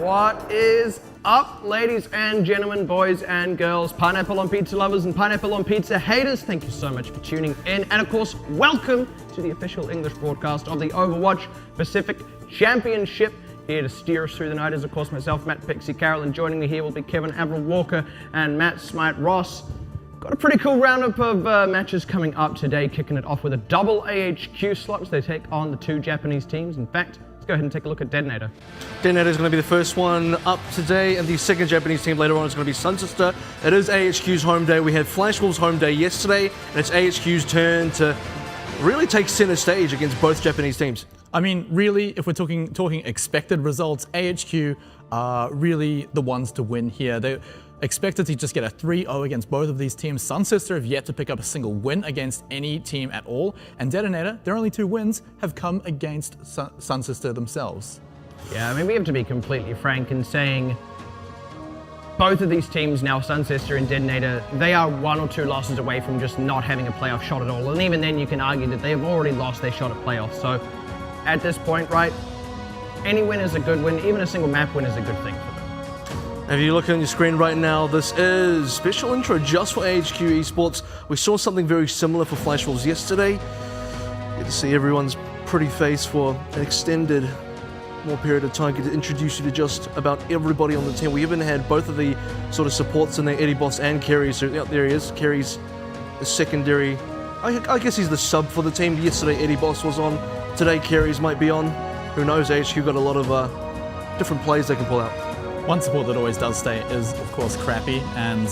What is up, ladies and gentlemen, boys and girls, pineapple on pizza lovers and pineapple on pizza haters? Thank you so much for tuning in. And of course, welcome to the official English broadcast of the Overwatch Pacific Championship. Here to steer us through the night is, of course, myself, Matt Pixie Carroll, and joining me here will be Kevin AVRL Walker and Matt Smite Ross. Got a pretty cool roundup of matches coming up today, kicking it off with a double AHQ slot as they take on the two Japanese teams. In fact, let's go ahead and take a look at DeToNator. DeToNator is going to be the first one up today, and the second Japanese team later on is going to be Sunsister. It is AHQ's home day. We had Flash Wolves' home day yesterday, and it's AHQ's turn to really take center stage against both Japanese teams. I mean, really, if we're talking expected results, AHQ are really the ones to win here. They're expected to just get a 3-0 against both of these teams. Sunsister have yet to pick up a single win against any team at all, and DeToNator, their only two wins have come against Sunsister themselves. Yeah, I mean, we have to be completely frank in saying both of these teams now, Sunsister and DeToNator, they are 1 or 2 losses away from just not having a playoff shot at all. And even then, you can argue that they have already lost their shot at playoffs. So at this point, right, any win is a good win. Even a single map win is a good thing for them. If you look on your screen right now, this is special intro just for AHQ Esports. We saw something very similar for Flash Wolves yesterday. Get to see everyone's pretty face for an extended more period of time. Get to introduce you to just about everybody on the team. We even had both of the sort of supports in there, Eddie Boss and Kerry. So yeah, there he is. Kerry's the secondary. I guess he's the sub for the team. Yesterday Eddie Boss was on. Today Kerry's might be on. Who knows? AHQ got a lot of different plays they can pull out. One support that always does stay is, of course, Crappy, and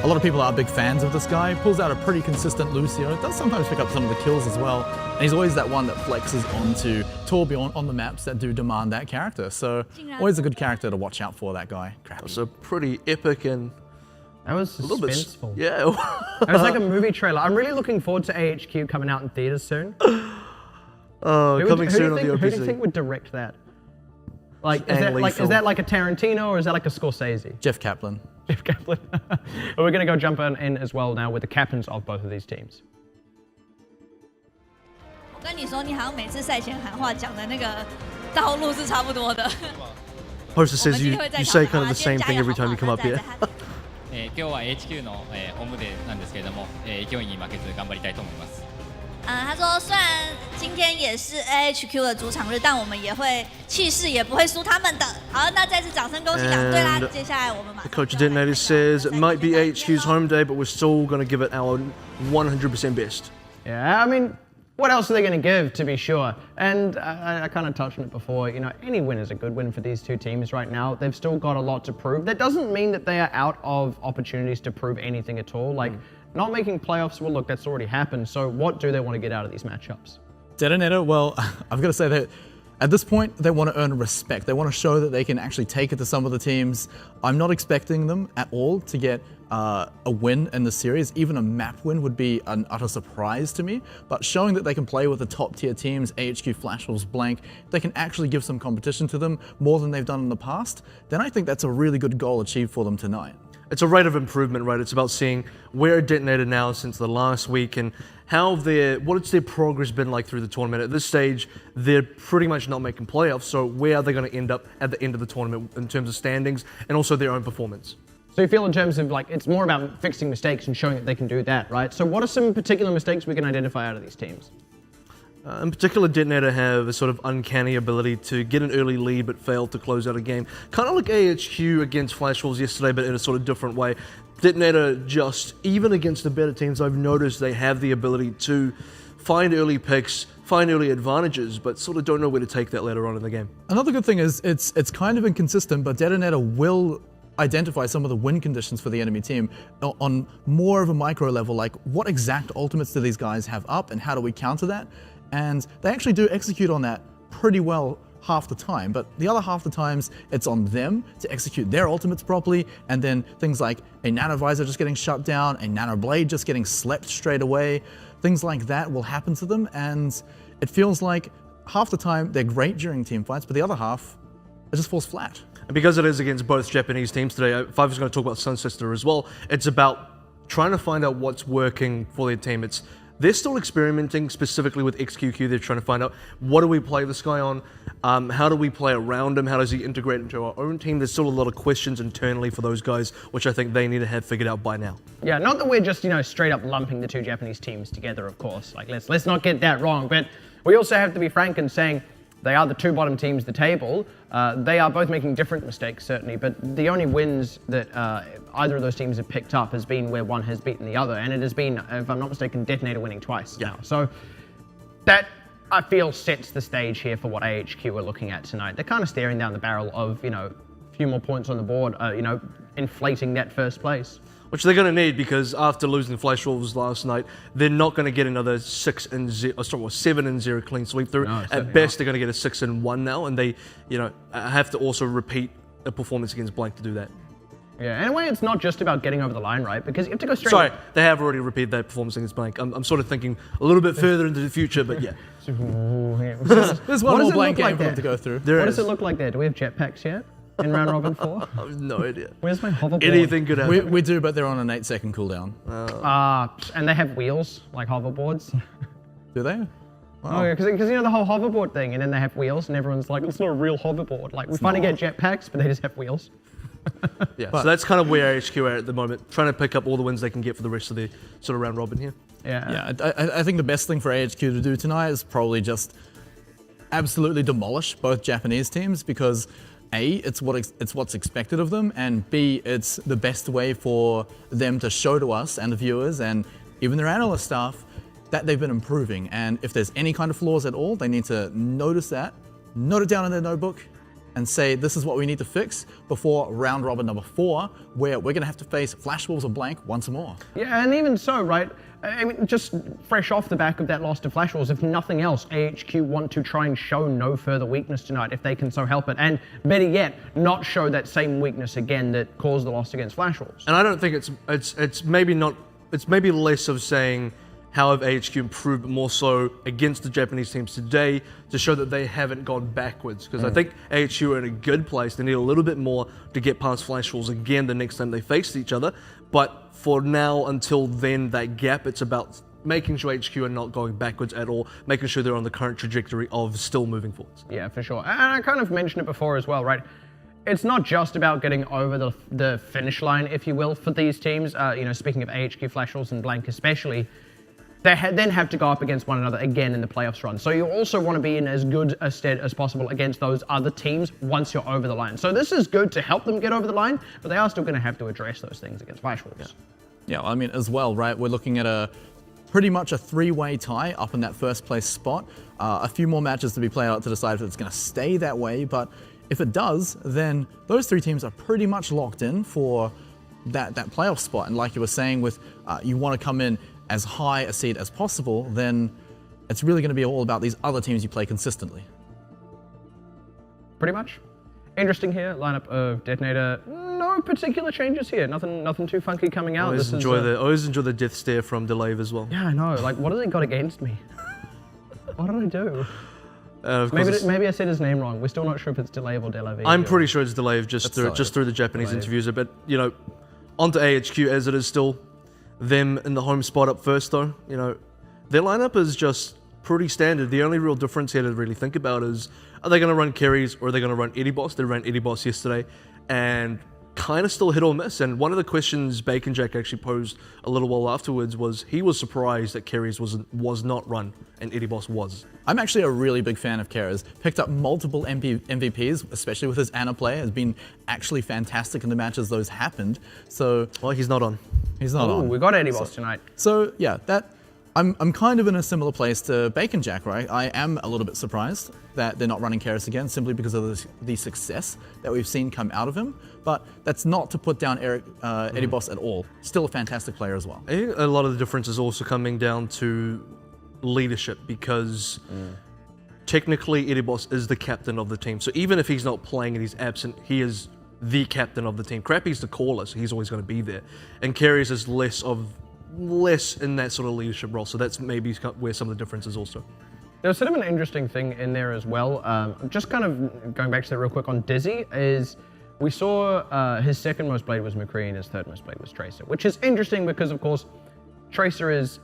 a lot of people are big fans of this guy. Pulls out a pretty consistent Lucio. Does sometimes pick up some of the kills as well. And he's always that one that flexes onto Torbjorn on the maps that do demand that character. So always a good character to watch out for, that guy, Crappy. That was a pretty epic and that was suspenseful. Yeah. It was like a movie trailer. I'm really looking forward to AHQ coming out in theaters soon. Coming soon on the OPC. Who do you think would direct that? Like, is that like a Tarantino or is that like a Scorsese? Jeff Kaplan. Jeff Kaplan. But we're going to go jump in as well now with the captains of both of these teams. 我跟你说，你好像每次赛前喊话讲的那个道路是差不多的。Poster says you say kind of the same thing every time you come up here. 今日は HQ のホームデーなんですけれども、勢いに負けず頑張りたいと思います。他说虽然今天也是 AHQ 的主场日，但我们也会气势也不会输他们的。好，那再次掌声恭喜两队啦！接下来我们马上。The coach of DeToNator says it might be AHQ's home day, but we're still going to give it our 100% best. Yeah, I mean, what else are they going to give, to be sure? And I kind of touched on it before, you know, any win is a good win for these two teams right now. They've still got a lot to prove. That doesn't mean that they are out of opportunities to prove anything at all. Like, not making playoffs, well, look, that's already happened. So what do they want to get out of these matchups? DeToNator, well, I've got to say that at this point, they want to earn respect. They want to show that they can actually take it to some of the teams. I'm not expecting them at all to get a win in the series. Even a map win would be an utter surprise to me. But showing that they can play with the top tier teams, AHQ, Flash Wolves, Blank, they can actually give some competition to them more than they've done in the past, then I think that's a really good goal achieved for them tonight. It's a rate of improvement, right? It's about seeing where DeToNator now since the last week and what's their progress been like through the tournament. At this stage, they're pretty much not making playoffs, so where are they going to end up at the end of the tournament in terms of standings and also their own performance? So you feel in terms of like, it's more about fixing mistakes and showing that they can do that, right? So what are some particular mistakes we can identify out of these teams? In particular, DeToNator have a sort of uncanny ability to get an early lead but fail to close out a game. Kind of like AHQ against Flash Wolves yesterday, but in a sort of different way. DeToNator just, even against the better teams, I've noticed they have the ability to find early picks, find early advantages, but sort of don't know where to take that later on in the game. Another good thing is it's kind of inconsistent, but DeToNator will identify some of the win conditions for the enemy team on more of a micro level, like what exact ultimates do these guys have up and how do we counter that? And they actually do execute on that pretty well half the time, but the other half the times it's on them to execute their ultimates properly, and then things like a nano visor just getting shut down, a nano blade just getting slept straight away, things like that will happen to them, and it feels like half the time they're great during team fights, but the other half it just falls flat. And because it is against both Japanese teams today, if I was going to talk about Sunsister as well, it's about trying to find out what's working for their team. It's they're still experimenting specifically with XQQ. They're trying to find out, what do we play this guy on? How do we play around him? How does he integrate into our own team? There's still a lot of questions internally for those guys, which I think they need to have figured out by now. Yeah, not that we're just, straight up lumping the two Japanese teams together, of course. Like, let's not get that wrong. But we also have to be frank in saying they are the two bottom teams of the table. They are both making different mistakes, certainly, but the only wins that either of those teams have picked up has been where one has beaten the other, and it has been, if I'm not mistaken, DeToNator winning twice now. So that, I feel, sets the stage here for what AHQ are looking at tonight. They're kind of staring down the barrel of, a few more points on the board, inflating that first place. Which they're going to need, because after losing the Flash Wolves last night, they're not going to get another 7-0 clean sweep through. No, at best, they're going to get a 6-1 now, and they, have to also repeat a performance against Blank to do that. Yeah, anyway, it's not just about getting over the line, right? Because you have to go straight. Sorry, they have already repeated that performance against Blank. I'm sort of thinking a little bit further into the future, but yeah. There's one more Blank game for them to go through. What does it look like there? Do we have jetpacks yet? In round robin 4? I have no idea. Where's my hoverboard? Anything could happen. We do, but they're on an 8-second cooldown. And they have wheels, like hoverboards. Do they? Wow. Oh, yeah, because the whole hoverboard thing, and then they have wheels, and everyone's like, it's not a real hoverboard. Like, we finally get jetpacks, but they just have wheels. Yeah, so that's kind of where AHQ are at the moment, trying to pick up all the wins they can get for the rest of the sort of round robin here. Yeah, I think the best thing for AHQ to do tonight is probably just absolutely demolish both Japanese teams, because A, it's what's expected of them, and B, it's the best way for them to show to us and the viewers and even their analyst staff that they've been improving. And if there's any kind of flaws at all, they need to notice that, note it down in their notebook, and say, this is what we need to fix before round robin number 4, where we're going to have to face Flash Wolves or Blank once more. Yeah, and even so, right? I mean, just fresh off the back of that loss to Flash Wolves, if nothing else, AHQ want to try and show no further weakness tonight if they can so help it. And better yet, not show that same weakness again that caused the loss against Flash Wolves. And I don't think it's maybe less of saying how have AHQ improved, but more so against the Japanese teams today to show that they haven't gone backwards. Because I think AHQ are in a good place. They need a little bit more to get past Flash Wolves again the next time they face each other. But for now, until then, that gap, it's about making sure HQ are not going backwards at all, making sure they're on the current trajectory of still moving forwards. Yeah, for sure. And I kind of mentioned it before as well, right? It's not just about getting over the finish line, if you will, for these teams. Speaking of AHQ, Flash Wolves, and Blank especially, they then have to go up against one another again in the playoffs run. So you also want to be in as good a stead as possible against those other teams once you're over the line. So this is good to help them get over the line, but they are still going to have to address those things against Flash Wolves. Yeah, I mean, as well, right? We're looking at pretty much a 3-way tie up in that first place spot. A few more matches to be played out to decide if it's going to stay that way, but if it does, then those 3 teams are pretty much locked in for that playoff spot. And like you were saying, with you want to come in as high a seed as possible, then it's really going to be all about these other teams you play consistently. Pretty much. Interesting here, lineup of DeToNator. No particular changes here. Nothing too funky coming out. I always enjoy the death stare from Delave as well. Yeah, I know. Like, what have they got against me? What did I do? Maybe I said his name wrong. We're still not sure if it's Delave or Delave. I'm pretty sure it's Delave just through the Japanese interviews. But onto AHQ as it is still. Them in the home spot up first though, their lineup is just pretty standard. The only real difference here to really think about is, are they going to run carries or are they going to run Eddie Boss? They ran Eddie Boss yesterday and kind of still hit or miss. And one of the questions Bacon Jack actually posed a little while afterwards was he was surprised that carries was not run and Eddie Boss was. I'm actually a really big fan of Kera's. Picked up multiple MVPs, especially with his Ana play. Has been actually fantastic in the matches those happened. So, well, he's not on. He's not on. We got Eddie Boss tonight. So yeah, I'm kind of in a similar place to Bacon Jack, right? I am a little bit surprised that they're not running Keras again, simply because of the success that we've seen come out of him. But that's not to put down Eddie Boss at all. Still a fantastic player as well. I think a lot of the difference is also coming down to leadership, because technically Eddie Boss is the captain of the team. So even if he's not playing and he's absent, he is the captain of the team. Crappy's the caller, so he's always going to be there. And Carries is less in that sort of leadership role, so that's maybe where some of the difference is also. There's sort of an interesting thing in there as well. Just kind of going back to that real quick on Dizzy, is we saw his second most played was McCree and his third most played was Tracer, which is interesting because, of course, Tracer is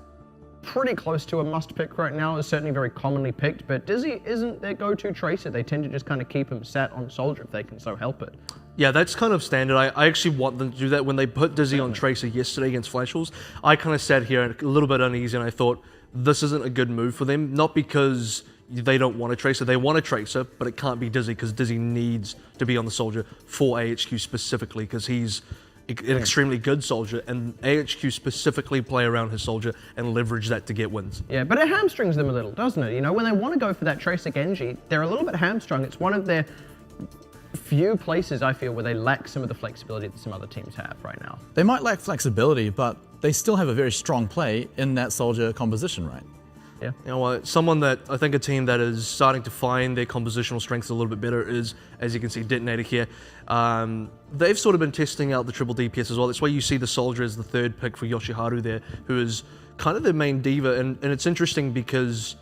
pretty close to a must pick right now. Is certainly very commonly picked, but Dizzy isn't their go-to tracer. They tend to just kind of keep him sat on Soldier if they can so help it. Yeah, that's kind of standard. I actually want them to do that. When they put Dizzy on Tracer yesterday against Flash Wolves, I kind of sat here a little bit uneasy and I thought, this isn't a good move for them. Not because they don't want a Tracer, they want a Tracer, but it can't be Dizzy because Dizzy needs to be on the Soldier for AHQ specifically because he's an extremely good Soldier and AHQ specifically play around his Soldier and leverage that to get wins. Yeah, but it hamstrings them a little, doesn't it? You know, when they want to go for that Tracer Genji, they're a little bit hamstrung. It's one of their few places, I feel, where they lack some of the flexibility that some other teams have right now. They might lack flexibility, but they still have a very strong play in that Soldier composition, right? Yeah. You know, someone that I think a team that is starting to find their compositional strengths a little bit better is, as you can see, DeToNator here. They've sort of been testing out the triple DPS as well. That's why you see the Soldier as the third pick for Yoshiharu there, who is kind of their main diva. And it's interesting because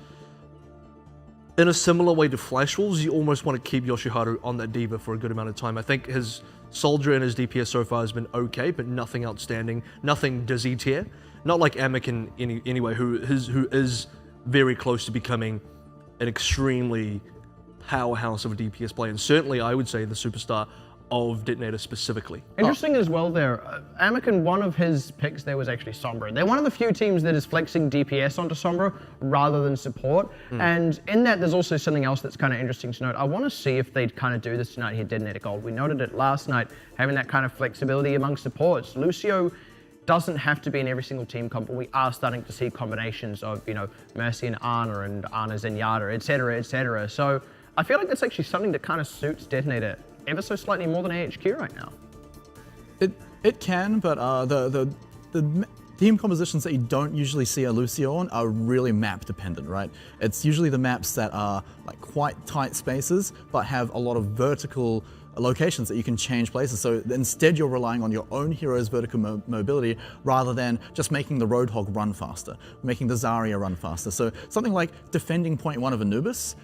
in a similar way to Flash Wolves, you almost want to keep Yoshiharu on that diva for a good amount of time. I think his Soldier and his DPS so far has been okay, but nothing outstanding, nothing Dizzy tier. Not like Anakin anyway, who is very close to becoming an extremely powerhouse of a DPS player, and certainly I would say the superstar of DeToNator specifically. Interesting as well there, Anakin, one of his picks there was actually Sombra. They're one of the few teams that is flexing DPS onto Sombra rather than support, and in that there's also something else that's kind of interesting to note. I want to see if they'd kind of do this tonight here, DeToNator.GOLD. We noted it last night, having that kind of flexibility among supports. Lucio doesn't have to be in every single team comp, but we are starting to see combinations of, you know, Mercy and Ana Zenyatta, etc., etc. So I feel like that's actually something that kind of suits DeToNator ever so slightly more than AHQ right now. It can, but the team compositions that you don't usually see a Lucio on are really map dependent, right? It's usually the maps that are like quite tight spaces, but have a lot of vertical locations that you can change places. So instead you're relying on your own hero's vertical mobility rather than just making the Roadhog run faster, making the Zarya run faster. So something like defending point 1 of Anubis,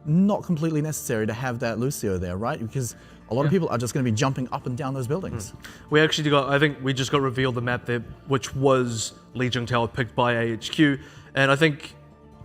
not completely necessary to have that Lucio there, right? Because a lot of people are just going to be jumping up and down those buildings. We actually got, I think we just got revealed the map there, which was Lijiang Tower picked by AHQ, and I think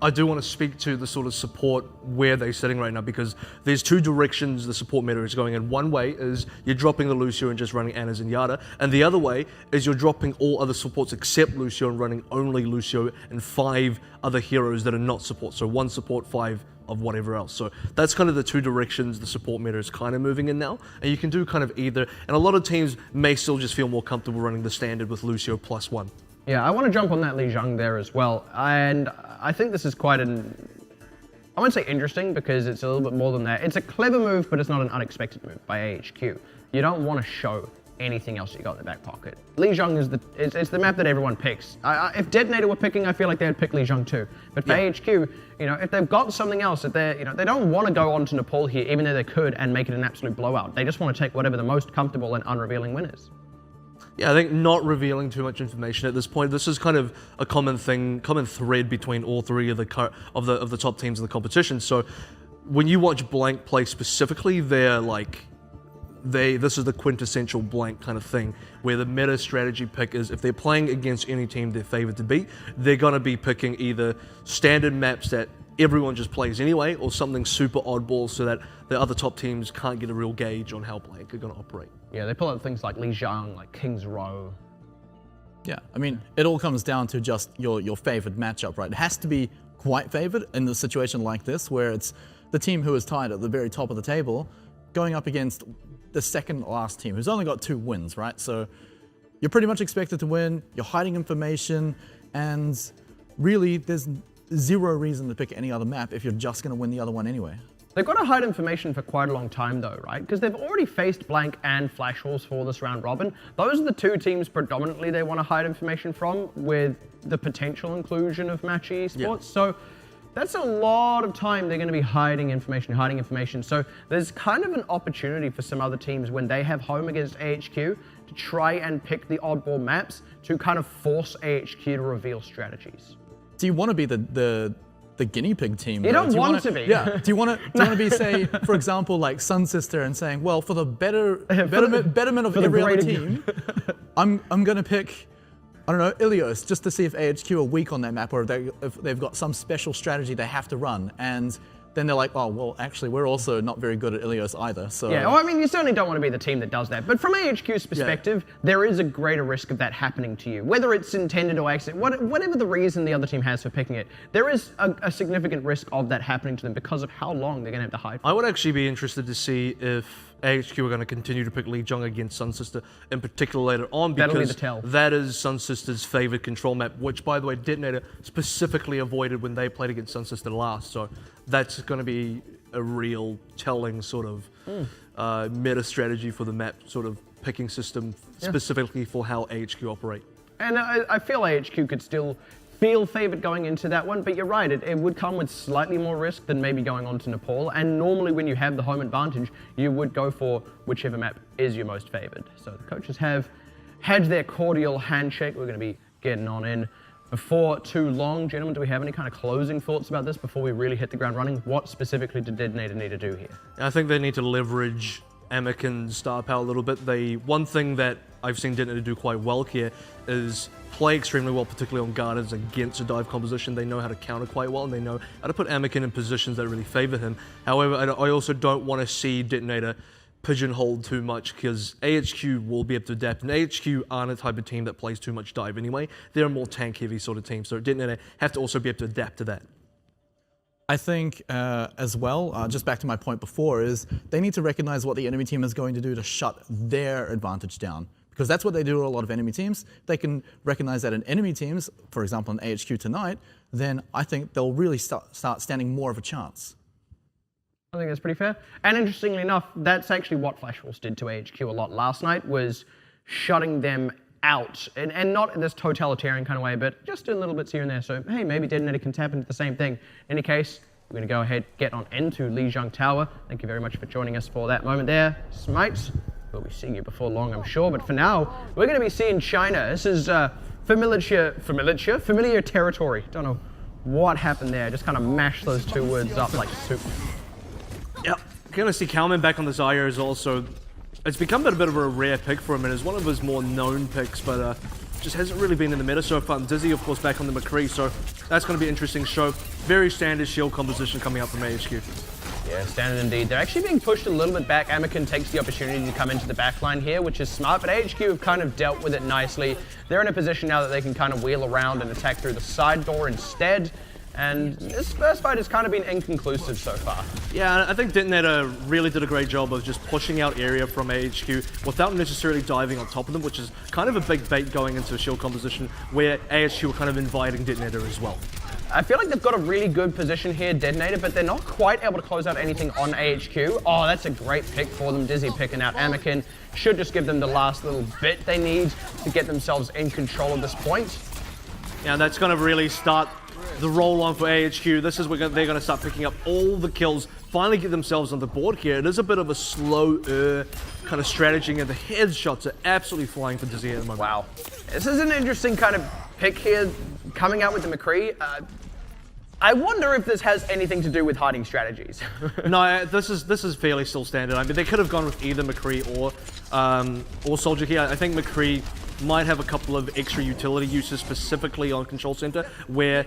I do want to speak to the sort of support where they're sitting right now, because there's two directions the support meta is going in. One way is you're dropping the Lucio and just running Ana Zenyatta, and the other way is you're dropping all other supports except Lucio and running only Lucio and 5 other heroes that are not support. So 1 support, 5 of whatever else. So that's kind of the two directions the support meta is kind of moving in now, and you can do kind of either, and a lot of teams may still just feel more comfortable running the standard with Lucio +1. Yeah, I want to jump on that Lijiang there as well, and I think this is quite an, I won't say interesting because it's a little bit more than that. It's a clever move, but it's not an unexpected move by AHQ. You don't want to show anything else you got in the back pocket. Lijiang is it's the map that everyone picks. If DeToNator were picking, I feel like they'd pick Lijiang too. But for AHQ, you know, if they've got something else that they're, you know, they don't want to go on to Nepal here, even though they could, and make it an absolute blowout. They just want to take whatever the most comfortable and unrevealing win is. Yeah, I think not revealing too much information at this point. This is kind of a common thread between all three of the top teams in the competition. So when you watch Blank play specifically, they're like, this is the quintessential Blank kind of thing, where the meta strategy pick is if they're playing against any team they're favored to beat, they're gonna be picking either standard maps that everyone just plays anyway, or something super oddball so that the other top teams can't get a real gauge on how Blank are gonna operate. Yeah, they pull out things like Lijiang, like King's Row. Yeah, I mean, it all comes down to just your favored matchup, right? It has to be quite favored in a situation like this, where it's the team who is tied at the very top of the table going up against the second last team who's only got 2 wins, right? So you're pretty much expected to win, you're hiding information, and really there's zero reason to pick any other map if you're just going to win the other one anyway. They've got to hide information for quite a long time though, right? Because they've already faced Blank and Flash Wolves for this round robin. Those are the 2 teams predominantly they want to hide information from, with the potential inclusion of Match Esports. Yeah. So that's a lot of time they're going to be hiding information. So there's kind of an opportunity for some other teams when they have home against AHQ to try and pick the oddball maps to kind of force AHQ to reveal strategies. Do you want to be the guinea pig team? You don't want to be. Yeah. Do you want to be, say, for example, like Sun Sister and saying, well, for the betterment of every other team, I'm going to pick I don't know, Ilios, just to see if AHQ are weak on that map or if they've got some special strategy they have to run. And then they're like, oh, well, actually, we're also not very good at Ilios either. So yeah, well, I mean, you certainly don't want to be the team that does that. But from AHQ's perspective, there is a greater risk of that happening to you. Whether it's intended or accident, whatever the reason the other team has for picking it, there is a significant risk of that happening to them because of how long they're going to have to hide. I would actually be interested to see if AHQ are going to continue to pick Lijiang against Sun Sister in particular later on, That'll be because the tell. that is Sun Sister's favorite control map, which, by the way, DeToNator specifically avoided when they played against Sun Sister last. So that's going to be a real telling sort of meta strategy for the map sort of picking system, specifically for how AHQ operate. And I feel AHQ could still feel favored going into that one, but you're right, it would come with slightly more risk than maybe going on to Nepal, and normally when you have the home advantage, you would go for whichever map is your most favored. So the coaches have had their cordial handshake. We're going to be getting on in before too long. Gentlemen, do we have any kind of closing thoughts about this before we really hit the ground running? What specifically did DeToNator need to do here? I think they need to leverage Anakin's star power a little bit. One thing that I've seen DeToNator do quite well here is play extremely well, particularly on gardens against a dive composition. They know how to counter quite well, and they know how to put Anakin in positions that really favor him. However, I also don't want to see DeToNator pigeonholed too much, because AHQ will be able to adapt, and AHQ aren't a type of team that plays too much dive anyway. They're a more tank-heavy sort of team, so DeToNator have to also be able to adapt to that. I think as well, just back to my point before, is they need to recognize what the enemy team is going to do to shut their advantage down. Because that's what they do to a lot of enemy teams. They can recognize that in enemy teams, for example in AHQ tonight, then I think they'll really start standing more of a chance. I think that's pretty fair. And interestingly enough, that's actually what Flash Wolves did to AHQ a lot last night, was shutting them out. And not in this totalitarian kind of way, but just in little bits here and there. So, hey, maybe DeToNator can tap into the same thing. In any case, we're going to go ahead, get on into Lijiang Tower. Thank you very much for joining us for that moment there, Smites. We'll be seeing you before long, I'm sure. But for now, we're going to be seeing China. This is familiar territory. Don't know what happened there. Just kind of mash those two words up like soup. Yep. Going to see Kalman back on the Zarya is also... It's become a bit of a rare pick for him, and is one of his more known picks, but just hasn't really been in the meta so far. And Dizzy, of course, back on the McCree, so that's going to be an interesting show. Very standard shield composition coming up from AHQ. Yeah, standard indeed. They're actually being pushed a little bit back. Anakin takes the opportunity to come into the backline here, which is smart, but AHQ have kind of dealt with it nicely. They're in a position now that they can kind of wheel around and attack through the side door instead. And this first fight has kind of been inconclusive so far. Yeah, I think DeToNator really did a great job of just pushing out area from AHQ without necessarily diving on top of them, which is kind of a big bait going into a shield composition where AHQ were kind of inviting DeToNator as well. I feel like they've got a really good position here, DeToNator, but they're not quite able to close out anything on AHQ. Oh, that's a great pick for them. Dizzy picking out Anakin. Should just give them the last little bit they need to get themselves in control at this point. Yeah, that's going to really start the roll on for AHQ. This is where they're going to start picking up all the kills, finally get themselves on the board here. It is a bit of a slow kind of strategy, and the headshots are absolutely flying for Dizzy at the moment. Wow. This is an interesting kind of pick here, coming out with the McCree. I wonder if this has anything to do with hiding strategies. No, this is fairly still standard. I mean, they could have gone with either McCree or Soldier here. I think McCree might have a couple of extra utility uses specifically on Control Center, where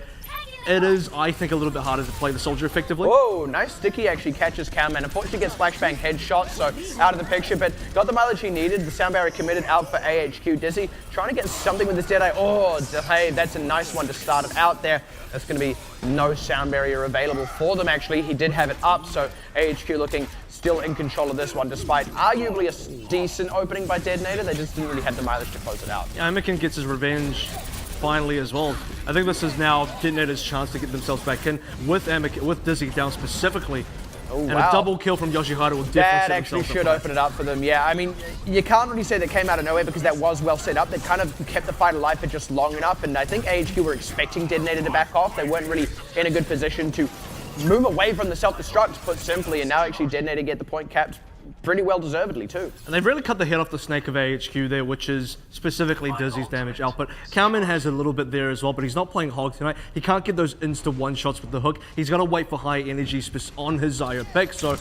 it is, I think, a little bit harder to play the Soldier effectively. Whoa, nice sticky actually catches Cowman. Unfortunately gets flashbang headshot, so out of the picture, but got the mileage he needed. The sound barrier committed out for AHQ. Dizzy trying to get something with this Deadeye. Oh, hey, that's a nice one to start it out there. There's going to be no sound barrier available for them, actually. He did have it up, so AHQ looking still in control of this one, despite arguably a decent opening by DeToNator. They just didn't really have the mileage to close it out. Yeah, Anakin gets his revenge finally as well. I think this is now DeToNator's chance to get themselves back in with Dizzy down specifically. Oh, and wow. a double kill from Yoshihara will definitely That set actually themselves should up. open it up for them, yeah. I mean, you can't really say that came out of nowhere because that was well set up. They kind of kept the fight alive for just long enough, and I think AHQ were expecting DeToNator to back off. They weren't really in a good position to move away from the self-destruct, put simply, and now actually DeToNator get the point capped pretty well deservedly too. And they've really cut the head off the snake of AHQ there, which is specifically Dizzy's damage output. Cowman has a little bit there as well, but he's not playing Hog tonight. He can't get those insta one-shots with the hook. He's got to wait for high energy on his Zaya pick, so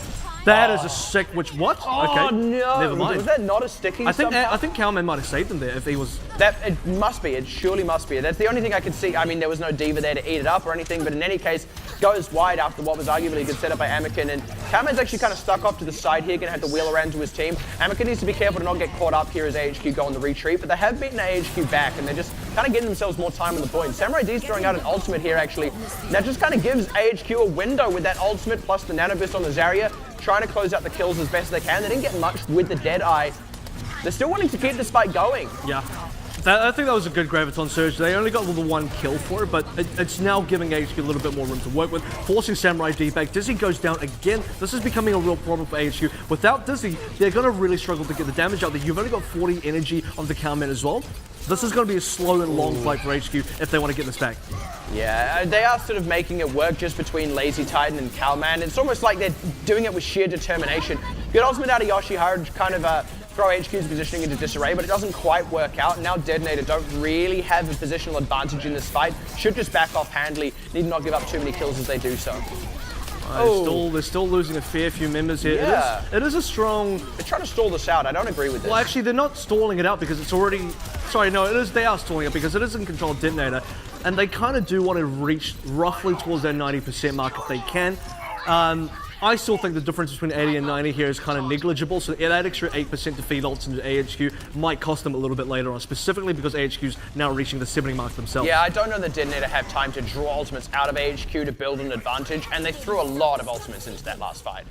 that is a sick, what? Oh okay, no, never mind. Was that not a sticky? I think Cowman might have saved him there if he was... It must be, it surely must be. That's the only thing I could see. I mean, there was no Diva there to eat it up or anything, but in any case, goes wide after what was arguably a good setup by Anakin, and Cowman's actually kind of stuck off to the side here, gonna have to wheel around to his team. Anakin needs to be careful to not get caught up here as AHQ go on the retreat, but they have beaten AHQ back, and they're just kind of getting themselves more time on the point. Samurai D's throwing out an ultimate here, actually. That just kind of gives AHQ a window with that ultimate plus the nano boost on the Zarya, trying to close out the kills as best as they can. They didn't get much with the Deadeye. They're still wanting to keep this fight going. Yeah. I think that was a good Graviton Surge. They only got the one kill for it, but it's now giving HQ a little bit more room to work with, forcing Samurai D back. Dizzy goes down again. This is becoming a real problem for HQ. Without Dizzy, they're going to really struggle to get the damage out there. You've only got 40 energy on the Cowman as well. This is going to be a slow and long fight for HQ if they want to get this back. Yeah, they are sort of making it work just between Lazy Titan and Cowman. It's almost like they're doing it with sheer determination. Good ultimate out of Yoshiharu to kind of throw HQ's positioning into disarray, but it doesn't quite work out. Now DeToNator don't really have a positional advantage in this fight. Should just back off handily. Need not give up too many kills as they do so. They're still losing a fair few members here. Yeah. It is a strong... They're trying to stall this out. I don't agree with this. Well, actually, they're not stalling it out because it's already... Sorry, no, they are stalling it because it is in control of DeToNator. And they kind of do want to reach roughly towards their 90% mark if they can. I still think the difference between 80 and 90 here is kind of negligible, so that extra 8% to feed ults into AHQ might cost them a little bit later on, specifically because AHQ's now reaching the 70 mark themselves. Yeah, I don't know that DeToNator have time to draw ultimates out of AHQ to build an advantage, and they threw a lot of ultimates into that last fight.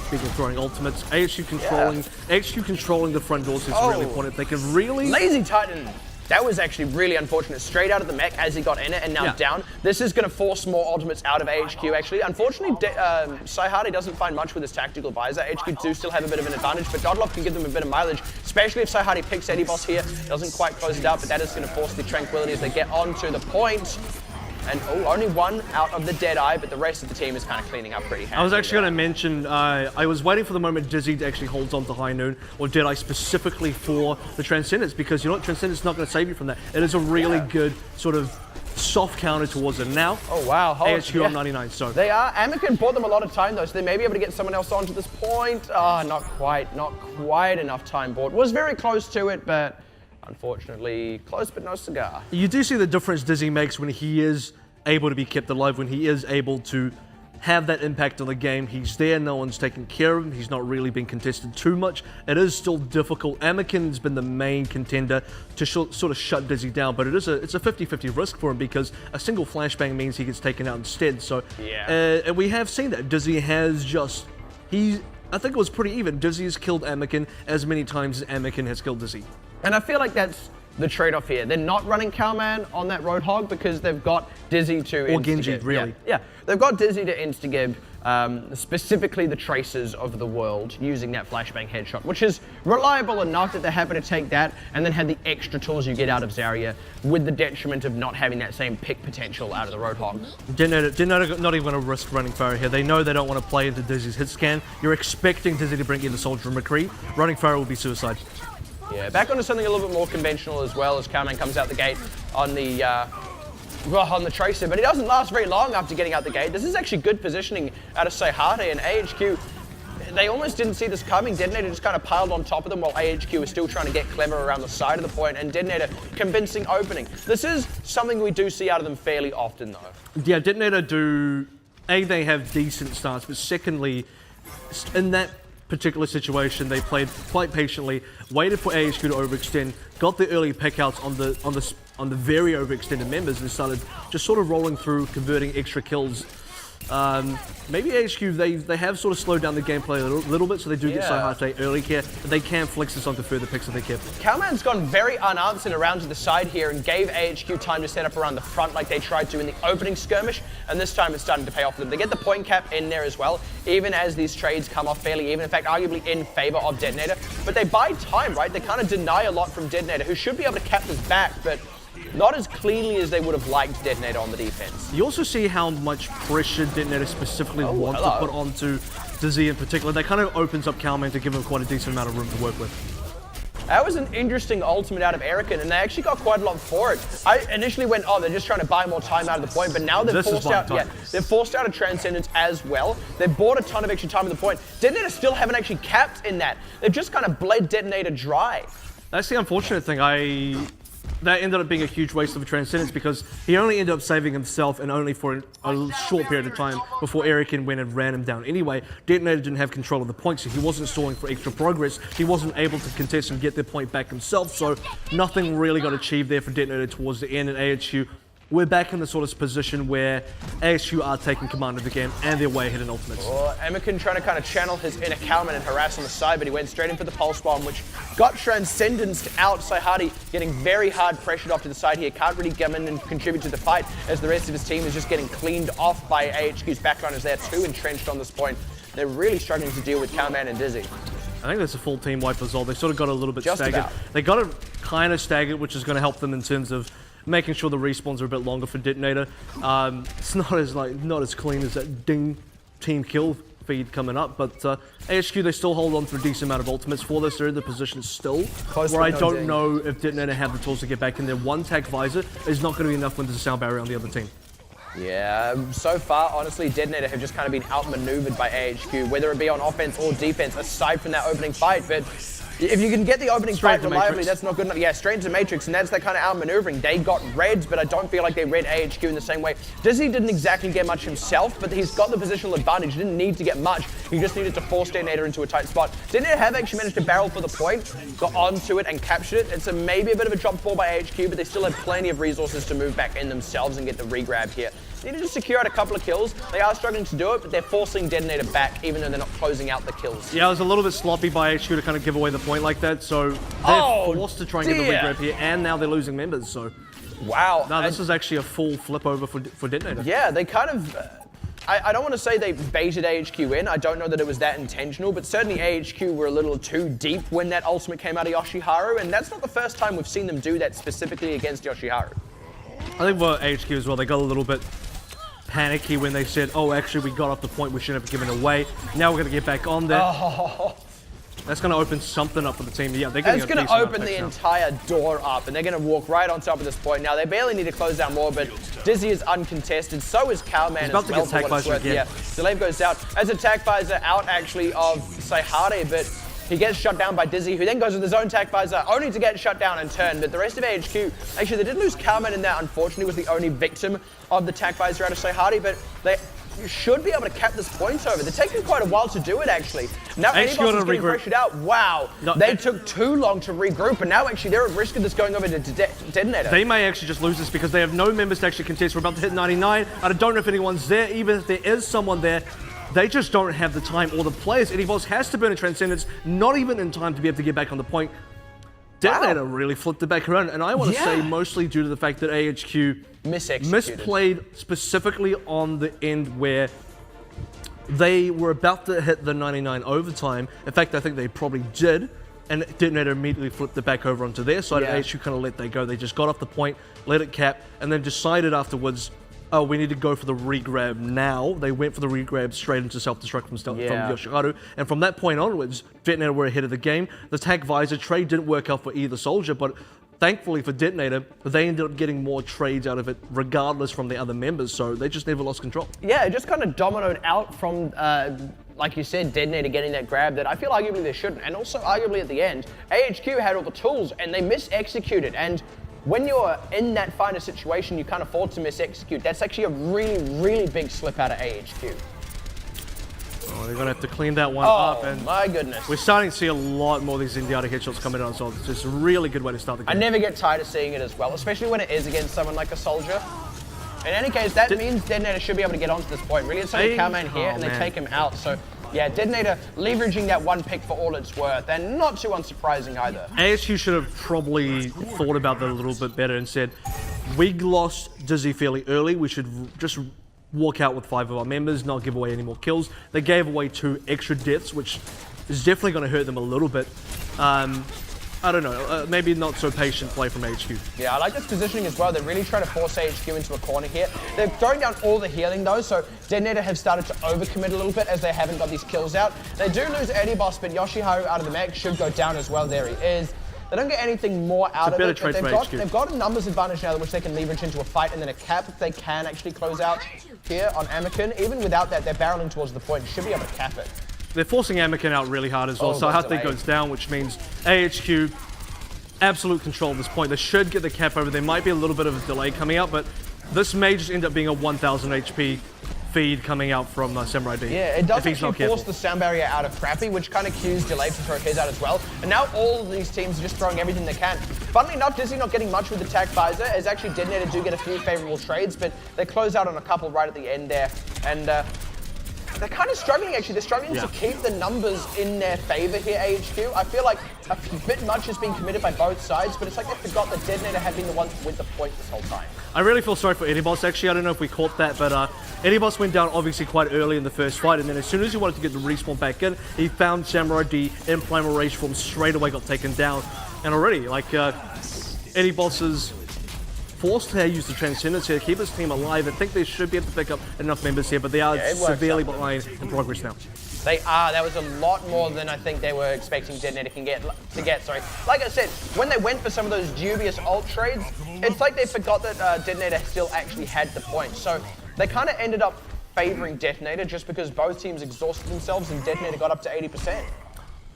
Speaking of throwing ultimates, AHQ controlling the front doors is really important. They can really... Lazy Titan! That was actually really unfortunate. Straight out of the mech as he got in it and now down. This is going to force more ultimates out of AHQ, actually. Unfortunately, Saihari doesn't find much with his tactical visor. HQ do still have a bit of an advantage, but Dodlov can give them a bit of mileage, especially if Saihari picks Eddie Boss here. Doesn't quite close it out, but that is going to force the tranquility as they get onto the point. And only one out of the Deadeye, but the rest of the team is kind of cleaning up pretty handily. I was actually going to mention, I was waiting for the moment Dizzy actually holds on to High Noon, or Deadeye specifically for the Transcendence, because you know what, Transcendence is not going to save you from that. It is a really good sort of soft counter towards it now. Oh wow, AHQ on 99, so. They are. Anakin bought them a lot of time though, so they may be able to get someone else onto this point. Not quite enough time bought. Was very close to it, but unfortunately, close but no cigar. You do see the difference Dizzy makes when he is able to be kept alive, when he is able to have that impact on the game. He's there, no one's taking care of him, he's not really been contested too much. It is still difficult. Anakin's been the main contender to sort of shut Dizzy down, but it's a 50-50 risk for him because a single flashbang means he gets taken out instead. So, and we have seen that. Dizzy has just, I think it was pretty even. Dizzy has killed Anakin as many times as Anakin has killed Dizzy. And I feel like that's the trade-off here. They're not running Cowman on that Roadhog because they've got Dizzy to Or Genji, really. Yeah, they've got Dizzy to insta-gib, specifically the Tracers of the world, using that flashbang headshot, which is reliable enough that they're happy to take that and then have the extra tools you get out of Zarya with the detriment of not having that same pick potential out of the Roadhog. DeToNator not even going to risk running Pharaoh here. They know they don't want to play into Dizzy's hit scan. You're expecting Dizzy to bring in the Soldier and McCree. Running Pharaoh will be suicide. Yeah, back onto something a little bit more conventional as well as Cowman comes out the gate on the Tracer, but he doesn't last very long after getting out the gate. This is actually good positioning out of Saihari, and AHQ, they almost didn't see this coming. DeToNator just kind of piled on top of them while AHQ was still trying to get clever around the side of the point, and DeToNator convincing opening. This is something we do see out of them fairly often though. Yeah, DeToNator do, they have decent starts, but secondly, in that particular situation, they played quite patiently, waited for AHQ to overextend, got the early pickouts on the very overextended members, and started just sort of rolling through, converting extra kills. Maybe AHQ, they have sort of slowed down the gameplay a little bit, so they do get Saihari early here, but they can flex this onto further picks if they care. Cowman's gone very unanswered around to the side here and gave AHQ time to set up around the front like they tried to in the opening skirmish, and this time it's starting to pay off for them. They get the point cap in there as well, even as these trades come off fairly even, in fact, arguably in favor of DeToNator, but they buy time, right? They kind of deny a lot from DeToNator, who should be able to cap this back, but not as cleanly as they would have liked DeToNator on the defense. You also see how much pressure DeToNator specifically wants to put onto Dizzy in particular. That kind of opens up Cowman to give him quite a decent amount of room to work with. That was an interesting ultimate out of Erican, and they actually got quite a lot for it. I initially went, oh, they're just trying to buy more time out of the point, but now they've forced out, they've forced out a Transcendence as well. They've bought a ton of extra time at the point. DeToNator still haven't actually capped in that. They've just kind of bled DeToNator dry. That's the unfortunate thing. That ended up being a huge waste of a Transcendence because he only ended up saving himself and only for a short period of time before Erican went and ran him down. Anyway, DeToNator didn't have control of the point, so he wasn't stalling for extra progress. He wasn't able to contest and get their point back himself, so nothing really got achieved there for DeToNator towards the end. And AHQ, we're back in the sort of position where AHQ are taking command of the game and they're way ahead in ultimates. Emikin trying to kind of channel his inner Cowman and harass on the side, but he went straight in for the Pulse Bomb, which got Transcendenced out. Saihari getting very hard pressured off to the side here. Can't really come in and contribute to the fight as the rest of his team is just getting cleaned off by AHQ's backliners. They're too entrenched on this point. They're really struggling to deal with Cowman and Dizzy. I think that's a full team wipe as well. They sort of got a little bit Just staggered. about. They got it kind of staggered, which is going to help them in terms of making sure the respawns are a bit longer for DeToNator. It's not as clean as that ding team kill feed coming up, but AHQ, they still hold on for a decent amount of ultimates for this. They're in the position still where I don't know if DeToNator have the tools to get back in there. One tag visor is not going to be enough when there's a sound barrier on the other team. Yeah, so far, honestly, DeToNator have just kind of been outmaneuvered by AHQ, whether it be on offense or defense, aside from that opening fight. But if you can get the opening fight reliably, that's not good enough. Yeah, straight into Matrix, and that's that kind of outmaneuvering. They got reds, but I don't feel like they read AHQ in the same way. Dizzy didn't exactly get much himself, but he's got the positional advantage. He didn't need to get much. He just needed to force DeToNator into a tight spot. DeToNator have actually managed to barrel for the point, got onto it and captured it. It's maybe a bit of a drop ball by AHQ, but they still have plenty of resources to move back in themselves and get the regrab here. They need to secure out a couple of kills. They are struggling to do it, but they're forcing DeToNator back, even though they're not closing out the kills. Yeah, it was a little bit sloppy by AHQ to kind of give away the point like that, so they're forced to try and get the regrab here, and now they're losing members, so. Wow. No, this is actually a full flip over for DeToNator. Yeah, they kind of, I don't want to say they baited AHQ in. I don't know that it was that intentional, but certainly AHQ were a little too deep when that ultimate came out of Yoshiharu, and that's not the first time we've seen them do that specifically against Yoshiharu. I think for AHQ as well, they got a little bit panicky when they said, oh, actually, we got off the point, we shouldn't have given it away. Now we're going to get back on there. Oh. That's going to open something up for the team. Yeah, they're going to open the entire door up, and they're going to walk right on top of this point. Now, they barely need to close down more, but Dizzy is uncontested. So is Cowman as well. He's about to get attack visor again. Yeah, Delave goes out. As attack visor out, actually, of Saihari, but he gets shut down by Dizzy, who then goes with his own attack visor, only to get shut down and turned. But the rest of AHQ, actually, they did lose Cowman in that, unfortunately, was the only victim of the attack visor out of Saihari, but they should be able to cap this point over. They're taking quite a while to do it, actually. Now Anyboss is getting pressured out. Wow. No, they took too long to regroup, and now actually they're at risk of this going over to DeToNator. They may actually just lose this because they have no members to actually contest. We're about to hit 99. I don't know if anyone's there. Even if there is someone there, they just don't have the time or the players. Anyboss has to burn a Transcendence, not even in time to be able to get back on the point. DeToNator really flipped it back around, and I want to say mostly due to the fact that AHQ misplayed specifically on the end where they were about to hit the 99 overtime. In fact, I think they probably did, and DeToNator immediately flipped it back over onto their side, and AHQ kind of let that go. They just got off the point, let it cap, and then decided afterwards, oh, we need to go for the regrab now. They went for the regrab straight into self-destruct from Yoshiharu. And from that point onwards, DeToNator were ahead of the game. The tag visor trade didn't work out for either soldier, but thankfully for DeToNator, they ended up getting more trades out of it regardless from the other members, so they just never lost control. Yeah, it just kind of dominoed out from, like you said, DeToNator getting that grab that I feel arguably they shouldn't. And also arguably at the end, AHQ had all the tools and they mis-executed. And when you're in that final situation, you can't afford to mis-execute. That's actually a really, really big slip out of AHQ. Oh, they're going to have to clean that one up. Oh, my goodness. We're starting to see a lot more of these Indiana headshots coming out, so it's just a really good way to start the game. I never get tired of seeing it as well, especially when it is against someone like a soldier. In any case, that means DeToNator should be able to get onto this point. Really, it's only Cowman here, and they take him out. So, yeah, DeToNator leveraging that one pick for all it's worth, and not too unsurprising either. ASU should have probably thought about that a little bit better and said, we lost Dizzy fairly early. We should just walk out with 5 of our members, not give away any more kills. They gave away 2 extra deaths, which is definitely going to hurt them a little bit. I don't know, maybe not so patient play from HQ. Yeah, I like this positioning as well. They're really trying to force AHQ into a corner here. They're throwing down all the healing though, so DeToNator have started to overcommit a little bit as they haven't got these kills out. They do lose Eddie Boss, but Yoshiharu out of the mech should go down as well. There he is. They don't get anything more out of it, but they've got a numbers advantage now which they can leverage into a fight, and then a cap if they can actually close out here on Anakin. Even without that, they're barreling towards the point. Should be able to cap it. They're forcing Anakin out really hard as well, so Hate goes down, which means AHQ absolute control at this point. They should get the cap over. There might be a little bit of a delay coming out, but this may just end up being a 1000 HP feed coming out from Samurai D. Yeah, it does actually force the sound barrier out of Crappy, which kind of cues Delay to throw his out as well. And now all of these teams are just throwing everything they can. Funnily enough, Dizzy not getting much with the Attack Visor, as actually DeToNator do get a few favorable trades, but they close out on a couple right at the end there. And they're kind of struggling, actually. They're struggling to keep the numbers in their favor here, AHQ. I feel like a bit much has been committed by both sides, but it's like they forgot that DeToNator had been the ones with the point this whole time. I really feel sorry for Eddie Boss, actually. I don't know if we caught that, but Eddie Boss went down obviously quite early in the first fight, and then as soon as he wanted to get the respawn back in, he found Samurai D in Primal Rage form, straight away got taken down. And already, like, Eddie Boss is forced to use the Transcendence here to keep his team alive. I think they should be able to pick up enough members here, but they are severely behind in progress now. They are. That was a lot more than I think they were expecting DeToNator to get. Like I said, when they went for some of those dubious ult trades, it's like they forgot that DeToNator still actually had the point. So they kind of ended up favoring DeToNator just because both teams exhausted themselves and DeToNator got up to 80%.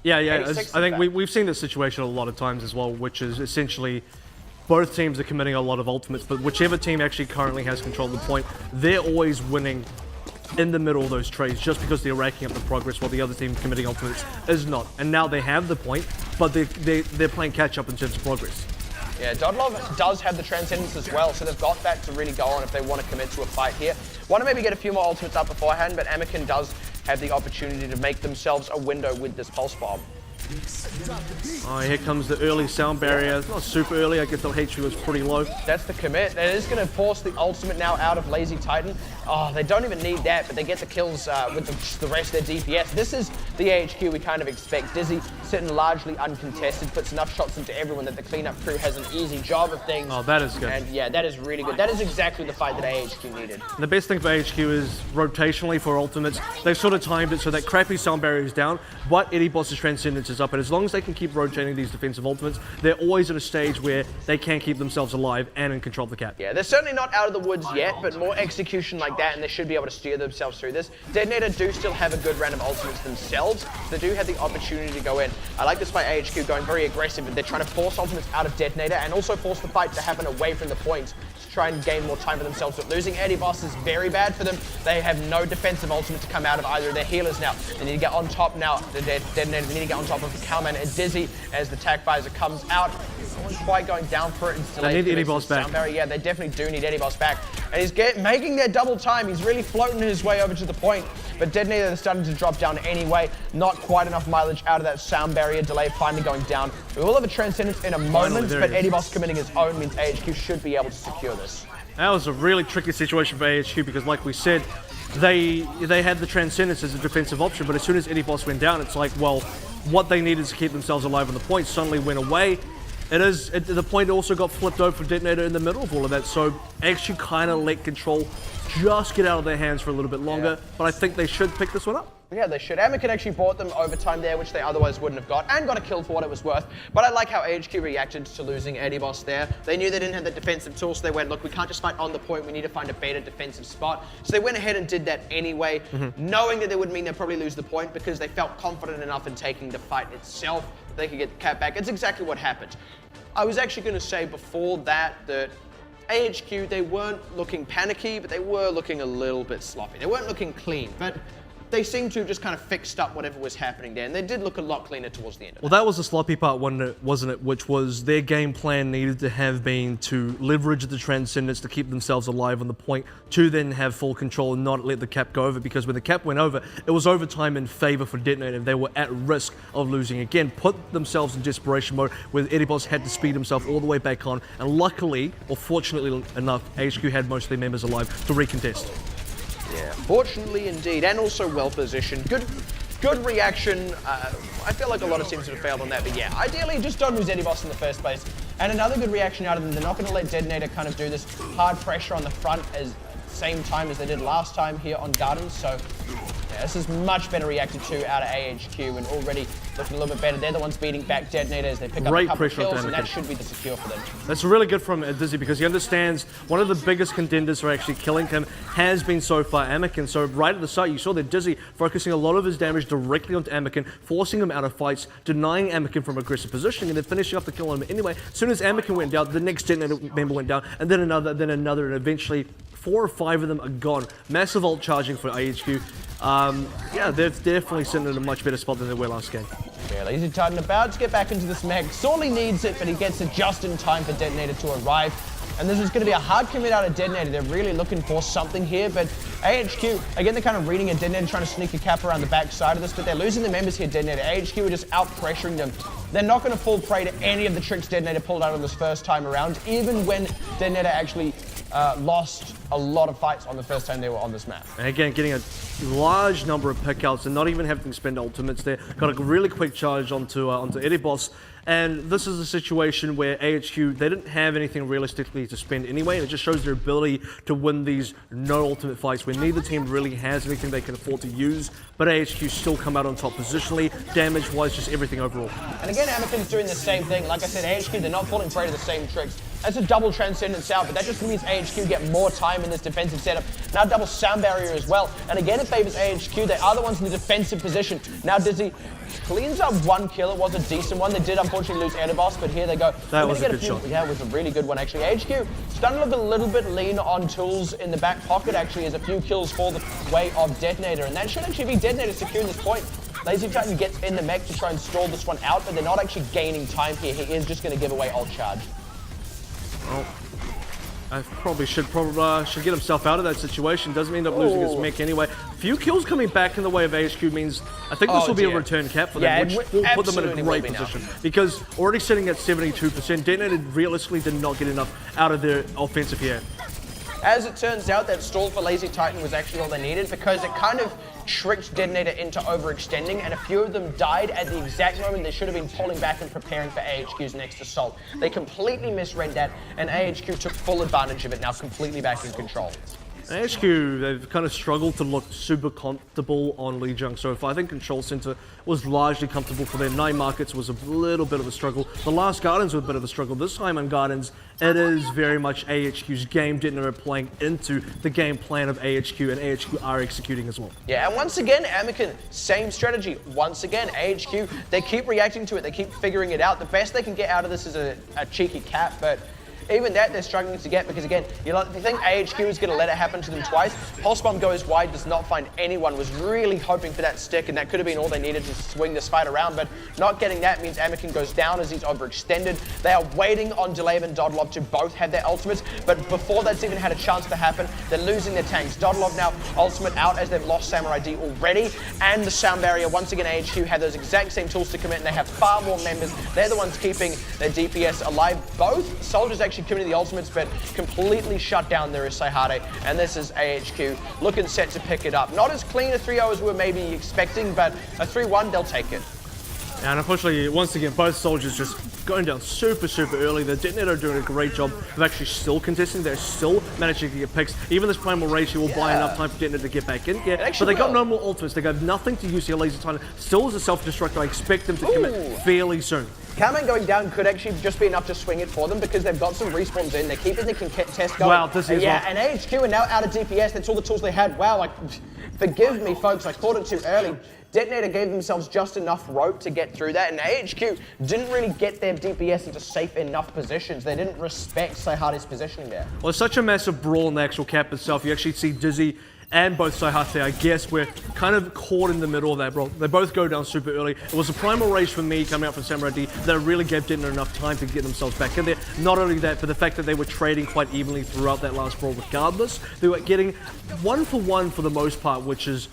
Yeah. I think we've seen this situation a lot of times as well, which is essentially both teams are committing a lot of ultimates, but whichever team actually currently has control of the point, they're always winning in the middle of those trades just because they're racking up the progress while the other team committing ultimates is not. And now they have the point, but they're playing catch up in terms of progress. Yeah, Dodlov does have the Transcendence as well, so they've got that to really go on if they want to commit to a fight here. Want to maybe get a few more ultimates up beforehand, but Anakin does have the opportunity to make themselves a window with this Pulse Bomb. Oh, here comes the early sound barrier. It's not super early. I guess the HP was pretty low. That's the commit. It is going to force the ultimate now out of Lazy Titan. Oh, they don't even need that, but they get the kills with the rest of their DPS. This is the AHQ we kind of expect. Dizzy sitting largely uncontested, puts enough shots into everyone that the cleanup crew has an easy job of things. Oh, that is good. And yeah, that is really good. That is exactly the fight that AHQ needed. And the best thing for AHQ is rotationally for ultimates. They've sort of timed it so that crappy sound barrier is down, but Eddie Boss's Transcendence is up. And as long as they can keep rotating these defensive ultimates, they're always at a stage where they can keep themselves alive and in control of the cap. Yeah, they're certainly not out of the woods yet, but more execution like that, and they should be able to steer themselves through this. DeToNator do still have a good round of ultimates themselves. They do have the opportunity to go in. I like this by AHQ going very aggressive, but they're trying to force ultimates out of DeToNator and also force the fight to happen away from the point to try and gain more time for themselves. But losing Eddie Boss is very bad for them. They have no defensive ultimate to come out of either of their healers now. They need to get on top now. DeToNator, they need to get on top of Cowman and Dizzy as the Attack Visor comes out. No one's quite going down for it. They need Eddie Boss back. Yeah, they definitely do need Eddie Boss back. And he's making their double time. He's really floating his way over to the point. But DeToNator is starting to drop down anyway. Not quite enough mileage out of that sound barrier. Delay finally going down. We will have a Transcendence in a moment, but Eddie Boss committing his own means AHQ should be able to secure this. That was a really tricky situation for AHQ because, like we said, they had the Transcendence as a defensive option, but as soon as Eddie Boss went down, it's like, well, what they needed to keep themselves alive on the point suddenly went away. The point also got flipped over for DeToNator in the middle of all of that, so actually kind of let control just get out of their hands for a little bit longer, but I think they should pick this one up. Yeah, they should. Anakin actually bought them overtime there, which they otherwise wouldn't have got, and got a kill for what it was worth. But I like how AHQ reacted to losing Eddie Boss there. They knew they didn't have the defensive tool, so they went, look, we can't just fight on the point, we need to find a better defensive spot. So they went ahead and did that anyway, knowing that it would mean they'd probably lose the point because they felt confident enough in taking the fight itself that they could get the cap back. It's exactly what happened. I was actually going to say before that AHQ, they weren't looking panicky, but they were looking a little bit sloppy. They weren't looking clean, but they seemed to have just kind of fixed up whatever was happening there, and they did look a lot cleaner towards the end of it. Well, that was the sloppy part, wasn't it? Which was their game plan needed to have been to leverage the Transcendence to keep themselves alive on the point, to then have full control and not let the cap go over, because when the cap went over, it was overtime in favor for DeToNator. They were at risk of losing again, put themselves in desperation mode, where Eddie Boss had to speed himself all the way back on, and luckily, or fortunately enough, HQ had most of their members alive to recontest. Yeah, fortunately indeed, and also well positioned. Good good reaction. I feel like a lot of teams would have failed on that, but yeah, ideally just don't lose any boss in the first place. And another good reaction out of them, they're not going to let DeToNator kind of do this hard pressure on the front as same time as they did last time here on Gardens. So yeah, this is much better reacted to out of AHQ and already looking a little bit better. They're the ones beating back DeToNator as they pick up a couple of kills, and that should be the secure for them. That's really good from Dizzy because he understands one of the biggest contenders for actually killing him has been so far Anakin. So right at the start, you saw that Dizzy focusing a lot of his damage directly onto Anakin, forcing him out of fights, denying Anakin from aggressive positioning, and then finishing up the kill on him anyway. As soon as Anakin went down, the next DeToNator member went down, and then another, and eventually 4 or 5 of them are gone. Massive ult charging for AHQ. Yeah, they're definitely sitting in a much better spot than they were last game. Yeah, Lijiang about to get back into this mech. Sorely needs it, but he gets it just in time for DeToNator to arrive. And this is going to be a hard commit out of DeToNator. They're really looking for something here, but AHQ, again, they're kind of reading it. DeToNator trying to sneak a cap around the back side of this, but they're losing the members here, DeToNator. AHQ are just out-pressuring them. They're not going to fall prey to any of the tricks DeToNator pulled out on this first time around, even when DeToNator actually lost a lot of fights on the first time they were on this map. And again, getting a large number of pickouts and not even having to spend ultimates there. Got a really quick charge onto Eddie Boss. And this is a situation where AHQ, they didn't have anything realistically to spend anyway. And it just shows their ability to win these no ultimate fights where neither team really has anything they can afford to use. But AHQ still come out on top positionally, damage-wise, just everything overall. And again, Anakin's doing the same thing. Like I said, AHQ, they're not falling prey to the same tricks. That's a double Transcendence out, but that just means AHQ get more time in this defensive setup. Now double sound barrier as well. And again, it favors AHQ. They are the ones in the defensive position. Now Dizzy cleans up 1 kill. It was a decent one. They did unfortunately lose Erebos, but here they go. That was a good shot. Yeah, it was a really good one actually. AHQ starting a little bit lean on tools in the back pocket actually, as a few kills fall the way of DeToNator, and that should actually be DeToNator securing this point. Lijiang gets in the mech to try and stall this one out, but they're not actually gaining time here. He is just going to give away ult charge. Well, I probably should get himself out of that situation. Doesn't end up losing his mech anyway. Few kills coming back in the way of AHQ means I think this will be a return cap for them, which will put them in a great position. Because already sitting at 72%, DeToNator realistically did not get enough out of their offensive here. As it turns out, that stall for Lazy Titan was actually all they needed, because it kind of tricked DeToNator into overextending, and a few of them died at the exact moment they should have been pulling back and preparing for AHQ's next assault. They completely misread that, and AHQ took full advantage of it, now completely back in control. AHQ, they've kind of struggled to look super comfortable on Lijiang so far. I think Control Center was largely comfortable for them. 9 markets was a little bit of a struggle. The last Gardens were a bit of a struggle. This time on Gardens, it is very much AHQ's game. DeToNator playing into the game plan of AHQ, and AHQ are executing as well. Yeah, and once again, Anakin, same strategy. Once again, AHQ, they keep reacting to it. They keep figuring it out. The best they can get out of this is a cheeky cap, but even that they're struggling to get, because again, you think AHQ is going to let it happen to them twice. Pulse Bomb goes wide, does not find anyone, was really hoping for that stick, and that could have been all they needed to swing this fight around, but not getting that means Anakin goes down as he's overextended. They are waiting on Delav and Dodlov to both have their ultimates, but before that's even had a chance to happen, they're losing their tanks. Dodlov now ultimate out as they've lost Samurai D already, and the sound barrier. Once again, AHQ have those exact same tools to commit, and they have far more members. They're the ones keeping their DPS alive. Both soldiers actually committing the ultimates, but completely shut down there is Saihade, and this is AHQ looking set to pick it up. Not as clean a 3-0 as we were maybe expecting, but a 3-1, they'll take it. And unfortunately, once again, both soldiers just going down super early. The DeToNator are doing a great job of actually still contesting. They're still managing to get picks. Even this Primal Ratio will buy enough time for DeToNator to get back in here. But they got no more ultimates. They got nothing to use here. Lazy Titan still is a self-destruct. I expect them to commit fairly soon. Cowman going down could actually just be enough to swing it for them, because they've got some respawns in. They're keeping the contest going. Wow, this is and AHQ are now out of DPS. That's all the tools they had. Wow, forgive me, folks. I caught it too early. DeToNator gave themselves just enough rope to get through that, and AHQ didn't really get their DPS into safe enough positions. They didn't respect Saihade's positioning there. Well, it's such a massive brawl in the actual cap itself. You actually see Dizzy and both Saihade, I guess, we're kind of caught in the middle of that brawl. They both go down super early. It was a primal race for me coming out from Samurai D that really gave DeToNator enough time to get themselves back in there. Not only that, but the fact that they were trading quite evenly throughout that last brawl regardless. They were getting 1-for-1 for the most part, which is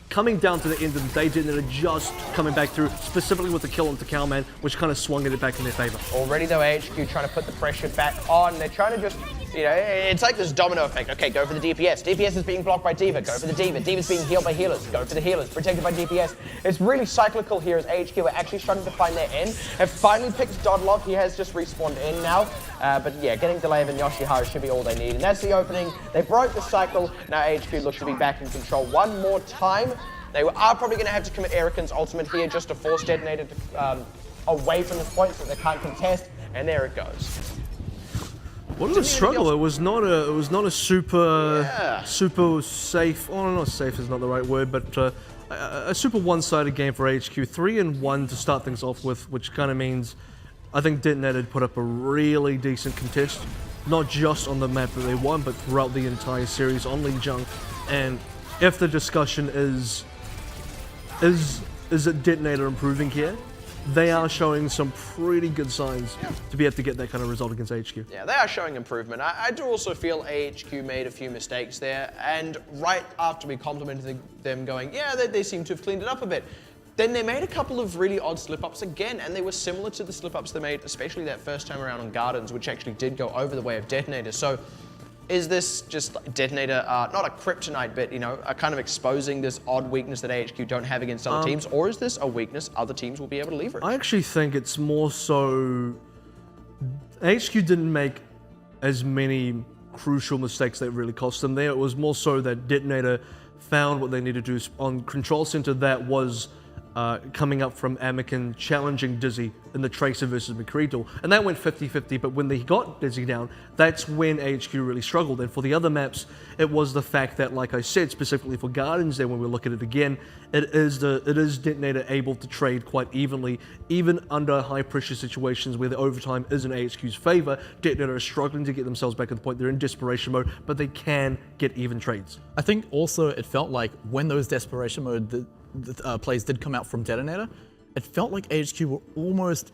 coming down to the end of the day. DeToNator just coming back through, specifically with the kill onto Cowman, which kind of swung it back in their favor. Already though, AHQ trying to put the pressure back on. They're trying to just, You know, it's like this domino effect. Okay, go for the DPS. DPS is being blocked by D.Va. Go for the D.Va. D.Va's being healed by healers. Go for the healers. Protected by DPS. It's really cyclical here as AHQ are actually starting to find their end. Have finally picked Dodlov. He has just respawned in now. But yeah, getting Delayev and Yoshihara should be all they need. And that's the opening. They broke the cycle. Now AHQ looks to be back in control one more time. They are probably going to have to commit Erican's ultimate here just to force DeToNator to, away from this point so they can't contest. And there it goes. What a struggle! It was not a super safe. Oh, not safe is not the right word, but a super one-sided game for HQ. 3-1 to start things off with, which kind of means I think DeToNator put up a really decent contest, not just on the map that they won, but throughout the entire series on Lijiang. And if the discussion is it DeToNator improving here? They are showing some pretty good signs to be able to get that kind of result against AHQ. Yeah, they are showing improvement. I do also feel AHQ made a few mistakes there, and right after we complimented them going, yeah, they seem to have cleaned it up a bit, then they made a couple of really odd slip-ups again, and they were similar to the slip-ups they made, especially that first time around on Gardens, which actually did go over the way of DeToNator. So is this just DeToNator, not a kryptonite, but, you know, kind of exposing this odd weakness that AHQ don't have against other teams? Or is this a weakness other teams will be able to leverage? I actually think it's more so HQ didn't make as many crucial mistakes that really cost them there. It was more so that DeToNator found what they needed to do on Control Center that was coming up from Anakin challenging Dizzy in the Tracer versus McCreedle, and that went 50-50, but when they got Dizzy down, that's when AHQ really struggled. And for the other maps, it was the fact that, like I said, specifically for Gardens there, when we look at it again, it is DeToNator able to trade quite evenly, even under high pressure situations where the overtime is in AHQ's favor. DeToNator are struggling to get themselves back at the point. They're in desperation mode, but they can get even trades. I think also it felt like when those desperation mode plays did come out from DeToNator, it felt like AHQ were almost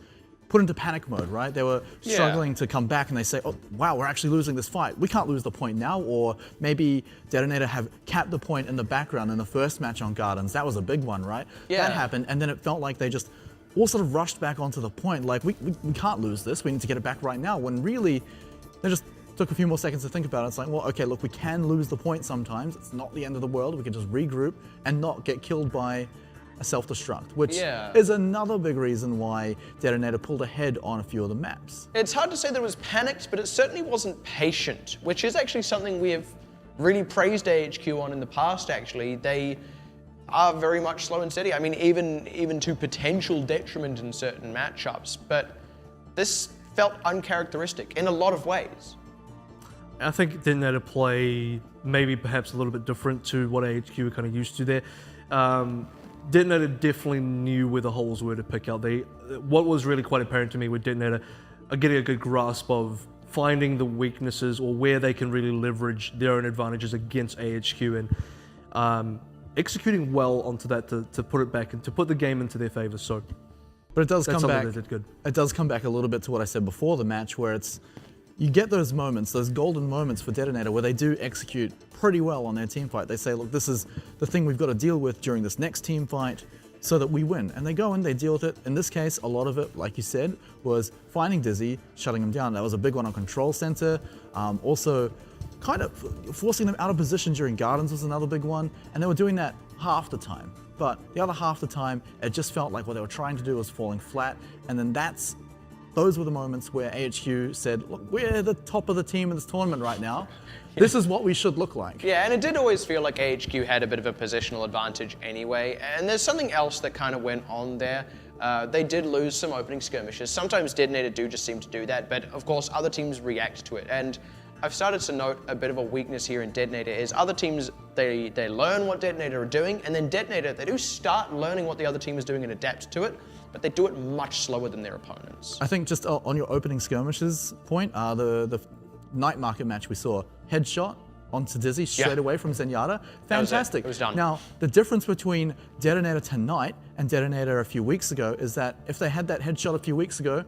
put into panic mode, right? They were struggling to come back and they say, oh, wow, we're actually losing this fight. We can't lose the point now. Or maybe DeToNator have capped the point in the background in the first match on Gardens. That was a big one, right? Yeah. That happened, and then it felt like they just all sort of rushed back onto the point. Like, we can't lose this. We need to get it back right now. When really, they just took a few more seconds to think about it. It's like, well, okay, look, we can lose the point sometimes. It's not the end of the world. We can just regroup and not get killed by a self-destruct, which is another big reason why DeToNator pulled ahead on a few of the maps. It's hard to say that it was panicked, but it certainly wasn't patient, which is actually something we have really praised AHQ on in the past, actually. They are very much slow and steady. I mean, even to potential detriment in certain matchups, but this felt uncharacteristic in a lot of ways. I think DeToNator play maybe perhaps a little bit different to what AHQ were kind of used to there. DeToNator definitely knew where the holes were to pick out. What was really quite apparent to me with DeToNator are getting a good grasp of finding the weaknesses or where they can really leverage their own advantages against AHQ and executing well onto that to put it back and to put the game into their favor. So, but it does come back. They did good. It does come back a little bit to what I said before the match, where it's you get those moments, those golden moments for DeToNator where they do execute pretty well on their team fight. They say, look, this is the thing we've got to deal with during this next team fight so that we win. And they go and they deal with it. In this case, a lot of it, like you said, was finding Dizzy, shutting him down. That was a big one on Control Center. Also, kind of forcing them out of position during Gardens was another big one. And they were doing that half the time. But the other half the time, it just felt like what they were trying to do was falling flat. And then those were the moments where AHQ said, look, we're the top of the team in this tournament right now. This is what we should look like. Yeah, and it did always feel like AHQ had a bit of a positional advantage anyway. And there's something else that kind of went on there. They did lose some opening skirmishes. Sometimes DeToNator do just seem to do that, but of course other teams react to it. And I've started to note a bit of a weakness here in DeToNator is other teams, they learn what DeToNator are doing, and then DeToNator, they do start learning what the other team is doing and adapt to it, but they do it much slower than their opponents. I think just on your opening skirmishes point, the night market match we saw, headshot onto Dizzy straight away from Zenyatta. Fantastic. It was done. Now, the difference between DeToNator tonight and DeToNator a few weeks ago is that if they had that headshot a few weeks ago,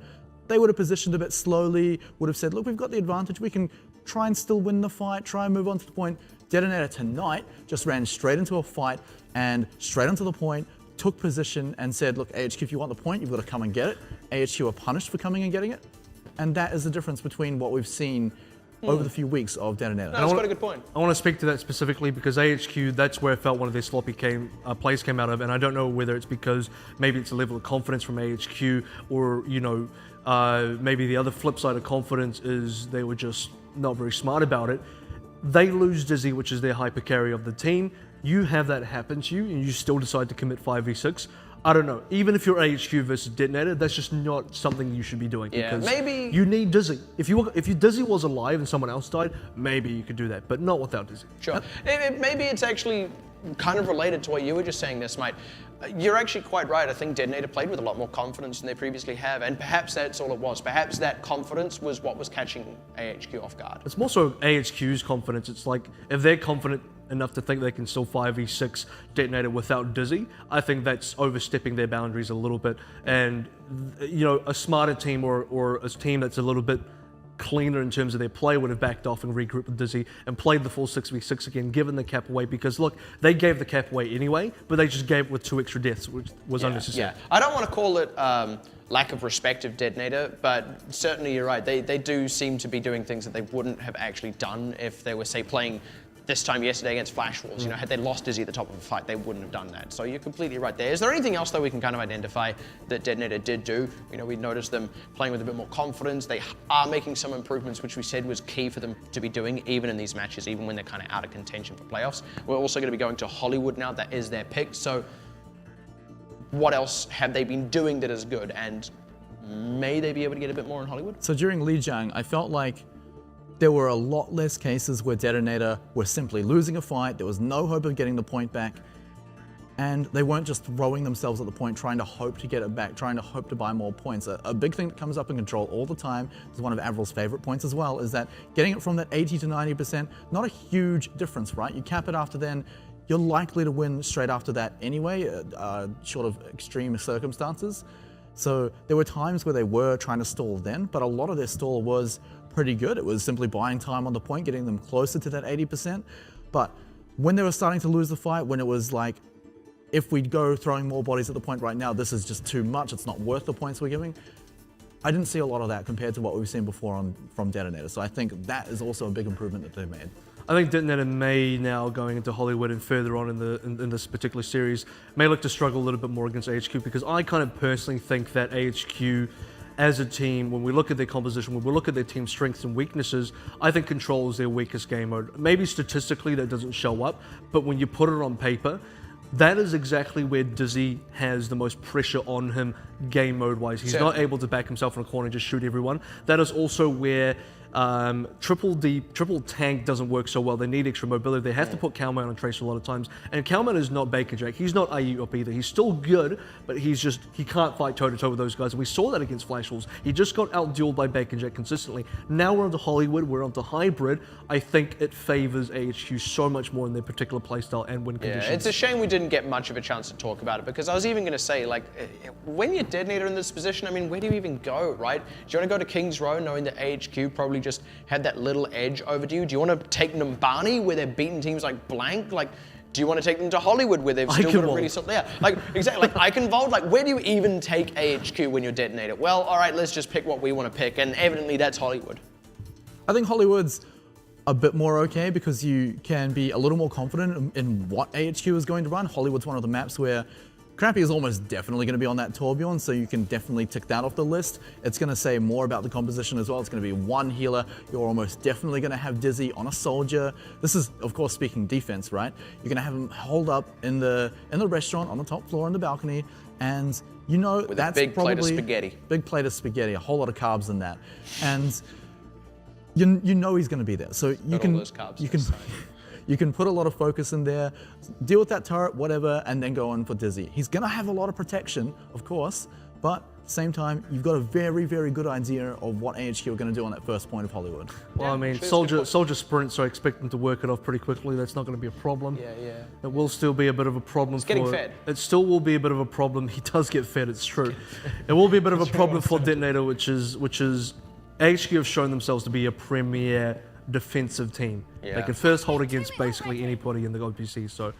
they would have positioned a bit slowly, would have said, look, we've got the advantage, we can try and still win the fight, try and move on to the point. DeToNator tonight just ran straight into a fight and straight onto the point, took position and said, look, AHQ, if you want the point, you've got to come and get it. AHQ are punished for coming and getting it. And that is the difference between what we've seen over the few weeks of DeToNator. That's quite a good point. I want to speak to that specifically because AHQ, that's where I felt one of their sloppy plays came out of, and I don't know whether it's because maybe it's a level of confidence from AHQ or, you know, maybe the other flip side of confidence is they were just not very smart about it. They lose Dizzy, which is their hyper carry of the team. You have that happen to you and you still decide to commit 5v6. I don't know. Even if you're AHQ versus DeToNator, that's just not something you should be doing. Yeah, because maybe you need Dizzy. If Dizzy was alive and someone else died, maybe you could do that, but not without Dizzy. Sure. Maybe it's actually kind of related to what you were just saying there, Smite. You're actually quite right. I think DeToNator played with a lot more confidence than they previously have, and perhaps that's all it was. Perhaps that confidence was what was catching AHQ off guard. It's more so AHQ's confidence. It's like if they're confident enough to think they can still 5v6 DeToNator without Dizzy, I think that's overstepping their boundaries a little bit. And, you know, a smarter team or a team that's a little bit cleaner in terms of their play would have backed off and regrouped with Dizzy and played the full 6v6 again, given the cap away, because look, they gave the cap away anyway, but they just gave it with 2 extra deaths, which was unnecessary. Yeah, I don't want to call it lack of respect of DeToNator, but certainly you're right. They do seem to be doing things that they wouldn't have actually done if they were, say, playing this time yesterday against Flash Wolves. You know, had they lost Dizzy at the top of a fight, they wouldn't have done that. So you're completely right there. Is there anything else, though, we can kind of identify that DeToNator did do? You know, we noticed them playing with a bit more confidence. They are making some improvements, which we said was key for them to be doing, even in these matches, even when they're kind of out of contention for playoffs. We're also going to be going to Hollywood now. That is their pick. So what else have they been doing that is good? And may they be able to get a bit more in Hollywood? So during Lijiang, I felt like there were a lot less cases where DeToNator were simply losing a fight. There was no hope of getting the point back. And they weren't just throwing themselves at the point, trying to hope to get it back, trying to hope to buy more points. A big thing that comes up in Control all the time, is one of AVRL's favorite points as well, is that getting it from that 80 to 90%, not a huge difference, right? You cap it after then, you're likely to win straight after that anyway, short of extreme circumstances. So there were times where they were trying to stall then, but a lot of their stall was pretty good. It was simply buying time on the point, getting them closer to that 80%. But when they were starting to lose the fight, when it was like, if we go throwing more bodies at the point right now, this is just too much, it's not worth the points we're giving, I didn't see a lot of that compared to what we've seen before from DeToNator. So I think that is also a big improvement that they've made. I think DeToNator may now, going into Hollywood and further on in this particular series, may look to struggle a little bit more against AHQ, because I kind of personally think that AHQ as a team, when we look at their composition, when we look at their team strengths and weaknesses, I think Control is their weakest game mode. Maybe statistically that doesn't show up, but when you put it on paper, that is exactly where Dizzy has the most pressure on him game mode wise. He's not able to back himself in a corner and just shoot everyone. That is also where triple tank doesn't work so well. They need extra mobility. They have to put Calman on Tracer a lot of times. And Calman is not Bacon Jack. He's not IE up either. He's still good, but he can't fight toe-to-toe with those guys. And we saw that against Flash Wolves. He just got out-dueled by Bacon Jack consistently. Now we're onto Hollywood, we're onto Hybrid. I think it favors AHQ so much more in their particular playstyle and win conditions. Yeah, it's a shame we didn't get much of a chance to talk about it, because I was even going to say, like, when you're DeToNator in this position, I mean, where do you even go, right? Do you want to go to King's Row knowing that AHQ probably just had that little edge over you? Do you want to take Numbani where they're beating teams like Blank? Like, do you want to take them to Hollywood where they've still got a really solid... Yeah, like, exactly. Like, Eichenwald, like, where do you even take AHQ when you're DeToNator? Well, all right, let's just pick what we want to pick, and evidently that's Hollywood. I think Hollywood's a bit more okay because you can be a little more confident in what AHQ is going to run. Hollywood's one of the maps where Crappy is almost definitely going to be on that Torbjorn, so you can definitely tick that off the list. It's going to say more about the composition as well. It's going to be one healer. You're almost definitely going to have Dizzy on a soldier. This is, of course, speaking defense, right? You're going to have him hold up in the restaurant on the top floor on the balcony, and you know with that's a big probably plate of spaghetti. Big plate of spaghetti, a whole lot of carbs in that, and you know he's going to be there. So you can put a lot of focus in there, deal with that turret, whatever, and then go on for Dizzy. He's going to have a lot of protection, of course, but at the same time, you've got a very, very good idea of what AHQ are going to do on that first point of Hollywood. Well, I mean, soldier sprints, so I expect them to work it off pretty quickly. That's not going to be a problem. Yeah. It will still be a bit of a problem. He's getting fed. It still will be a bit of a problem. He does get fed, it's true. It will be a bit of a problem for DeToNator, which is AHQ have shown themselves to be a premier defensive team. Yeah. They can first hold against basically anybody in the OPC, so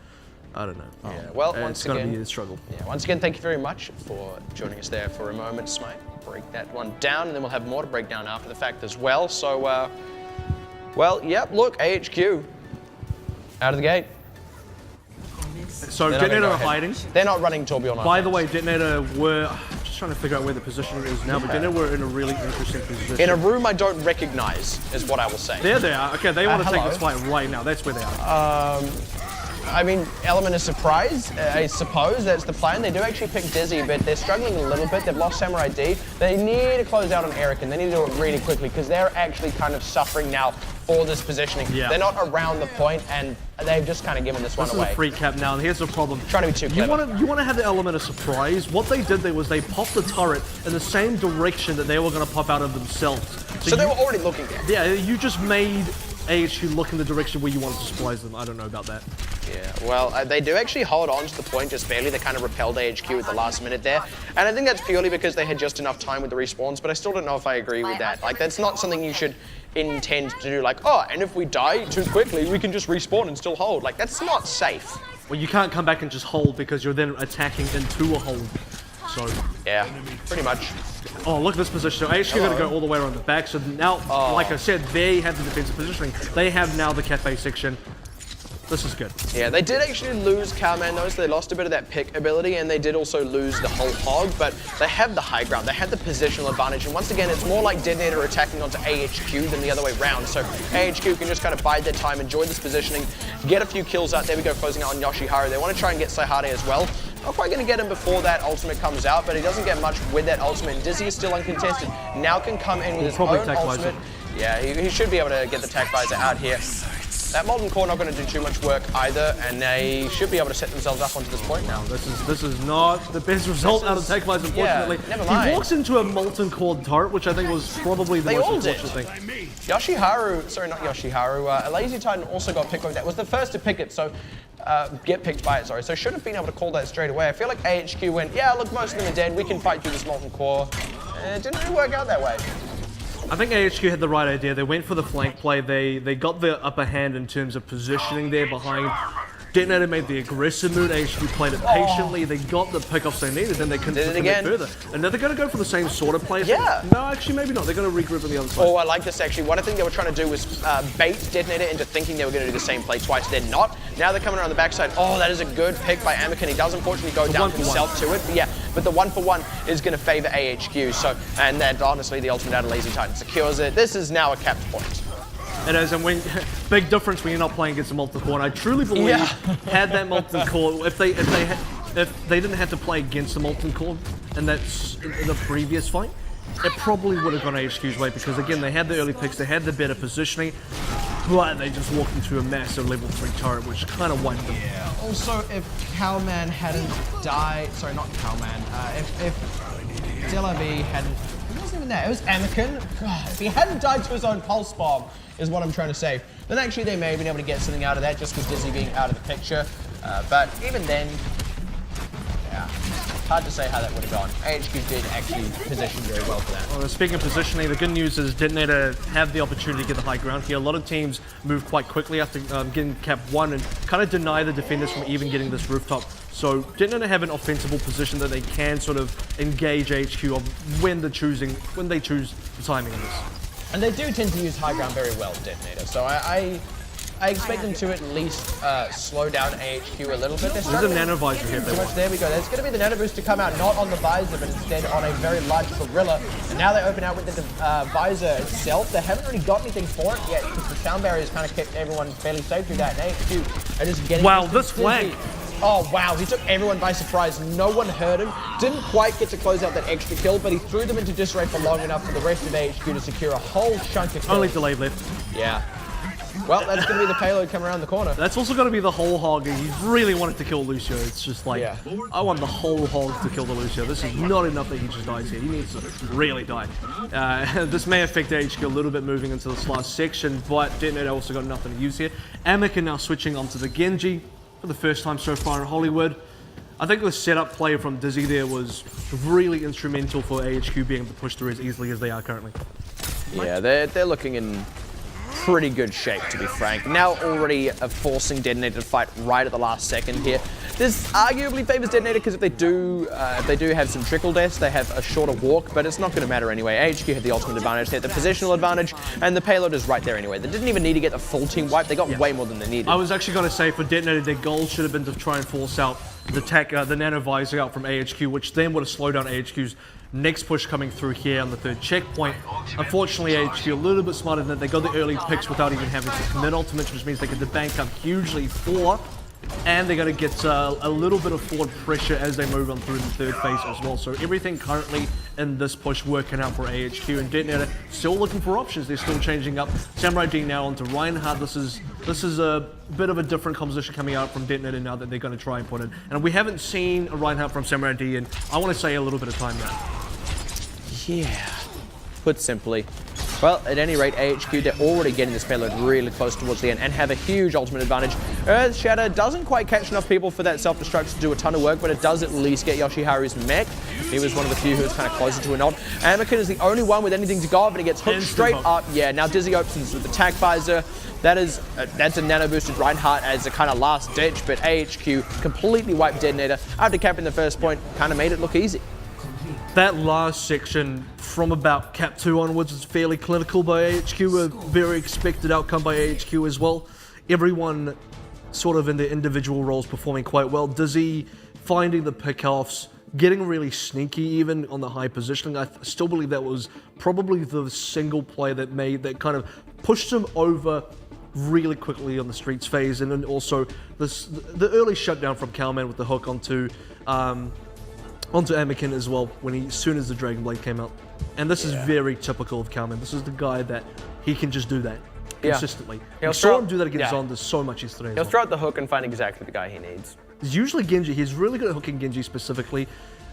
I don't know. Yeah. Well, it's going to be a struggle. Yeah. Once again, thank you very much for joining us there for a moment, Smite. Break that one down, and then we'll have more to break down after the fact as well. So Well, yep, look, AHQ. Out of the gate. So They're not gonna DeToNator go are ahead. hiding. They're not running Torbjorn. By the way, DeToNator were... I'm just trying to figure out where the positioning is now, but DeToNator were in a really interesting position. In a room I don't recognize, is what I will say. There they are. Okay, they want to take hello. this fight right now. That's where they are. I mean, element of surprise, I suppose that's the plan. They do actually pick Dizzy, but they're struggling a little bit. They've lost Samurai D. They need to close out on Eric, and they need to do it really quickly because they're actually kind of suffering now for this positioning. Yeah. They're not around the point, and they've just kind of given this one This away. is a free cap now, and here's the problem. Trying to be too clever. You want to have the element of surprise. What they did there was they popped the turret in the same direction that they were going to pop out of themselves. So they were already looking there. Yeah, you just made AHQ look in the direction where you wanted to surprise them. I don't know about that. Yeah, well, they do actually hold on to the point just barely. They kind of repelled AHQ at the last minute there. And I think that's purely because they had just enough time with the respawns, but I still don't know if I agree with that. Like, that's not something you should intend to do. Like, oh, and if we die too quickly, we can just respawn and still hold. Like, that's not safe. Well, you can't come back and just hold because you're then attacking into a hold. So, yeah, pretty much. oh, look at this position. So AHQ got to go all the way around the back. So now, like I said, they have the defensive positioning. They have now the cafe section. This is good. Yeah, they did actually lose Cowman though, so they lost a bit of that pick ability, and they did also lose the whole hog, but they have the high ground, they have the positional advantage, and once again, it's more like DeToNator attacking onto AHQ than the other way around, so AHQ can just kind of bide their time, enjoy this positioning, get a few kills out. There we go, closing out on Yoshiharu. They want to try and get Saihade as well. Not quite going to get him before that ultimate comes out, but he doesn't get much with that ultimate, and Dizzy is still uncontested. Now can come in with his own ultimate. Yeah, he should be able to get the tag visor out here. That Molten Core not going to do too much work either, and they should be able to set themselves up onto this point now. This is not the best result out of Tech Vise, unfortunately. Yeah, never mind. He walks into a Molten Core turret, which I think was probably the most unfortunate thing. Yoshiharu, sorry, not Yoshiharu, a Lazy Titan also got picked by that. Was the first to pick it, so get picked by it, sorry. So should have been able to call that straight away. I feel like AHQ went, yeah, look, most of them are dead. We can fight through this Molten Core. It didn't really work out that way. I think AHQ had the right idea. They went for the flank play. They got the upper hand in terms of positioning there behind. DeToNator made the aggressive move. AHQ played it patiently. They got the pickoffs they needed, then they couldn't Did it again. further. And now they're going to go for the same sort of play. Yeah. No, actually, maybe not. They're going to regroup on the other side. Oh, I like this actually. What I think they were trying to do was bait DeToNator into thinking they were going to do the same play twice. They're not. Now they're coming around the backside. Oh, that is a good pick by Anakin. He does unfortunately go down himself to it. But yeah, but the 1-for-1 is going to favor AHQ. So, and then honestly, the ultimate out of Lazy Titan secures it. This is now a capped point. It is, and big difference when you're not playing against a Molten Core. And I truly believe had that Molten Core, if they didn't have to play against the Molten Core, and that's in the previous fight, it probably would have gone AHQ's way because again they had the early picks, they had the better positioning, but they just walked into a massive level 3 turret, which kind of wiped them. Yeah. Also, if Cowman hadn't died, sorry, not Cowman. If Delavi hadn't. It wasn't even that. It was Anakin. God, if he hadn't died to his own pulse bomb, is what I'm trying to say. Then actually they may have been able to get something out of that just with Dizzy being out of the picture. But even then, yeah, hard to say how that would have gone. AHQ did actually position very well for that. Well, speaking of positioning, the good news is DeToNator have the opportunity to get the high ground here. A lot of teams move quite quickly after getting cap 1 and kind of deny the defenders from even getting this rooftop. So DeToNator have an offensible position that they can sort of engage AHQ on when they choose the timing of this. And they do tend to use high ground very well, DeToNator. So I expect them to at least slow down AHQ a little bit. There's a nano visor here. There we go. There's going to be the nano boost to come out, not on the visor, but instead on a very large gorilla. And now they open out with the visor itself. They haven't really got anything for it yet because the sound barriers kind of kept everyone fairly safe through that. And AHQ are just getting. Wow, this flank. Oh wow, he took everyone by surprise. No one heard him. Didn't quite get to close out that extra kill, but he threw them into disarray for long enough for the rest of AHQ to secure a whole chunk of kills. Only delayed left. Yeah. Well, that's going to be the payload coming around the corner. That's also going to be the whole hog. He really wanted to kill Lucio. It's just like, I want the whole hog to kill the Lucio. This is not enough that he just dies here. He needs to really die. This may affect AHQ a little bit moving into this last section, but DeToNator also got nothing to use here. Anakin now switching onto the Genji for the first time so far in Hollywood. I think the setup play from Dizzy there was really instrumental for AHQ being able to push through as easily as they are currently. Yeah, they're looking in pretty good shape, to be frank. Now already forcing DeToNator to fight right at the last second here. This arguably favors DeToNator because if they do have some trickle deaths, they have a shorter walk, but it's not going to matter anyway. AHQ had the ultimate advantage, they had the positional advantage, and the payload is right there anyway. They didn't even need to get the full team wipe, they got way more than they needed. I was actually going to say for DeToNator, their goal should have been to try and force out the nano visor out from AHQ, which then would have slowed down AHQ's next push coming through here on the third checkpoint. Unfortunately, AHQ a little bit smarter than that. They got the early picks without even having to commit ultimates, which means they get the bank up hugely for, and they're going to get a little bit of forward pressure as they move on through the third phase as well. So everything currently in this push working out for AHQ, and DeToNator still looking for options. They're still changing up Samurai D now onto Reinhardt. This is a bit of a different composition coming out from DeToNator now that they're going to try and put in. And we haven't seen a Reinhardt from Samurai D in, I want to say, a little bit of time now. Yeah, put simply. Well, at any rate, AHQ, they're already getting this payload really close towards the end and have a huge ultimate advantage. Earthshatter doesn't quite catch enough people for that self-destruct to do a ton of work, but it does at least get Yoshiharu's mech. He was one of the few who was kind of closer to a nod. Anakin is the only one with anything to go up, and he gets hooked straight up. Yeah, now Dizzy opens with the attack visor. That's a nano-boosted Reinhardt as a kind of last ditch, but AHQ completely wiped DeToNator after capping the first point, kind of made it look easy. That last section from about Cap 2 onwards is fairly clinical by AHQ, a very expected outcome by AHQ as well. Everyone sort of in their individual roles performing quite well. Dizzy finding the pickoffs, getting really sneaky even on the high positioning. I still believe that was probably the single play that kind of pushed him over really quickly on the streets phase, and then also the early shutdown from Cowman with the hook onto Anakin as well, as soon as the Dragon Blade came out. And this is very typical of Cowman. This is the guy that he can just do that consistently. We saw him do that against Zonda so much yesterday. He'll throw out the hook and find exactly the guy he needs. It's usually Genji. He's really good at hooking Genji specifically.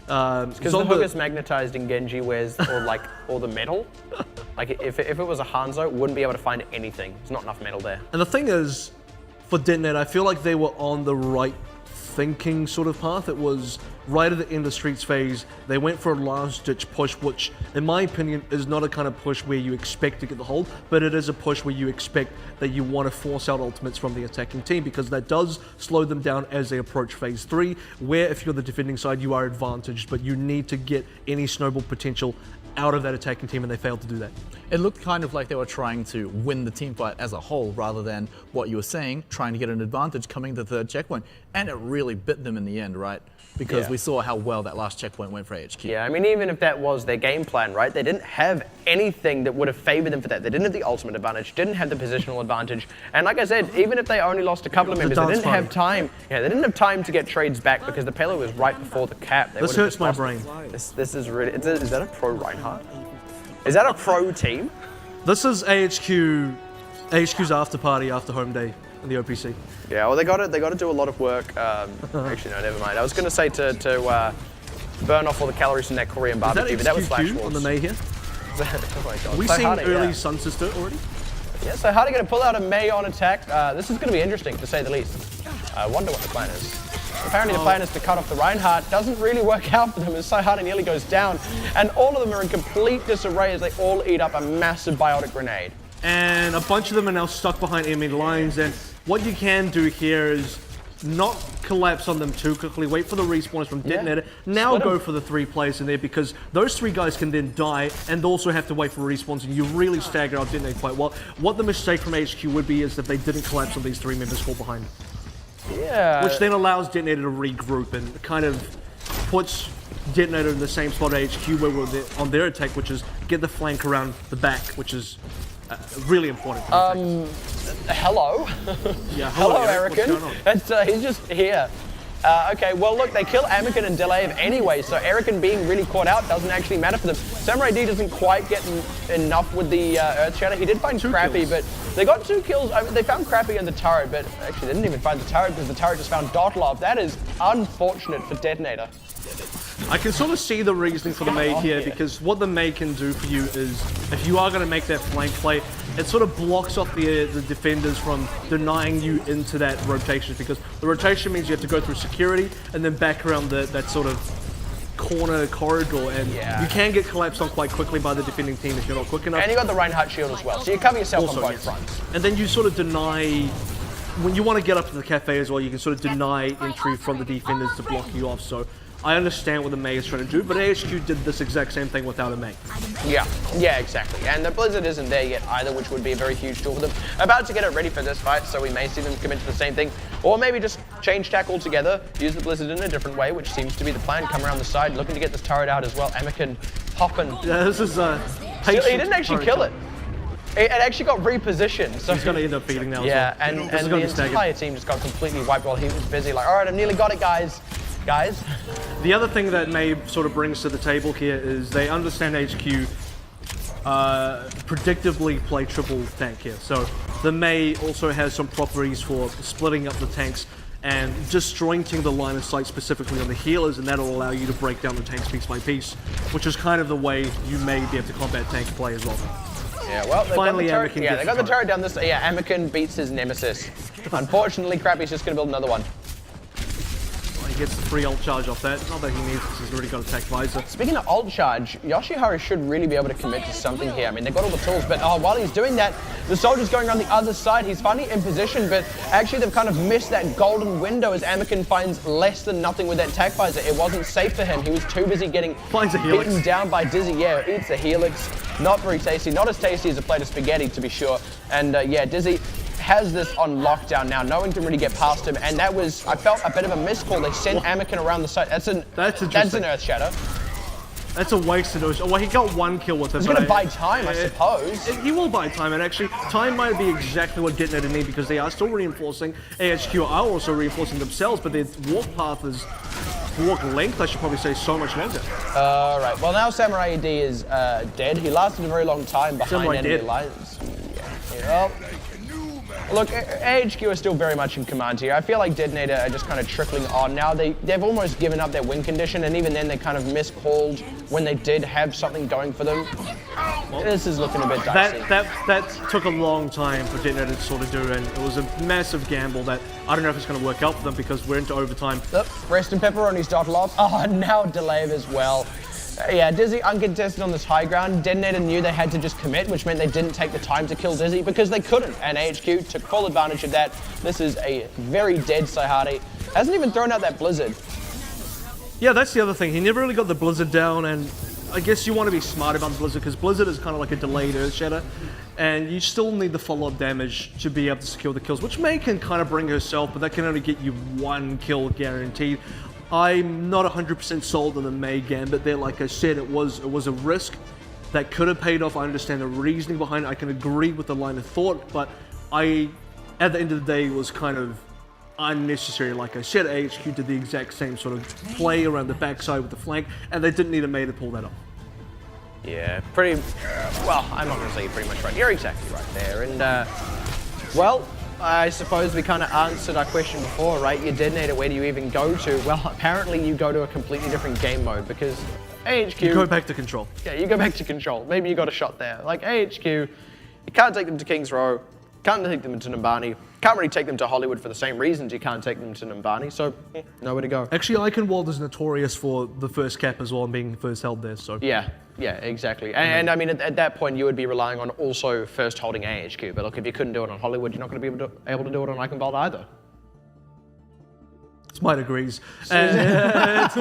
Because the hook is magnetized in Genji, whereas all the metal. Like if it was a Hanzo, it wouldn't be able to find anything. There's not enough metal there. And the thing is, for DeToNator, I feel like they were on the right thinking sort of path. It was right at the end of Streets phase. They went for a last ditch push, which in my opinion is not a kind of push where you expect to get the hold, but it is a push where you expect that you want to force out ultimates from the attacking team, because that does slow them down as they approach phase 3, where if you're the defending side you are advantaged, but you need to get any snowball potential out of that attacking team, and they failed to do that. It looked kind of like they were trying to win the team fight as a whole, rather than what you were saying, trying to get an advantage coming to the third checkpoint. And it really bit them in the end, right? Because we saw how well that last checkpoint went for AHQ. Yeah, I mean, even if that was their game plan, right? They didn't have anything that would have favored them for that. They didn't have the ultimate advantage, didn't have the positional advantage. And like I said, even if they only lost a couple of members, they didn't have time. Yeah, they didn't have time to get trades back because the payload was right before the cap. This hurts my brain. This is really, is that a pro Reinhardt? Is that a pro team? This is AHQ's after party after home day in the OPC. Yeah, well, they got to do a lot of work. Actually, no, never mind. I was going to say to burn off all the calories from that Korean barbecue, but that was Flash Wars. On the May here. Oh my God. Are we seeing early Sun Sister already? Yeah, so Hardy going to pull out a May on attack. This is going to be interesting, to say the least. I wonder what the plan is. Apparently the plan is to cut off the Reinhardt. Doesn't really work out for them as Saihara nearly goes down. And all of them are in complete disarray as they all eat up a massive biotic grenade. And a bunch of them are now stuck behind enemy lines. And what you can do here is not collapse on them too quickly. Wait for the respawns from DeToNator. Now go for the 3 players in there, because those 3 guys can then die and also have to wait for respawns, and you really stagger out DeToNator quite well. What the mistake from HQ would be is that they didn't collapse on these 3 members fall behind. Yeah. Which then allows DeToNator to regroup and kind of puts DeToNator in the same spot at HQ where we're on their attack, which is get the flank around the back, which is really important. Hello. Yeah. Hello, Erican. He's just here. Okay, well look, they kill Anakin and Delayev anyway, so Erican being really caught out doesn't actually matter for them. Samurai D doesn't quite get enough with the Earthshatter. He did find Crappy, but they got 2 kills. I mean, they found Crappy and the turret, but actually they didn't even find the turret because the turret just found Dotlov. That is unfortunate for DeToNator. I can sort of see the reasoning for the May here, because what the May can do for you is, if you are going to make that flank play, it sort of blocks off the defenders from denying you into that rotation, because the rotation means you have to go through security and then back around that sort of corner corridor, and Yeah. you can get collapsed on quite quickly by the defending team if you're not quick enough. And you got the Reinhardt shield as well, so you cover yourself on both yes. fronts. And then you sort of deny, when you want to get up to the cafe as well, you can sort of deny entry from the defenders to block you off. So I understand what the Mei is trying to do, but AHQ did this exact same thing without a Mei. Yeah, exactly. And the Blizzard isn't there yet either, which would be a very huge tool for them. About to get it ready for this fight, so we may see them commit to the same thing. Or maybe just change tack altogether, use the Blizzard in a different way, which seems to be the plan. Come around the side, looking to get this turret out as well. Anakin popping. Yeah, this is He didn't actually kill it. It actually got repositioned. So He's going to end up beating now yeah, as well. and the entire team just got completely wiped while he was busy. Like, all right, I've nearly got it, guys. The other thing that Mei sort of brings to the table here is they understand HQ predictably play triple tank here. So the Mei also has some properties for splitting up the tanks and disjointing the line of sight specifically on the healers, and that'll allow you to break down the tanks piece by piece, which is kind of the way you may be able to combat tank play as well. Yeah, well, Finally, got the turret, Anakin yeah, gets they got the the turret down this. Yeah, Anakin beats his nemesis. Unfortunately, Crappy's just going to build another one. He gets the free ult charge off that. Not that he needs, because he's already got attack visor. Speaking of ult charge, Yoshiharu should really be able to commit to something here. I mean, they've got all the tools, but while he's doing that, the soldier's going around the other side. He's finally in position, but actually they've kind of missed that golden window as Anakin finds less than nothing with that attack visor. It wasn't safe for him. He was too busy getting Finds a helix. beaten down by Dizzy. Yeah, eats a helix. Not very tasty. Not as tasty as a plate of spaghetti, to be sure. And yeah, Dizzy has this on lockdown now. No one can really get past him, and that was, I felt, a bit of a miscall. They sent Anakin around the side. That's an Earth Shadow. That's a wasted Earth. Well, he got one kill with it. He's going to buy time, I suppose. He will buy time, and actually, time might be exactly what DeToNator need, because they are still reinforcing. AHQ are also reinforcing themselves, but their walk path is, walk length, I should probably say, so much longer. Right, well now Samurai AD is dead. He lasted a very long time behind Samurai enemy dead. lines. Yeah. Well, look, AHQ are still very much in command here. I feel like DeToNator are just kind of trickling on now. They've almost given up their win condition, and even then they kind of miscalled when they did have something going for them. This is looking a bit dicey. That took a long time for DeToNator to sort of do, and it was a massive gamble that I don't know if it's going to work out for them, because we're into overtime. Rest in pepperoni's dot lob. Oh, now Delave as well. Yeah, Dizzy uncontested on this high ground. DeToNator knew they had to just commit, which meant they didn't take the time to kill Dizzy because they couldn't. And AHQ took full advantage of that. This is a very dead Saihari. Hasn't even thrown out that Blizzard. Yeah, that's the other thing. He never really got the Blizzard down, and I guess you want to be smart about the Blizzard, because Blizzard is kind of like a delayed Earth Shatter, and you still need the follow-up damage to be able to secure the kills, which Mei can kind of bring herself, but that can only get you one kill guaranteed. I'm not 100% sold on the Mei Gambit there. Like I said, it was a risk that could have paid off. I understand the reasoning behind it. I can agree with the line of thought, but at the end of the day, it was kind of unnecessary. Like I said, AHQ did the exact same sort of play around the backside with the flank, and they didn't need a Mei to pull that off. Yeah, well, I'm not going to say you're pretty much right. You're exactly right there. And, well, I suppose we kind of answered our question before, right? Your DeToNator, where do you even go to? Well, apparently you go to a completely different game mode, because AHQ... You go back to control. Yeah, you go back to control. Maybe you got a shot there. Like AHQ, you can't take them to King's Row, can't take them to Numbani, can't really take them to Hollywood for the same reasons you can't take them to Numbani, so nowhere to go. Actually, Eichenwald is notorious for the first cap as well, and being first held there, so... Yeah, exactly. And I mean, at that point, you would be relying on also first holding AHQ. But look, if you couldn't do it on Hollywood, you're not going to be able to do it on Eichenwald either. Smite agrees. But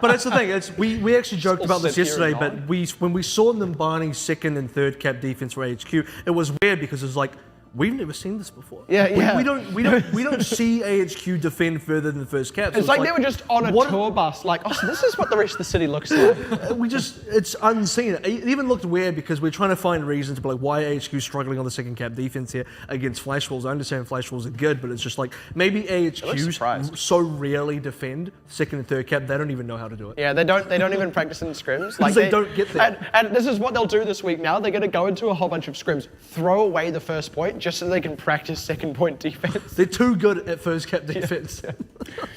that's the thing. We actually joked about this yesterday, but when we saw Numbani's second and third cap defense for HQ, it was weird because it was like, we've never seen this before. Yeah. We don't see AHQ defend further than the first cap. So it's like they were just on a tour bus, like, oh, so this is what the rest of the city looks like. It's unseen. It even looked weird because we're trying to find reasons to be like, why AHQ struggling on the second cap defense here against Flash Wolves. I understand Flash Wolves are good, but it's just like, maybe AHQ so rarely defend second and third cap, they don't even know how to do it. Yeah, they don't even practice in scrims. Like they don't get there. And this is what they'll do this week now. They're going to go into a whole bunch of scrims, throw away the first point, just so they can practice second point defense. They're too good at first cap defense. Yeah.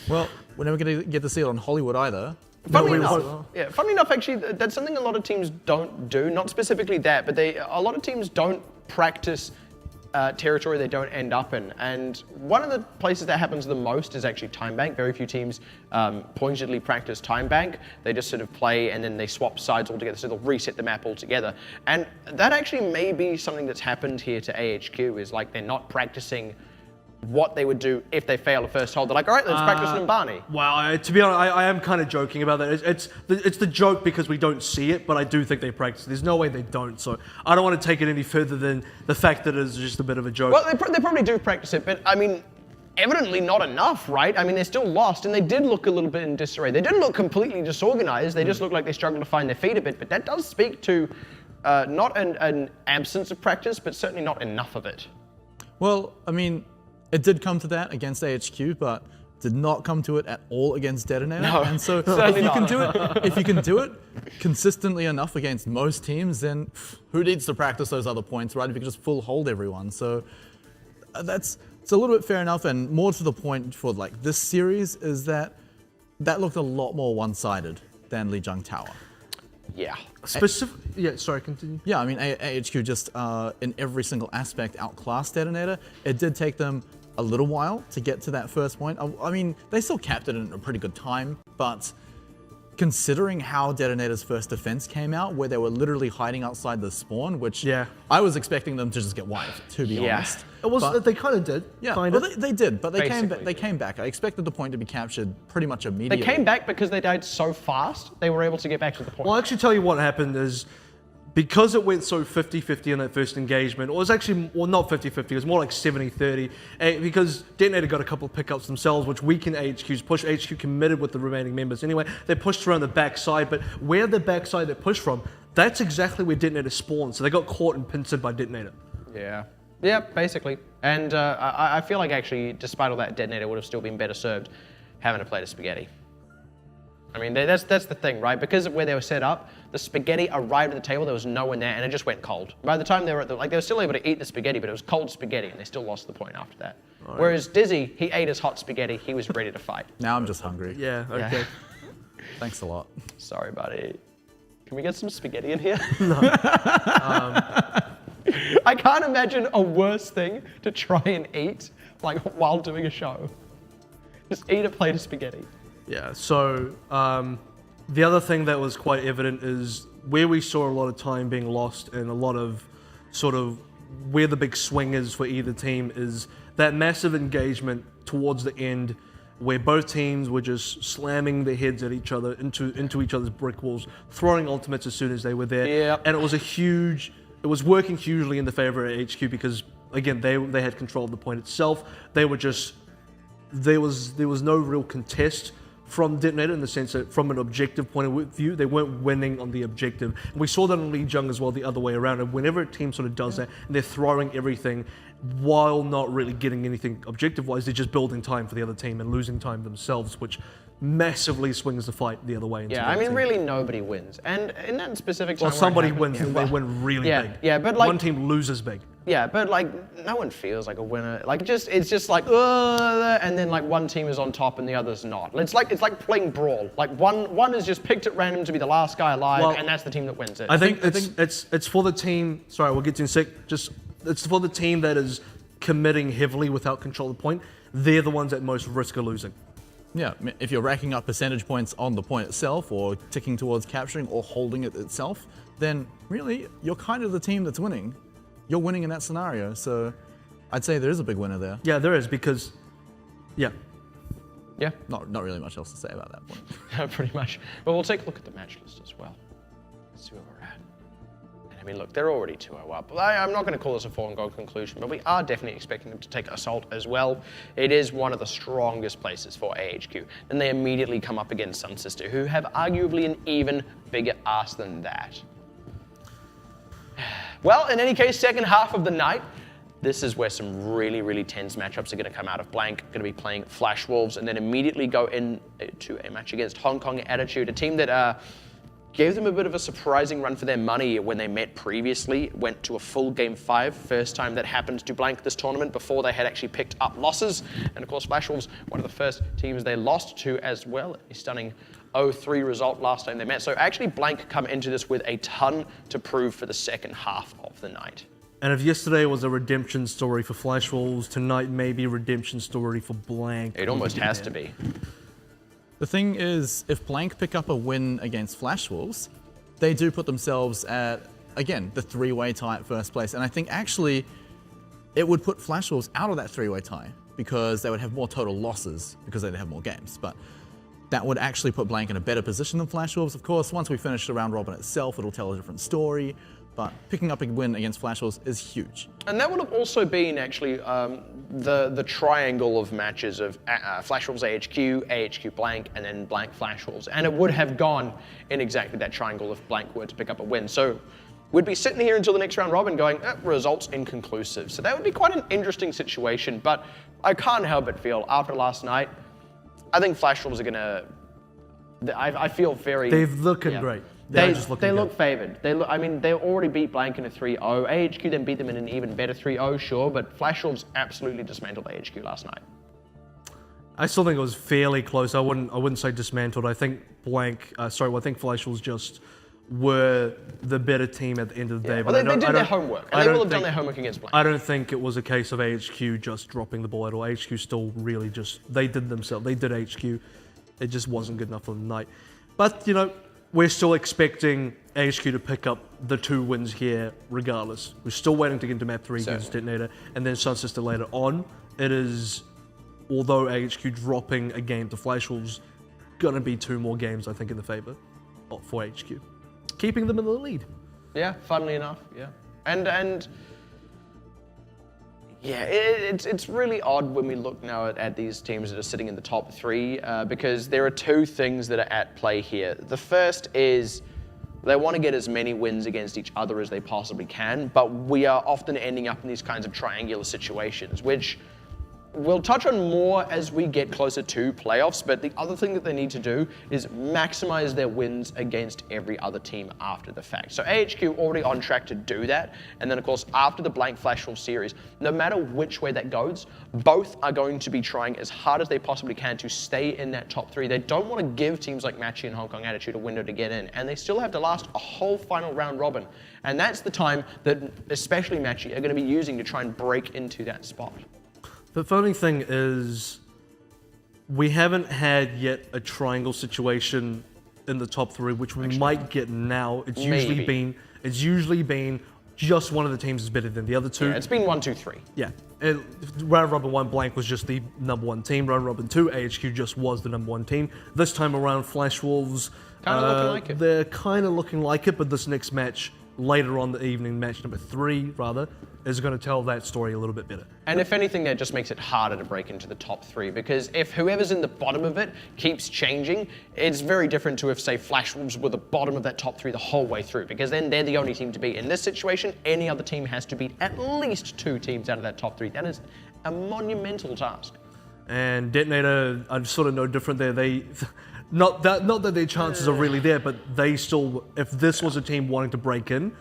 Well, we're never going to get to see it on Hollywood either. Funny enough, actually, that's something a lot of teams don't do. Not specifically that, but a lot of teams don't practice territory they don't end up in. And one of the places that happens the most is actually time bank. Very few teams pointedly practice time bank. They just sort of play and then they swap sides altogether, so they'll reset the map altogether. And that actually may be something that's happened here to AHQ, is like they're not practicing what they would do if they fail a first hold. They're like, all right, let's practice Numbani. Well, to be honest, I am kind of joking about that. It's the joke because we don't see it, but I do think they practice. There's no way they don't, so I don't want to take it any further than the fact that it's just a bit of a joke. Well, they probably do practice it, but I mean, evidently not enough, right? I mean, they're still lost, and they did look a little bit in disarray. They didn't look completely disorganized. They just looked like they struggled to find their feet a bit, but that does speak to not an absence of practice, but certainly not enough of it. Well, I mean, it did come to that against AHQ, but did not come to it at all against DeToNator. No, and so certainly if you can do it consistently enough against most teams, then who needs to practice those other points, right? If you can just full hold everyone. So it's a little bit fair enough, and more to the point for like this series is that looked a lot more one-sided than Lijiang Tower. Yeah. Yeah, sorry, continue. Yeah, I mean, AHQ just in every single aspect outclassed DeToNator. It did take them a little while to get to that first point. I mean, they still capped it in a pretty good time, but considering how DeToNator's first defense came out, where they were literally hiding outside the spawn, which I was expecting them to just get wiped, to be honest. It was, they kind of did. Yeah, kinda. well, they did, but they Basically came back. I expected the point to be captured pretty much immediately. They came back because they died so fast, they were able to get back to the point. Well, I'll actually tell you what happened is, because it went so 50-50 in that first engagement, or it was actually, well, not 50-50, it was more like 70-30, because DeToNator got a couple of pickups themselves, which weakened AHQ's push. AHQ committed with the remaining members anyway. They pushed around the backside, but where the backside they pushed from, that's exactly where DeToNator spawned, so they got caught and pincered by DeToNator. Yeah. Yeah, basically. And I feel like actually, despite all that, DeToNator would have still been better served having a plate of spaghetti. I mean, that's the thing, right? Because of where they were set up, the spaghetti arrived at the table, there was no one there, and it just went cold. By the time they were they were still able to eat the spaghetti, but it was cold spaghetti, and they still lost the point after that. Right. Whereas Dizzy, he ate his hot spaghetti, he was ready to fight. Now I'm just hungry. Yeah, okay. Thanks a lot. Sorry, buddy. Can we get some spaghetti in here? No. I can't imagine a worse thing to try and eat, like, while doing a show. Just eat a plate of spaghetti. Yeah, so the other thing that was quite evident is where we saw a lot of time being lost and a lot of sort of where the big swing is for either team is that massive engagement towards the end where both teams were just slamming their heads at each other into each other's brick walls, throwing ultimates as soon as they were there. Yep. And it was working hugely in the favor of HQ because, again, they had control of the point itself. They were just, there was no real contest from DeToNator in the sense that from an objective point of view, they weren't winning on the objective. And we saw that on Lijiang as well the other way around. And whenever a team sort of does that, and they're throwing everything while not really getting anything objective-wise, they're just building time for the other team and losing time themselves, which massively swings the fight the other way. Yeah, I mean, really nobody wins. And in that specific time, well, somebody wins and they win really big. Yeah, but like one team loses big. Yeah, but like no one feels like a winner. Like it's just like and then like one team is on top and the other's not. It's like playing Brawl. Like one is just picked at random to be the last guy alive, and that's the team that wins it. I think it's for the team. Sorry, we'll get to you in a sec. It's for the team that is committing heavily without control of the point. They're the ones at most risk of losing. Yeah, if you're racking up percentage points on the point itself or ticking towards capturing or holding it itself, then really you're kind of the team that's winning. You're winning in that scenario, so I'd say there is a big winner there. Yeah, there is because, yeah. Yeah. Not really much else to say about that point. Pretty much. But we'll take a look at the match list as well. Let's see where we're at. And I mean, look, they're already 2-0 up. I'm not going to call this a foregone goal conclusion, but we are definitely expecting them to take Assault as well. It is one of the strongest places for AHQ. Then they immediately come up against Sun Sister, who have arguably an even bigger ass than that. Well, in any case, second half of the night, this is where some really, really tense matchups are going to come out of Blank. Going to be playing Flash Wolves and then immediately go into a match against Hong Kong Attitude, a team that gave them a bit of a surprising run for their money when they met previously. Went to a full Game 5, first time that happened to Blank this tournament before they had actually picked up losses. And of course, Flash Wolves, one of the first teams they lost to as well. A stunning 0-3 result last time they met. So actually Blank come into this with a ton to prove for the second half of the night. And if yesterday was a redemption story for Flash Wolves, tonight may be a redemption story for Blank. It almost has to be. The thing is, if Blank pick up a win against Flash Wolves, they do put themselves at, again, the three-way tie at first place. And I think actually it would put Flash Wolves out of that three-way tie because they would have more total losses because they'd have more games. But that would actually put Blank in a better position than Flash Wolves. Of course, once we finish the round robin itself, it'll tell a different story. But picking up a win against Flash Wolves is huge. And that would have also been actually the triangle of matches of Flash Wolves AHQ, AHQ Blank, and then Blank Flash Wolves. And it would have gone in exactly that triangle if Blank were to pick up a win. So we'd be sitting here until the next round robin going, results inconclusive. So that would be quite an interesting situation. But I can't help but feel, after last night, I think Flash Wolves are going to... I feel very... They're looking great. They look favoured. I mean, they already beat Blank in a 3-0. AHQ then beat them in an even better 3-0, sure, but Flash Wolves absolutely dismantled AHQ last night. I still think it was fairly close. I wouldn't say dismantled. I think I think Flash Wolves just were the better team at the end of the day. Well, they did their homework, and they will have done their homework against Blank. I don't think it was a case of AHQ just dropping the ball at all. AHQ still really they did themselves. They did HQ. It just wasn't good enough on the night. But, we're still expecting AHQ to pick up the 2 wins here regardless. We're still waiting to get into map 3 against DeToNator and then Sun Sister later on. It is, although AHQ dropping a game to Flash Wolves, gonna be 2 more games, I think, in the favor for AHQ. Keeping them in the lead. Yeah, funnily enough, yeah. And yeah, it's really odd when we look now at these teams that are sitting in the top 3 because there are 2 things that are at play here. The first is they want to get as many wins against each other as they possibly can, but we are often ending up in these kinds of triangular situations, which we'll touch on more as we get closer to playoffs, but the other thing that they need to do is maximize their wins against every other team after the fact. So AHQ already on track to do that, and then of course after the Blank Flash Wolves series, no matter which way that goes, both are going to be trying as hard as they possibly can to stay in that top 3. They don't want to give teams like Matchy and Hong Kong Attitude a window to get in, and they still have to last a whole final round robin. And that's the time that especially Matchy are going to be using to try and break into that spot. The funny thing is, we haven't had yet a triangle situation in the top 3, which we might get now. It's usually been just one of the teams is better than the other 2. Yeah, it's been 1, 2, 3. Yeah. And round robin 1, Blank was just the number 1 team. Round robin 2, AHQ just was the number 1 team. This time around, Flash Wolves, looking like it. They're kind of looking like it, but this next match, later on the evening, match number 3 rather, is going to tell that story a little bit better. And if anything, that just makes it harder to break into the top 3, because if whoever's in the bottom of it keeps changing, it's very different to if, say, Flash Wolves were the bottom of that top 3 the whole way through, because then they're the only team to beat. In this situation, any other team has to beat at least 2 teams out of that top 3. That is a monumental task. And DeToNator are sort of no different there. They... Not that their chances are really there, but they still, if this was a team wanting to break in,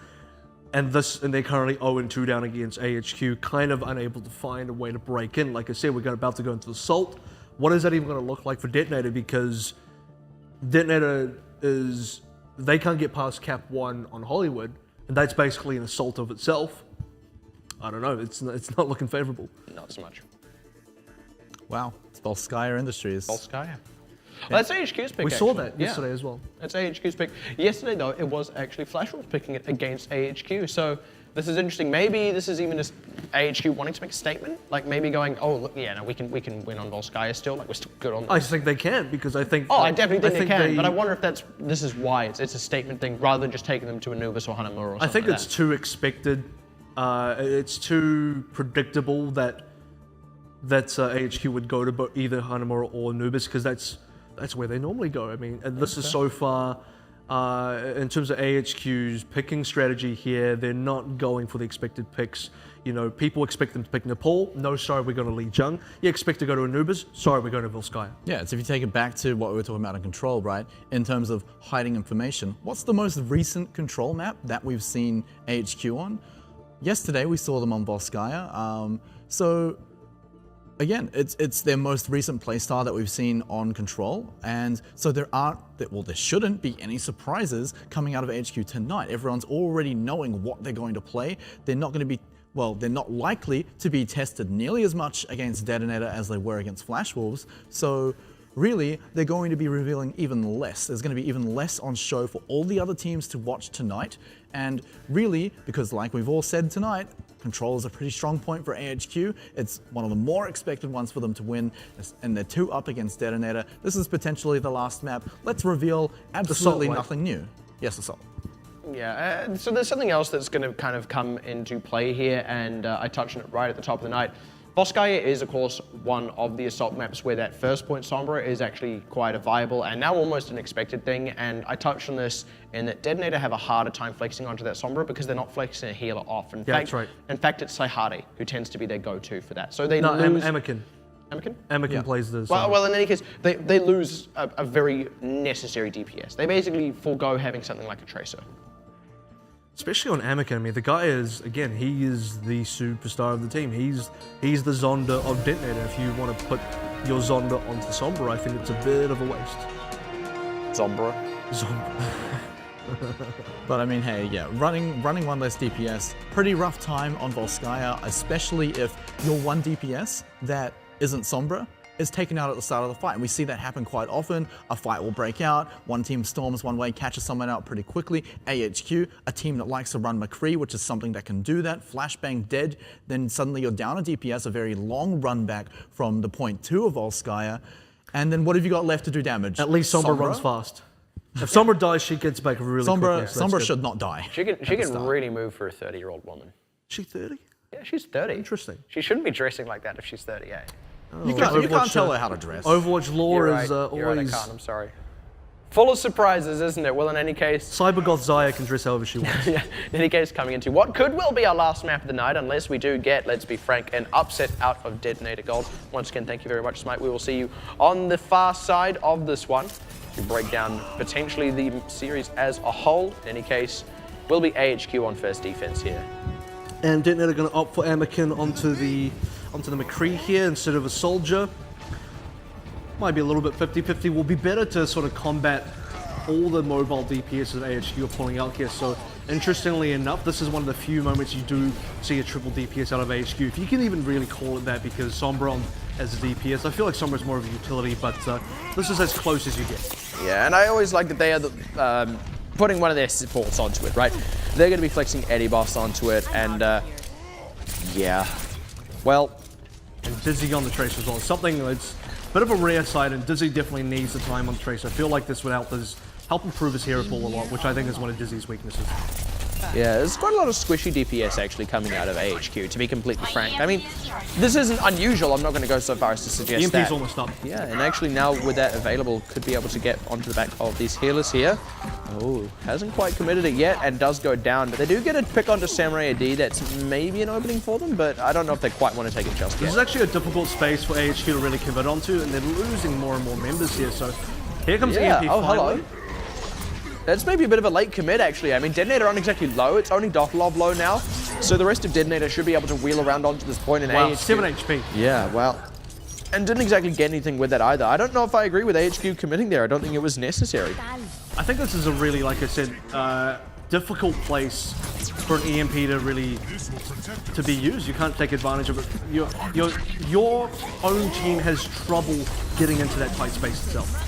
and they're currently 0-2 down against AHQ, kind of unable to find a way to break in. Like I said, we're about to go into Assault. What is that even going to look like for DeToNator? Because DeToNator they can't get past Cap 1 on Hollywood, and that's basically an Assault of itself. I don't know, it's not looking favorable. Not so much. Wow, it's Volskaya Industries. Volskaya. Well, that's AHQ's pick. We saw that yesterday as well. That's AHQ's pick. Yesterday, though, it was actually Flash Wolves picking it against AHQ. So this is interesting. Maybe this is even just AHQ wanting to make a statement, like maybe going, "Oh, look, yeah, no, we can win on Volskaya still. Like we're still good on." I think they can because I think. Oh, I definitely think they can. But I wonder if this is why it's a statement thing rather than just taking them to Anubis or Hanamura or something. I think it's too expected. It's too predictable that AHQ would go to either Hanamura or Anubis because that's where they normally go. I mean, and this is so far, in terms of AHQ's picking strategy here, they're not going for the expected picks. You know, people expect them to pick Nepal. No, sorry, we're going to Lijiang. You expect to go to Anubis. Sorry, we're going to Volskaya. Yeah, so if you take it back to what we were talking about in Control, right? In terms of hiding information, what's the most recent Control map that we've seen AHQ on? Yesterday, we saw them on Volskaya. So again, it's their most recent playstyle that we've seen on Control, and so there shouldn't be any surprises coming out of HQ tonight. Everyone's already knowing what they're going to play. They're not going to be, well, they're not likely to be tested nearly as much against DeToNator as they were against Flash Wolves, so really, they're going to be revealing even less. There's going to be even less on show for all the other teams to watch tonight. And really, because like we've all said tonight, Control is a pretty strong point for AHQ. It's one of the more expected ones for them to win, and they're 2 up against DeToNator. This is potentially the last map. Let's reveal absolutely nothing new. Yes, Assault. Yeah, so there's something else that's going to kind of come into play here, and I touched on it right at the top of the night. Volskaya is, of course, one of the Assault maps where that first point Sombra is actually quite a viable and now almost an expected thing, and I touched on this in that DeToNator have a harder time flexing onto that Sombra because they're not flexing a healer off. That's right. In fact, it's Saihari who tends to be their go-to for that. So they no, lose... Anakin. Anakin? Anakin plays this. Well, in any case, they lose a very necessary DPS. They basically forego having something like a Tracer. Especially on Anakin, I mean, the guy is, again, he is the superstar of the team. He's the Zonda of DeToNator. If you want to put your Zonda onto Sombra, I think it's a bit of a waste. Zombra. But I mean, hey, yeah, running one less DPS, pretty rough time on Volskaya, especially if your one DPS that isn't Sombra is taken out at the start of the fight. And we see that happen quite often. A fight will break out, one team storms one way, catches someone out pretty quickly. AHQ, a team that likes to run McCree, which is something that can do that. Flashbang dead, then suddenly you're down a DPS, a very long run back from the point 2 of Volskaya. And then what have you got left to do damage? At least Sombra runs fast. If Sombra dies, she gets back really quickly. So Sombra should not die. She can really move for a 30-year-old woman. She 30? Yeah, she's 30. Interesting. She shouldn't be dressing like that if she's 38. You can't tell her how to dress. Overwatch lore is You're always... right, I can't, I'm sorry. Full of surprises, isn't it? Well, in any case... Cybergoth Zaya can dress however she wants. Yeah, in any case, coming into what could well be our last map of the night, unless we do get, let's be frank, an upset out of DeToNator.GOLD. Once again, thank you very much, Smite. We will see you on the far side of this one to break down potentially the series as a whole. In any case, will be AHQ on first defense here. And DeToNator going to opt for Anakin onto the McCree here instead of a soldier. Might be a little bit 50-50. Will be better to sort of combat all the mobile DPS that AHQ are pulling out here. So interestingly enough, this is one of the few moments you do see a triple DPS out of AHQ. If you can even really call it that, because Sombra as a DPS, I feel like Sombra is more of a utility, but this is as close as you get. Yeah, and I always like that they are putting one of their supports onto it, right? They're going to be flexing Eddie Boss onto it, and yeah, well. And Dizzy on the Tracer as well. Something that's a bit of a rare side, and Dizzy definitely needs the time on the Tracer. I feel like this would help improve his hero pool a lot, which I think is one of Dizzy's weaknesses. Yeah, there's quite a lot of squishy DPS actually coming out of AHQ, to be completely frank. I mean, this isn't unusual. I'm not going to go so far as to suggest that. EMP's almost up. Yeah, and actually now with that available, could be able to get onto the back of these healers here. Oh, hasn't quite committed it yet and does go down, but they do get a pick onto Samurai AD. That's maybe an opening for them, but I don't know if they quite want to take it just yet. This is actually a difficult space for AHQ to really commit onto, and they're losing more and more members here, so here comes EMP finally. Hello. That's maybe a bit of a late commit, actually. I mean, DeToNator aren't exactly low. It's only Dotlov low now. So the rest of DeToNator should be able to wheel around onto this point. And wow, AHQ, 7 HP. Yeah, well. And didn't exactly get anything with that either. I don't know if I agree with AHQ committing there. I don't think it was necessary. I think this is a really, like I said, difficult place for an EMP to really to be used. You can't take advantage of it. Your own team has trouble getting into that tight space itself.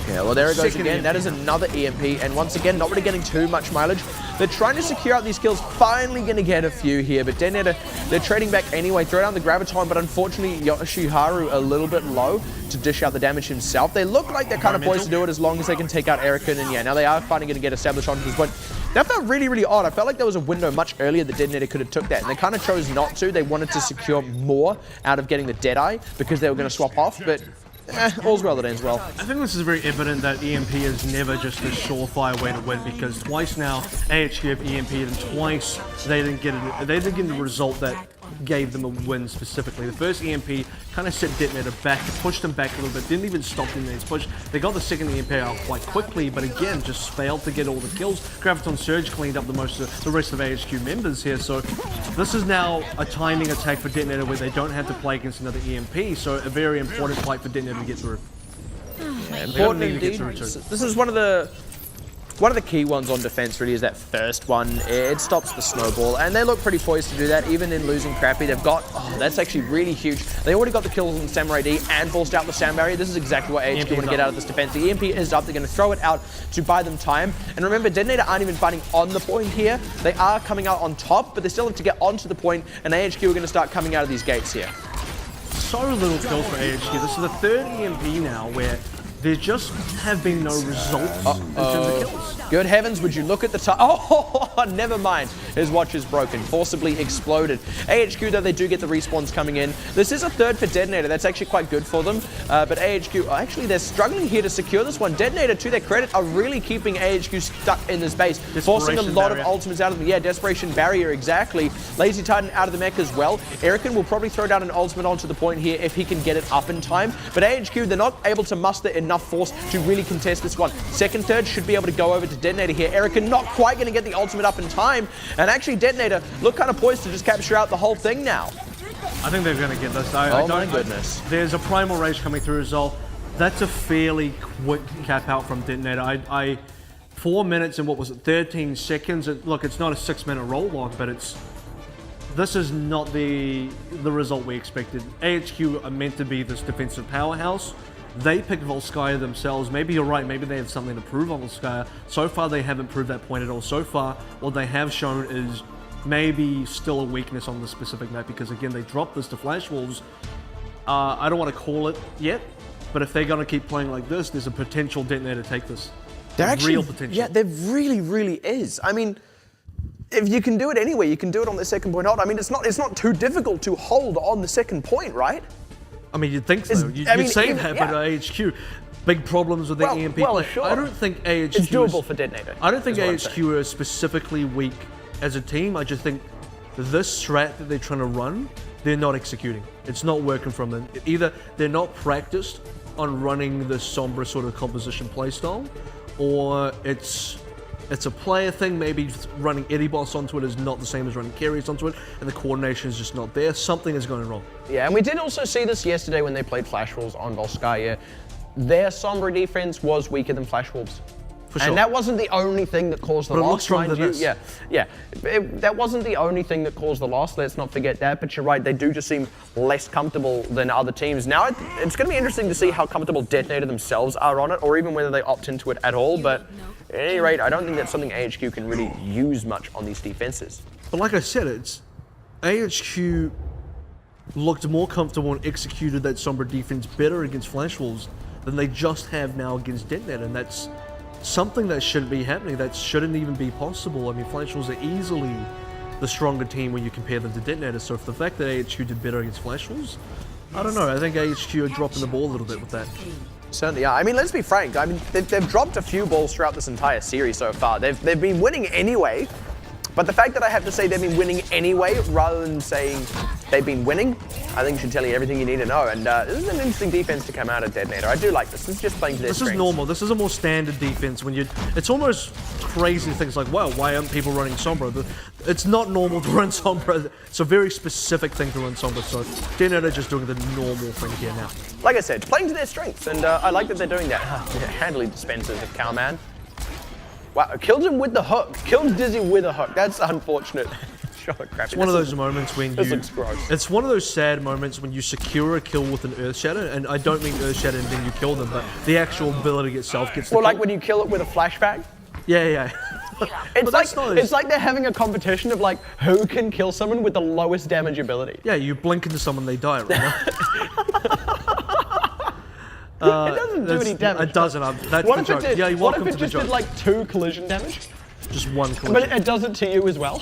Yeah, well, there it goes again. EMP. That is another EMP, and once again, not really getting too much mileage. They're trying to secure out these kills, finally going to get a few here, but DeToNator, they're trading back anyway, throw down the Graviton, but unfortunately, Yoshiharu a little bit low to dish out the damage himself. They look like they're kind of poised to do it as long as they can take out Erica, and yeah, now they are finally going to get established onto this point. That felt really, really odd. I felt like there was a window much earlier that DeToNator could have took that, and they kind of chose not to. They wanted to secure more out of getting the Deadeye because they were going to swap off, but all's well that ends well. I think this is very evident that EMP is never just a surefire way to win, because twice now AHQ have EMP'd and twice they didn't get the result that gave them a win specifically. The first EMP kind of set DeToNator back, pushed them back a little bit, didn't even stop DeToNator's push. They got the second EMP out quite quickly, but again, just failed to get all the kills. Graviton Surge cleaned up the rest of AHQ members here, so This is now a timing attack for DeToNator where they don't have to play against another EMP, so a very important fight for DeToNator to get through. Important indeed. This is one of the key ones on defense really is that first one. It stops the snowball, and they look pretty poised to do that, even in losing Crappy. They've got, that's actually really huge. They already got the kills on Samurai D and forced out the sound barrier. This is exactly what AHQ want to get out of this defense. The EMP is up, they're going to throw it out to buy them time. And remember, DeToNator aren't even fighting on the point here. They are coming out on top, but they still have to get onto the point, and AHQ are going to start coming out of these gates here. So little kills for AHQ. This is the third EMP now where there just have been no results in terms of kills. Good heavens, would you look at the time? Oh, never mind. His watch is broken, forcibly exploded. AHQ, though, they do get the respawns coming in. This is a third for DeToNator. That's actually quite good for them. But AHQ, actually, they're struggling here to secure this one. DeToNator, to their credit, are really keeping AHQ stuck in this base, forcing a lot of ultimates out of them. Yeah, Desperation Barrier, exactly. Lazy Titan out of the mech as well. Erican will probably throw down an ultimate onto the point here if he can get it up in time. But AHQ, they're not able to muster enough force to really contest this one. Second, third should be able to go over to DeToNator here. Erican not quite going to get the ultimate up in time. And actually, DeToNator look kind of poised to just capture out the whole thing now. I think they're going to get this. Oh my goodness. There's a Primal Rage coming through as well. That's a fairly quick cap out from DeToNator. 4 minutes and what was it, 13 seconds. Look, it's not a 6-minute roll log, but this is not the result we expected. AHQ are meant to be this defensive powerhouse. They picked Volskaya themselves. Maybe you're right, maybe they have something to prove on Volskaya. So far, they haven't proved that point at all. So far, what they have shown is maybe still a weakness on the specific map because, again, they dropped this to Flash Wolves. I don't want to call it yet, but if they're going to keep playing like this, there's a potential DeToNator to take this. There's actually real potential. Yeah, there really, really is. I mean, if you can do it anywhere, you can do it on the second point hold. I mean, it's not too difficult to hold on the second point, right? I mean, you'd think so. You'd say that, but AHQ, big problems with the EMP play. Sure. I don't think AHQ it's doable for DeToNator. I don't think AHQ are specifically weak as a team. I just think this strat that they're trying to run, they're not executing. It's not working from them. Either they're not practiced on running the Sombra sort of composition playstyle, or it's a player thing. Maybe running Eddie Boss onto it is not the same as running carries onto it, and the coordination is just not there. Something is going wrong. Yeah, and we did also see this yesterday when they played Flash Wolves on Volskaya. Their Sombra defense was weaker than Flash Wolves. For sure. And that wasn't the only thing that caused the loss, mind you. Yeah. That wasn't the only thing that caused the loss. Let's not forget that. But you're right, they do just seem less comfortable than other teams. Now, it's going to be interesting to see how comfortable DeToNator themselves are on it, or even whether they opt into it at all. But at any rate, I don't think that's something AHQ can really use much on these defenses. But like I said, it's AHQ looked more comfortable and executed that Sombra defense better against Flash Wolves than they just have now against DeToNator, and that's something that shouldn't be happening. That shouldn't even be possible. I mean, Flash Wolves are easily the stronger team when you compare them to DeToNator, so if the fact that AHQ did better against Flash Wolves, I don't know. I think AHQ are dropping the ball a little bit with that. Certainly are. I mean, let's be frank. I mean, they've dropped a few balls throughout this entire series so far. They've been winning anyway, but the fact that I have to say they've been winning anyway rather than saying they've been winning, I think should tell you everything you need to know. And this is an interesting defense to come out of DeToNator. I do like this. This is just playing to their strengths. This is normal. This is a more standard defense. It's almost crazy things like, wow, why aren't people running Sombra? It's not normal to run Sombra. It's a very specific thing to run Sombra. So DeToNator are just doing the normal thing here now. Like I said, playing to their strengths, and I like that they're doing that. Handily dispensers of Cowman. Wow, killed him with the hook. Killed Dizzy with a hook. That's unfortunate. It's one of those moments when this looks gross. It's one of those sad moments when you secure a kill with an Earthshatter, and I don't mean Earthshatter and then you kill them, but the actual ability itself gets the Well, kill. like when you kill it with a flashbang? Yeah. It's like they're having a competition of like who can kill someone with the lowest damage ability. Yeah, you blink into someone, they die, right? It doesn't do any damage. It doesn't. That's what the if joke. it did? Yeah, you're What welcome if it to the just joke. did like 2 collision damage? Just 1 collision. But it does it to you as well?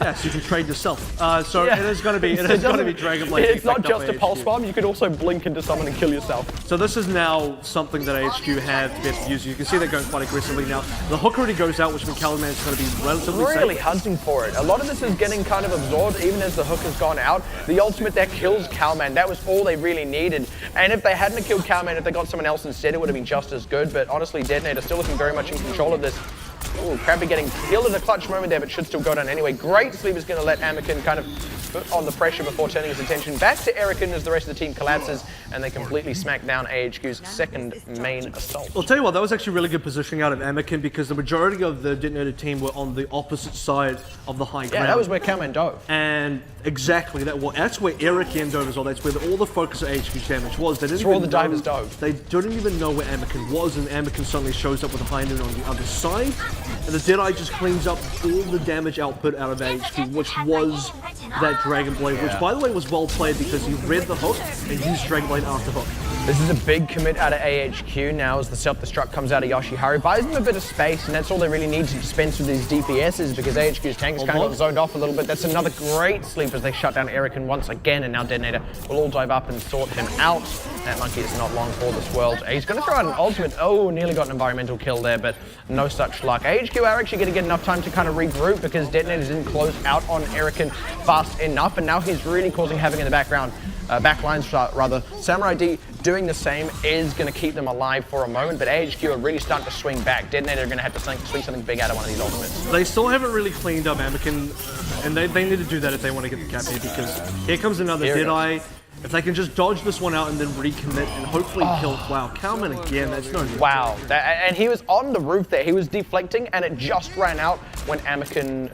Yes, you can trade yourself. So Yeah. it is going to be Dragonblade. It's not just a pulse bomb. You could also blink into someone and kill yourself. So this is now something that AHQ have to be able to use. You can see they're going quite aggressively now. The hook already goes out, which means Caliman is going to be relatively Really safe. hunting for it. A lot of this is getting kind of absorbed even as the hook has gone out. The ultimate there kills Cowman. That was all they really needed. And if they hadn't killed Cowman, if they got someone else instead, it would have been just as good. But honestly, DeToNator still looking very much in control of this. Ooh, Crappy getting killed in a clutch moment there, but should still go down anyway. Great sleep is going to let Anakin kind of put on the pressure before turning his attention back to Erican as the rest of the team collapses, and they completely smack down AHQ's second main assault. I'll tell you what, that was actually really good positioning out of Anakin because the majority of the Detonator team were on the opposite side of the high ground. Yeah, that was where Cowman dove. And exactly, that's where Erican dove as well. That's where all the focus of AHQ's damage was. They didn't That's where all even the divers dove. They didn't even know where Anakin was, and Anakin suddenly shows up with a hind end on the other side. And the Deadeye just cleans up all the damage output out of AHQ, which was that Dragon Blade, which by the way was well played because he read the hook and used Dragon Blade after hook. This is a big commit out of AHQ now as the self-destruct comes out of Yoshiharu. Buys them a bit of space, and that's all they really need to dispense with these DPSs because AHQ's tank is kind of got zoned off a little bit. That's another great sleep as they shut down Erican once again, and now DeToNator will all dive up and sort him out. That monkey is not long for this world. He's going to throw out an ultimate. Oh, nearly got an environmental kill there, but no such luck. AHQ are actually going to get enough time to kind of regroup because DeToNator didn't close out on Erican fast enough, and now he's really causing havoc in the background. Backlines rather. Samurai D doing the same is going to keep them alive for a moment, but AHQ are really starting to swing back. DeToNator are going to have to swing something big out of one of these ultimates. They still haven't really cleaned up Anakin, and they need to do that if they want to get the cap here because here comes another Deadeye. If they can just dodge this one out and then recommit and hopefully kill. Wow, Cowman again, that's no good. Wow, and he was on the roof there. He was deflecting and it just ran out when Anakin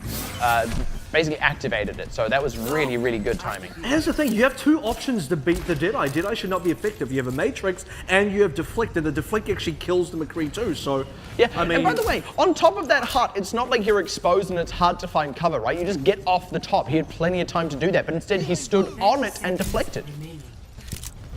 basically activated it. So that was really, really good timing. Here's the thing, you have two options to beat the Deadeye. Deadeye should not be effective. You have a Matrix and you have Deflect, and the Deflect actually kills the McCree too, so... Yeah, I mean, and by the way, on top of that hut, it's not like you're exposed and it's hard to find cover, right? You just get off the top. He had plenty of time to do that, but instead he stood on it and deflected.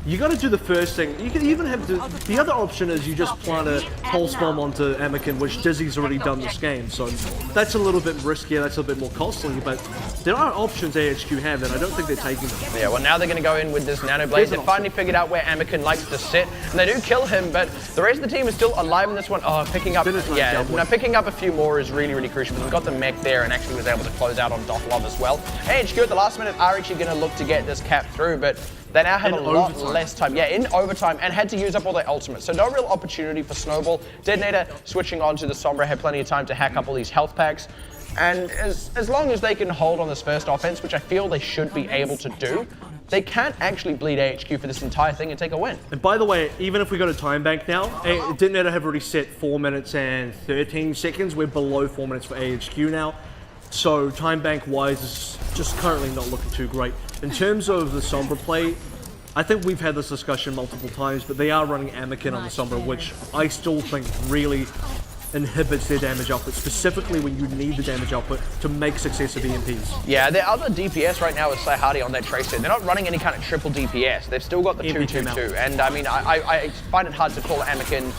You got to do the first thing. You can even have the other option is you just plant a pulse bomb onto Anakin, which Dizzy's already done this game. So that's a little bit riskier, that's a little bit more costly, but there are options AHQ have, and I don't think they're taking them. Yeah, well now they're going to go in with this Nano Blaze. They finally figured out where Anakin likes to sit, and they do kill him, but the rest of the team is still alive in this one. Oh, picking up a few more is really, really crucial. They've got the mech there and actually was able to close out on Dothlov as well. AHQ at the last minute are actually going to look to get this cap through, but they now have a lot less time. Yeah, in overtime, and had to use up all their ultimates. So no real opportunity for Snowball. DeToNator switching on to the Sombra had plenty of time to hack up all these health packs. And as long as they can hold on this first offense, which I feel they should be able to do, they can't actually bleed AHQ for this entire thing and take a win. And by the way, even if we go to time bank now, DeToNator have already set 4 minutes and 13 seconds. We're below 4 minutes for AHQ now. So time bank wise is just currently not looking too great. In terms of the Sombra play, I think we've had this discussion multiple times, but they are running Anakin on the Sombra, which I still think really inhibits their damage output, specifically when you need the damage output to make successive EMPs. Yeah, their other DPS right now is Saihati on that Tracer. They're not running any kind of triple DPS. They've still got the 2-2-2. And I mean, I find it hard to call Anakin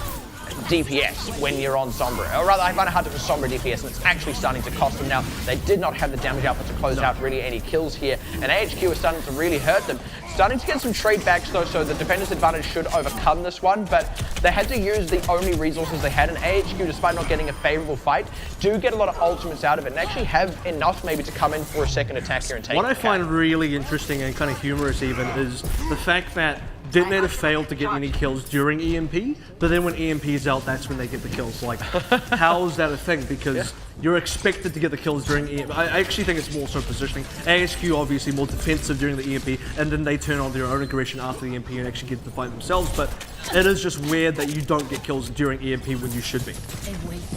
DPS when you're on Sombra. Or rather, I find it hard to do Sombra DPS, and it's actually starting to cost them now. They did not have the damage output to close out really any kills here, and AHQ is starting to really hurt them. Starting to get some trade backs though, so the defender's advantage should overcome this one, but they had to use the only resources they had, and AHQ, despite not getting a favorable fight, do get a lot of ultimates out of it, and actually have enough maybe to come in for a second attack here and take What I find really interesting and kind of humorous even is the fact that DeToNator failed to get any kills during EMP, but then when EMP is out, that's when they get the kills. Like, how is that a thing? Because you're expected to get the kills during EMP. I actually think it's more so positioning. AHQ obviously more defensive during the EMP, and then they turn on their own aggression after the EMP and actually get to fight themselves. But it is just weird that you don't get kills during EMP when you should be.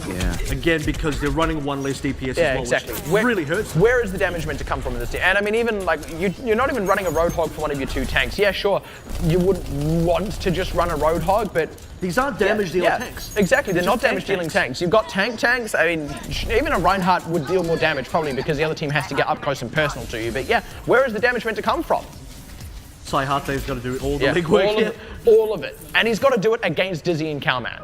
Yeah. Again, because they're running one less DPS yeah, as well, exactly. which really hurts. Where is the damage meant to come from in this team? And I mean, even like, you're not even running a Roadhog for one of your two tanks. Yeah, sure, you would want to just run a Roadhog, but these aren't damage-dealing tanks. Exactly, they're not damage-dealing tanks. You've got tanks. I mean, even a Reinhardt would deal more damage probably because the other team has to get up close and personal to you. But yeah, where is the damage meant to come from? Saihate's got to do all the legwork here. All of it. And he's got to do it against Dizzy and Cowman.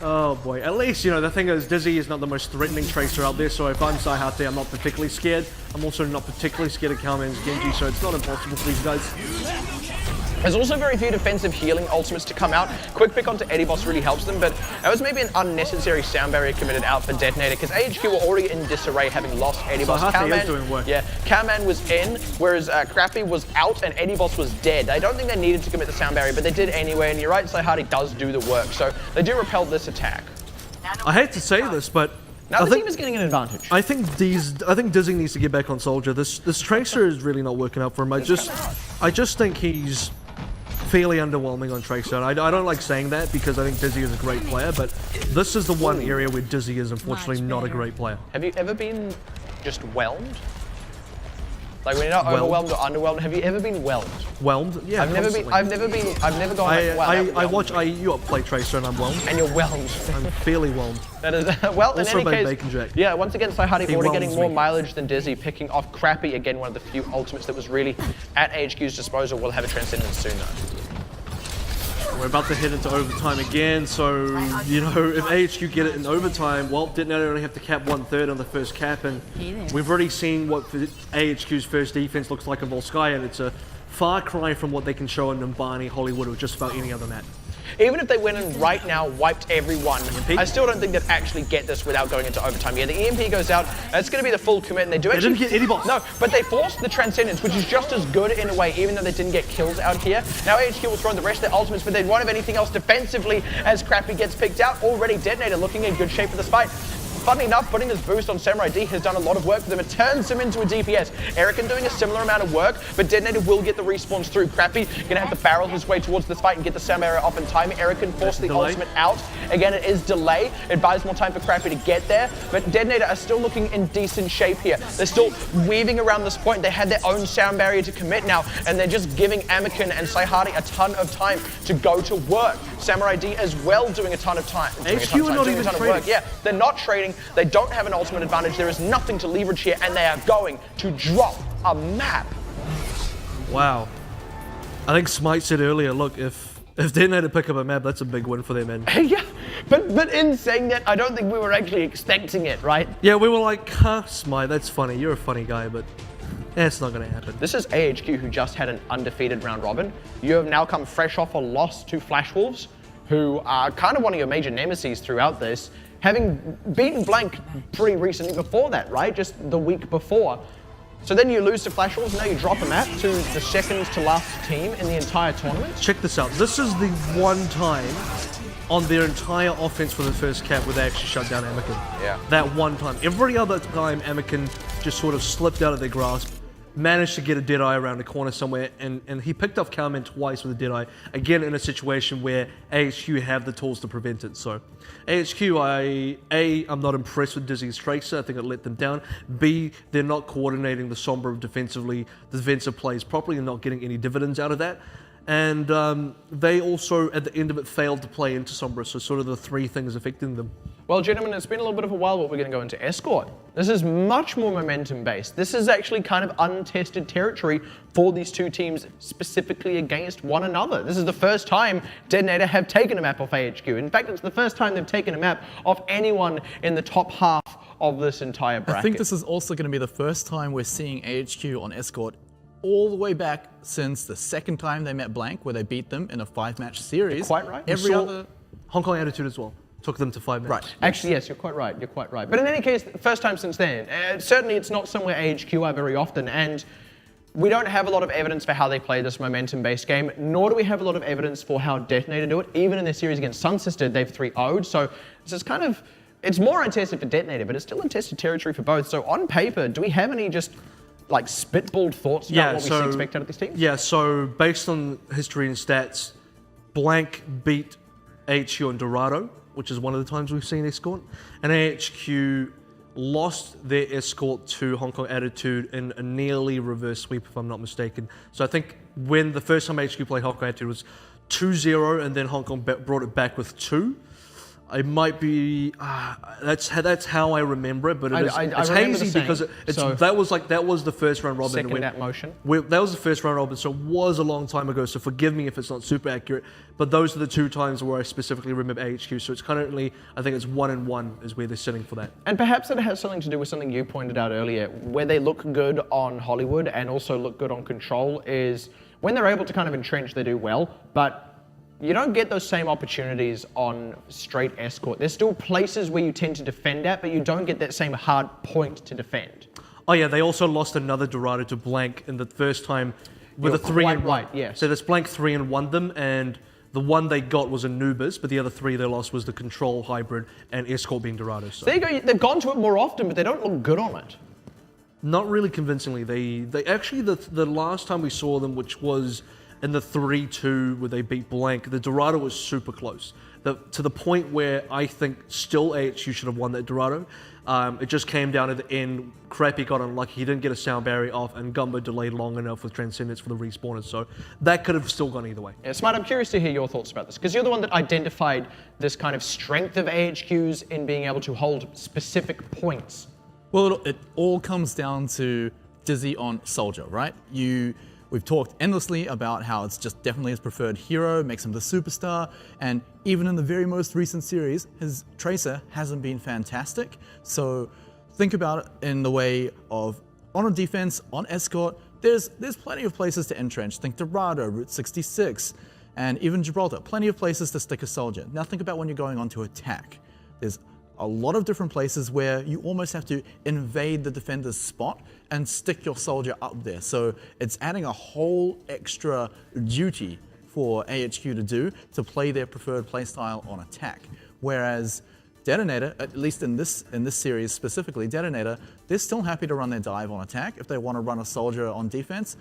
Oh boy, at least, you know, the thing is, Dizzy is not the most threatening Tracer out there, so if I'm Saihate, I'm not particularly scared. I'm also not particularly scared of Cowman's Genji, so it's not impossible for these guys. There's also very few defensive healing ultimates to come out. Quick pick onto Eddie Boss really helps them, but that was maybe an unnecessary sound barrier committed out for DeToNator because AHQ were already in disarray having lost Eddie Boss. Cowman is doing work. Yeah, Cowman was in, whereas Crappy was out and Eddie Boss was dead. I don't think they needed to commit the sound barrier, but they did anyway, and you're right, Saihati does do the work, so they do repel this attack. I hate to say this, but Now I the think team is getting an advantage. I think Dizzy needs to get back on Soldier. This Tracer is really not working out for him. I just think he's fairly underwhelming on Tracer. And I don't like saying that because I think Dizzy is a great player, but this is the one area where Dizzy is unfortunately not a great player. Have you ever been just whelmed? Like when you're not overwhelmed or underwhelmed, have you ever been whelmed? Whelmed? Yeah. I've never gone like, wow. I watch IU play Tracer and I'm whelmed. And you're whelmed. I'm fairly whelmed. That is, well, Also in any case, Bacon Jack. yeah, once again, Saihari He already whelms getting more me. mileage than Dizzy, picking off Crappy, again, one of the few ultimates that was really at AHQ's disposal. We'll have a Transcendence soon, though. We're about to head into overtime again, so, you know, if AHQ get it in overtime, well, DeToNator only have to cap 1/3 on the first cap, and we've already seen what AHQ's first defense looks like in Volskaya, and it's a far cry from what they can show in Numbani, Hollywood, or just about any other map. Even if they went in right now, wiped everyone, I still don't think they'd actually get this without going into overtime. Yeah, the EMP goes out, it's going to be the full commit, and they do actually... They didn't get any boss. No, but they forced the Transcendence, which is just as good in a way, even though they didn't get kills out here. Now AHQ will throw in the rest of their ultimates, but they won't have anything else defensively as Crappy gets picked out. Already DeToNator looking in good shape for this fight. Funnily enough, putting this boost on Samurai D has done a lot of work for them. It turns him into a DPS. Erican doing a similar amount of work, but DeToNator will get the respawns through. Crappy gonna have to barrel his way towards this fight and get the Samurai off in time. Erican forced the ultimate out. Again, it is delay. It buys more time for Crappy to get there, but DeToNator are still looking in decent shape here. They're still weaving around this point. They had their own sound barrier to commit now, and they're just giving Amikin and Saihari a ton of time to go to work. Samurai D as well doing a ton of time. HQ are not even trading. Yeah, they're not trading. They don't have an ultimate advantage. There is nothing to leverage here, and they are going to drop a map. Wow. I think Smite said earlier, look, if DeToNator pick up a map, that's a big win for them, man. Yeah, but in saying that, I don't think we were actually expecting it, right? Yeah, we were like, huh, Smite, that's funny. You're a funny guy, but it's not going to happen. This is AHQ, who just had an undefeated round robin. You have now come fresh off a loss to Flash Wolves, who are kind of one of your major nemesis throughout this, having beaten Blank pretty recently before that, right? Just the week before. So then you lose to Flash Wolves, now you drop a map to the second to last team in the entire tournament. Check this out. This is the one time on their entire offense for the first cap where they actually shut down Amikin. Yeah. That one time. Every other time Amikin just sort of slipped out of their grasp, managed to get a Deadeye around the corner somewhere, and he picked off Cowman twice with a Deadeye, again in a situation where AHQ have the tools to prevent it. So AHQ, I'm not impressed with Dizzy's Tracer. I think it let them down. B, they're not coordinating the Sombra defensive plays properly and not getting any dividends out of that. And they also, at the end of it, failed to play into Sombra, so sort of the three things affecting them. Well, gentlemen, it's been a little bit of a while, but we're going to go into Escort. This is much more momentum-based. This is actually kind of untested territory for these two teams, specifically against one another. This is the first time DeToNator have taken a map off AHQ. In fact, it's the first time they've taken a map off anyone in the top half of this entire bracket. I think this is also going to be the first time we're seeing AHQ on Escort all the way back since the second time they met Blank, where they beat them in a 5-match series. You're quite right. Every other... Hong Kong Attitude as well. Took them to 5 minutes. Right. Actually, yes, you're quite right. You're quite right. But in any case, first time since then. Certainly, it's not somewhere AHQ are very often, and we don't have a lot of evidence for how they play this momentum-based game, nor do we have a lot of evidence for how DeToNator do it. Even in their series against Sun Sister, they've 3-0'd, so this is kind of, it's more untested for DeToNator, but it's still untested territory for both. So on paper, do we have any just like spitballed thoughts about what we expect out of these teams? Yeah, so based on history and stats, Blank beat AHQ and Dorado, which is one of the times we've seen Escort, and AHQ lost their Escort to Hong Kong Attitude in a nearly reverse sweep, if I'm not mistaken. So I think when the first time HQ played Hong Kong Attitude was 2-0, and then Hong Kong brought it back with 2. It might be that's how I remember it, but it's hazy because that was the first round robin. Second that motion. That was the first round robin, so it was a long time ago. So forgive me if it's not super accurate, but those are the two times where I specifically remember AHQ. So it's currently, I think it's 1-1 is where they're sitting for that. And perhaps it has something to do with something you pointed out earlier, where they look good on Hollywood and also look good on Control. Is when they're able to kind of entrench, they do well, but you don't get those same opportunities on straight Escort. There's still places where you tend to defend at, but you don't get that same hard point to defend. Oh yeah, they also lost another Dorado to Blank in the first time with a 3-1. Right, yes. So this Blank 3-1 them, and The one they got was Anubis, but the other 3 they lost was the Control, Hybrid, and Escort being Dorado. So There you go. They've gone to it more often, but they don't look good on it. not really convincingly. They actually, the last time we saw them, which was in the 3-2 where they beat Blank, the Dorado was super close. To the point where I think still AHU should have won that Dorado. It just came down at the end. Crappy got unlucky. He didn't get a sound barrier off, and Gumbo delayed long enough with Transcendence for the respawners. So that could have still gone either way. Yeah, Smart, I'm curious to hear your thoughts about this, because you're the one that identified this kind of strength of AHQs in being able to hold specific points. Well, it all comes down to Dizzy on Soldier, right? We've talked endlessly about how it's just definitely his preferred hero, makes him the superstar, and even in the very most recent series, his Tracer hasn't been fantastic. So think about it in the way of, on a defense, on Escort, there's plenty of places to entrench. Think Dorado, Route 66, and even Gibraltar, plenty of places to stick a soldier. Now think about when you're going on to attack. There's a lot of different places where you almost have to invade the defender's spot and stick your soldier up there. So it's adding a whole extra duty for AHQ to do to play their preferred playstyle on attack. Whereas DeToNator, at least in this series specifically, DeToNator, they're still happy to run their dive on attack. If they want to run a soldier on defense,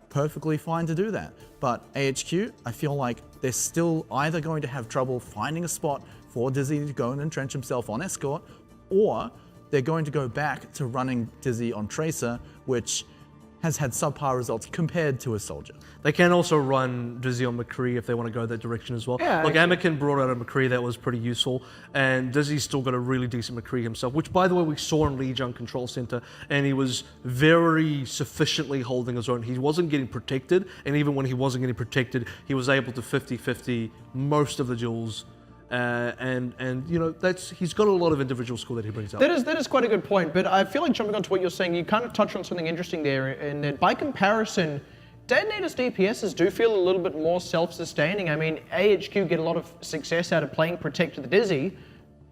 perfectly fine to do that. But AHQ, I feel like they're still either going to have trouble finding a spot for Dizzy to go and entrench himself on Escort, or they're going to go back to running Dizzy on Tracer, which has had subpar results compared to a soldier. They can also run Dizzy on McCree if they want to go that direction as well. Yeah, like Anakin brought out a McCree that was pretty useful, and Dizzy's still got a really decent McCree himself, which by the way we saw in Lijiang Control Center, and he was very sufficiently holding his own. He wasn't getting protected, and even when he wasn't getting protected, he was able to 50-50 most of the duels. And you know, he's got a lot of individual skill that he brings out. That is quite a good point, but I feel like jumping onto what you're saying, you kind of touched on something interesting there, and that by comparison, DeToNator's DPSs do feel a little bit more self-sustaining. I mean, AHQ get a lot of success out of playing Protect the Dizzy,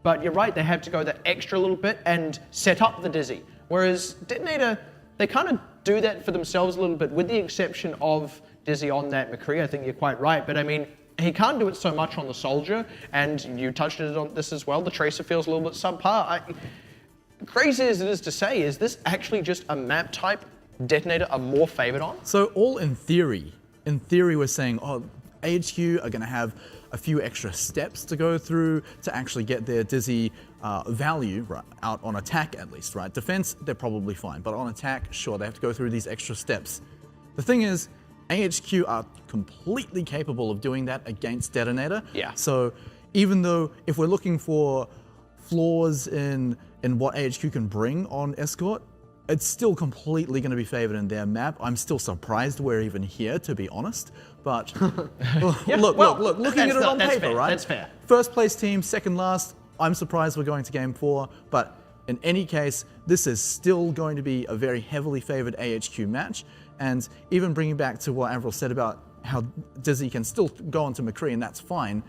but you're right, they have to go that extra little bit and set up the Dizzy. Whereas DeToNator, they kind of do that for themselves a little bit, with the exception of Dizzy on that McCree. I think you're quite right, but I mean, he can't do it so much on the soldier, and you touched on this as well. The Tracer feels a little bit subpar. Crazy as it is to say, is this actually just a map type DeToNator are more favored on? So all in theory we're saying, oh, AHQ are going to have a few extra steps to go through to actually get their Dizzy value right, out on attack at least, right? Defense, they're probably fine, but on attack, sure, they have to go through these extra steps. The thing is, AHQ are completely capable of doing that against DeToNator. Yeah. So even though if we're looking for flaws in what AHQ can bring on Escort, it's still completely going to be favored in their map. I'm still surprised we're even here, to be honest. But look, looking at it on paper, right? That's fair. First place team, second last. I'm surprised we're going to game 4, but in any case, this is still going to be a very heavily favored AHQ match. And even bringing back to what AVRL said about how Dizzy can still go onto McCree, and that's fine,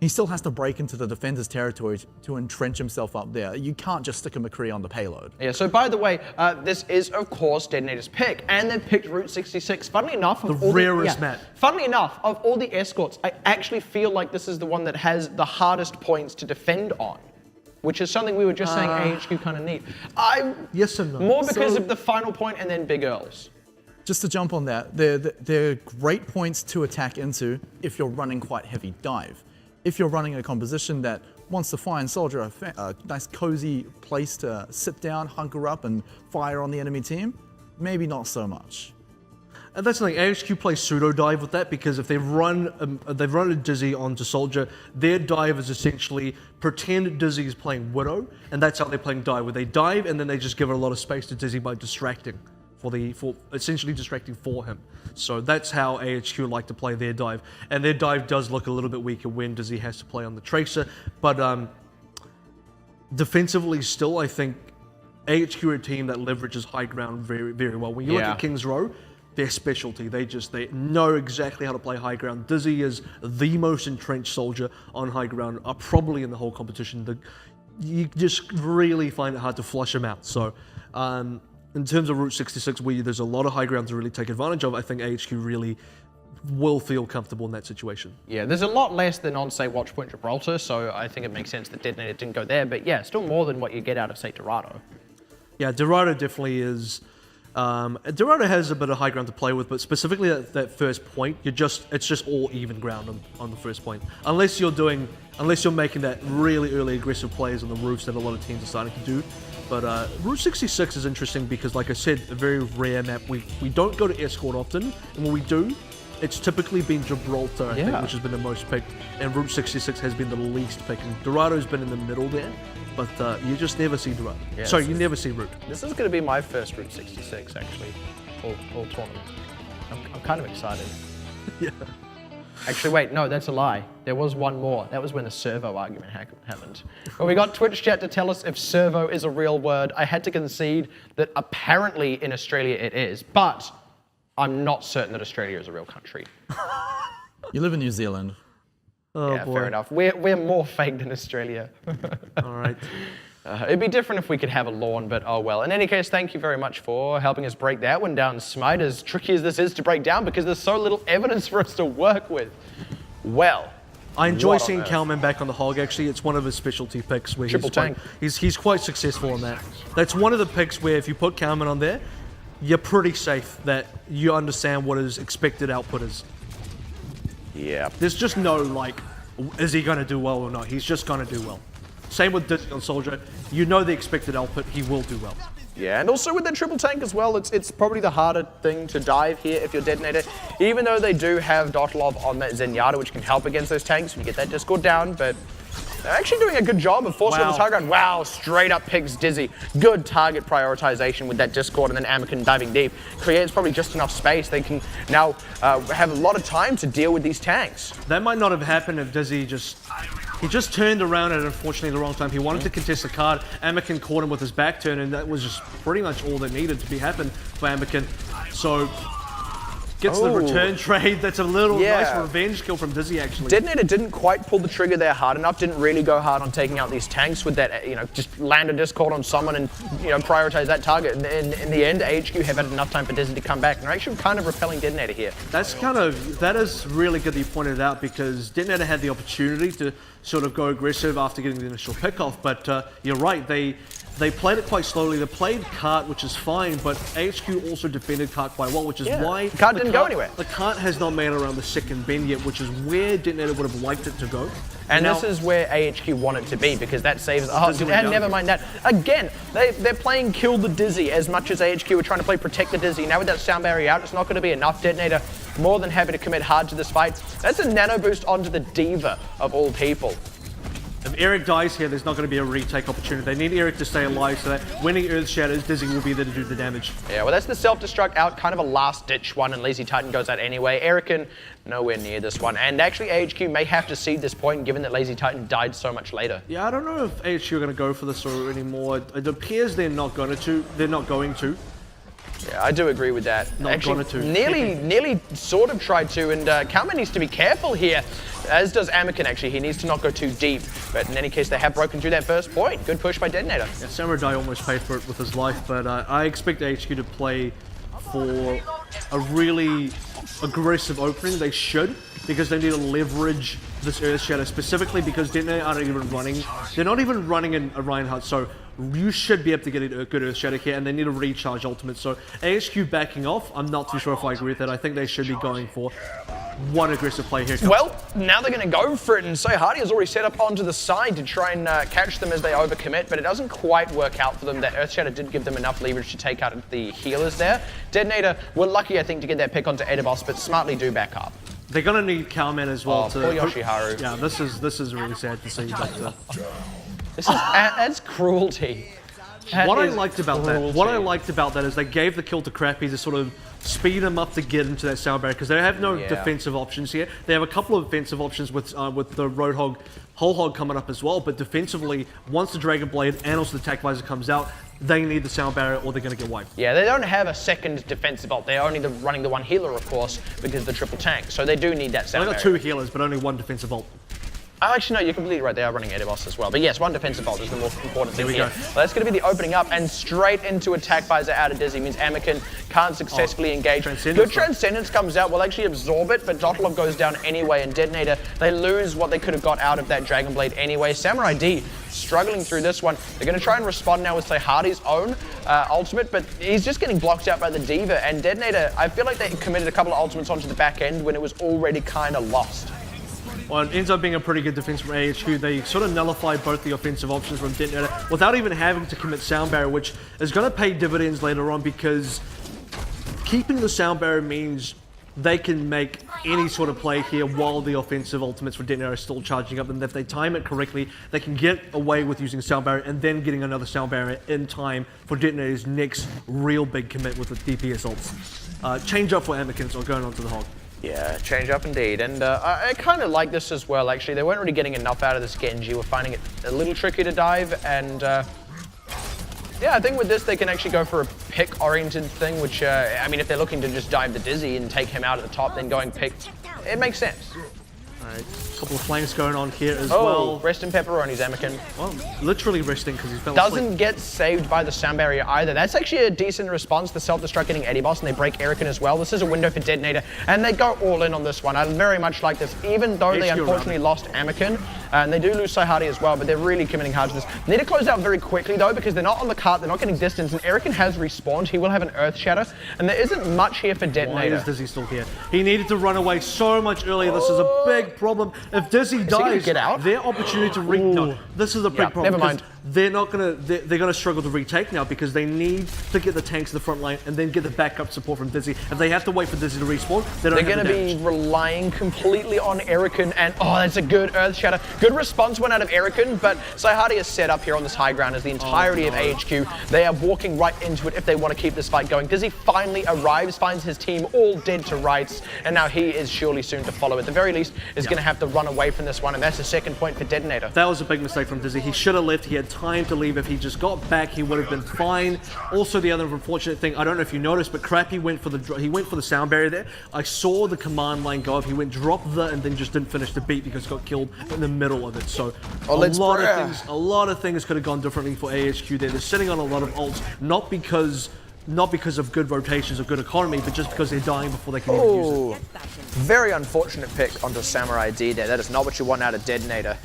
he still has to break into the defender's territory to entrench himself up there. You can't just stick a McCree on the payload. Yeah, so by the way, this is, of course, DeToNator's pick, and they've picked Route 66. Funnily enough, of the rarest map. Funnily enough, of all the escorts, I actually feel like this is the one that has the hardest points to defend on, which is something we were just saying AHQ kind of need. Yes and no. More because of the final point and then Big Earls. Just to jump on that, they're great points to attack into if you're running quite heavy dive. If you're running a composition that wants to find soldier a nice cozy place to sit down, hunker up, and fire on the enemy team, maybe not so much. And that's the thing, AHQ plays pseudo dive with that, because if they've run a Dizzy onto soldier, their dive is essentially pretend Dizzy is playing Widow, and that's how they're playing dive, where they dive and then they just give it a lot of space to Dizzy by distracting. For essentially distracting for him. So that's how AHQ like to play their dive. And their dive does look a little bit weaker when Dizzy has to play on the Tracer. But defensively still, I think AHQ are a team that leverages high ground very, very well. When you look at King's Row, their specialty, they know exactly how to play high ground. Dizzy is the most entrenched soldier on high ground, probably in the whole competition. You just really find it hard to flush him out. So, in terms of Route 66, where there's a lot of high ground to really take advantage of, I think AHQ really will feel comfortable in that situation. Yeah, there's a lot less than on, say, Watchpoint Gibraltar, so I think it makes sense that DeToNator didn't go there, but yeah, still more than what you get out of, say, Dorado. Yeah, Dorado definitely is. Dorado has a bit of high ground to play with, but specifically at that first point, it's just all even ground on the first point. Unless you're making that really early aggressive plays on the roofs that a lot of teams are starting to do. But Route 66 is interesting because, like I said, a very rare map. We don't go to Escort often, and when we do, it's typically been Gibraltar, I think, which has been the most picked, and Route 66 has been the least picked. And Dorado's been in the middle there, but you just never see Dorado. Yeah, sorry, you never see Route. This is going to be my first Route 66, actually, all tournament. I'm kind of excited. Yeah. Actually, wait, no, that's a lie. There was one more. That was when the servo argument happened. When we got Twitch chat to tell us if servo is a real word, I had to concede that apparently in Australia it is, but I'm not certain that Australia is a real country. You live in New Zealand. Oh, yeah, boy. fair enough. We're more fake than Australia. All right. It'd be different if we could have a lawn, but oh well. In any case, thank you very much for helping us break that one down, Smite, as tricky as this is to break down because there's so little evidence for us to work with. Well, I enjoy what on seeing earth? Kalman back on the hog, actually. It's one of his specialty picks where Triple tank. he's quite successful on that. That's one of the picks where if you put Kalman on there, you're pretty safe that you understand what his expected output is. Yeah. There's just no, like, is he going to do well or not? He's just going to do well. Same with Dizzy on Soldier. You know the expected output, he will do well. Yeah, and also with the triple tank as well, it's probably the harder thing to dive here if you're DeToNator. Even though they do have Dotlov on that Zenyatta, which can help against those tanks when you get that Discord down, but they're actually doing a good job of forcing the target on. Wow, straight up picks Dizzy. Good target prioritization with that Discord, and then Anakin diving deep. Creates probably just enough space. They can now have a lot of time to deal with these tanks. That might not have happened if Dizzy he just turned around at unfortunately the wrong time. He wanted to contest the card. Anakin caught him with his back turn, and that was just pretty much all that needed to be happen for Anakin. So gets the return trade. That's a little nice revenge kill from Dizzy, actually. DeToNator didn't quite pull the trigger there hard enough, didn't really go hard on taking out these tanks with that, just land a Discord on someone and, prioritize that target. And in the end, AHQ have had enough time for Dizzy to come back. And they're actually kind of repelling DeToNator here. That is really good that you pointed it out because DeToNator had the opportunity to sort of go aggressive after getting the initial pick off, but you're right, they played it quite slowly. They played cart, which is fine, but AHQ also defended cart quite well, which is why the cart didn't go anywhere. The cart has not made it around the second bend yet, which is where DeToNator would have liked it to go. And now, this is where AHQ want it to be because that saves. And never mind that. Again, they're playing kill the Dizzy as much as AHQ are trying to play protect the Dizzy. Now with that sound barrier out, it's not going to be enough. DeToNator more than happy to commit hard to this fight. That's a nano boost onto the Diva of all people. If Eric dies here, there's not going to be a retake opportunity. They need Eric to stay alive so that when he Earth Shatters, Dizzy will be there to do the damage. Yeah, well, that's the self-destruct out, kind of a last-ditch one, and Lazy Titan goes out anyway. Erican, nowhere near this one. And actually, AHQ may have to cede this point, given that Lazy Titan died so much later. Yeah, I don't know if AHQ are going to go for this anymore. It appears they're not going to. Yeah, I do agree with that. Actually, nearly sort of tried to, and Kalman needs to be careful here, as does Anakin, actually. He needs to not go too deep, but in any case, they have broken through that first point. Good push by DeToNator. Yeah, Samurai almost paid for it with his life, but I expect AHQ to play for a really aggressive opening. They should, because they need to leverage this Earth Shatter, specifically because DeToNator aren't even running. They're not even running in a Reinhardt, so you should be able to get a good Earth Shatter here, and they need to recharge ultimate. So AHQ backing off, I'm not too sure if I agree with that. I think they should be going for one aggressive play here. Well, now they're going to go for it, and So Hardy has already set up onto the side to try and catch them as they overcommit, but it doesn't quite work out for them. That Earth Shatter did give them enough leverage to take out the healers there. DeToNator were lucky, I think, to get that pick onto Edibos, but smartly do back up. They're going to need Kalman as well. Poor Yoshiharu. Yeah, this is really sad to see. But, that's cruelty. What I liked about that is they gave the kill to Crappy to sort of speed him up to get into that sound barrier because they have no defensive options here. They have a couple of defensive options with the Roadhog, Whole Hog coming up as well, but defensively, once the Dragon Blade and also the Attack Visor comes out, they need the sound barrier or they're going to get wiped. Yeah, they don't have a second defensive ult. They're only running the one healer, of course, because of the triple tank. So they do need that sound barrier. They got two healers, but only one defensive ult. Oh, actually, no, you're completely right. They are running Eddie Boss as well. But yes, one defensive vault is the more important thing here. Well, that's going to be the opening up, and straight into attack visor out of Dizzy means Anakin can't successfully engage. Good Transcendence comes out, will actually absorb it, but DeToNator goes down anyway, and DeToNator, they lose what they could have got out of that Dragon Blade anyway. Samurai D struggling through this one. They're going to try and respond now with Sayhadi's own ultimate, but he's just getting blocked out by the Diva, and DeToNator, I feel like they committed a couple of ultimates onto the back end when it was already kind of lost. Well, it ends up being a pretty good defense from AHQ. They sort of nullified both the offensive options from DeToNator without even having to commit Sound Barrier, which is going to pay dividends later on, because keeping the Sound Barrier means they can make any sort of play here while the offensive ultimates for DeToNator are still charging up. And if they time it correctly, they can get away with using Sound Barrier and then getting another Sound Barrier in time for DeToNator's next real big commit with the DPS ults. Change up for Amicans or going on to the Hog. Yeah, change up indeed, and I kind of like this as well, actually. They weren't really getting enough out of this Genji. We're finding it a little tricky to dive, and yeah, I think with this they can actually go for a pick-oriented thing, which, I mean, if they're looking to just dive the Dizzy and take him out at the top, then going pick, it makes sense. Alright, a couple of flanks going on here as well. well. Rest in pepperonis, Anakin. Well, literally resting because he fell Doesn't asleep. get saved by the Sound Barrier either. That's actually a decent response. The self-destruct getting Eddie Boss, and they break Erican as well. This is a window for DeToNator, and they go all in on this one. I very much like this, even though they unfortunately lost Anakin, and they do lose Sayhadi as well, but they're really committing hard to this. They need to close out very quickly though, because they're not on the cart, they're not getting distance, and Erican has respawned. He will have an Earth Shatter, and there isn't much here for DeToNator. Why is Dizzy still here? He needed to run away so much earlier. This is a big problem. If Dizzy dies, get out? their opportunity to no, this is a big problem. Never mind. They're not gonna. They're gonna struggle to retake now because they need to get the tanks to the front line and then get the backup support from Dizzy. If they have to wait for Dizzy to respawn, they're going to be relying completely on Erican, and oh, that's a good Earth Shatter. Good response went out of Erican, but Sayhadi is set up here on this high ground as the entirety of AHQ. They are walking right into it if they want to keep this fight going. Dizzy finally arrives, finds his team all dead to rights, and now he is surely soon to follow. At the very least, is going to have to run away from this one, and that's a second point for DeToNator. That was a big mistake from Dizzy. He should have left. He had time to leave. If he just got back, he would have been fine. Also, the other unfortunate thing, I don't know if you noticed, but Crappy went for the Sound Barrier there. I saw the command line go up. He went drop and then just didn't finish the beat because he got killed in the middle of it. So a lot of things could have gone differently for AHQ there. They're sitting on a lot of ults, not because of good rotations or good economy, but just because they're dying before they can even use it. Very unfortunate pick onto Samurai D there. That is not what you want out of DeToNator.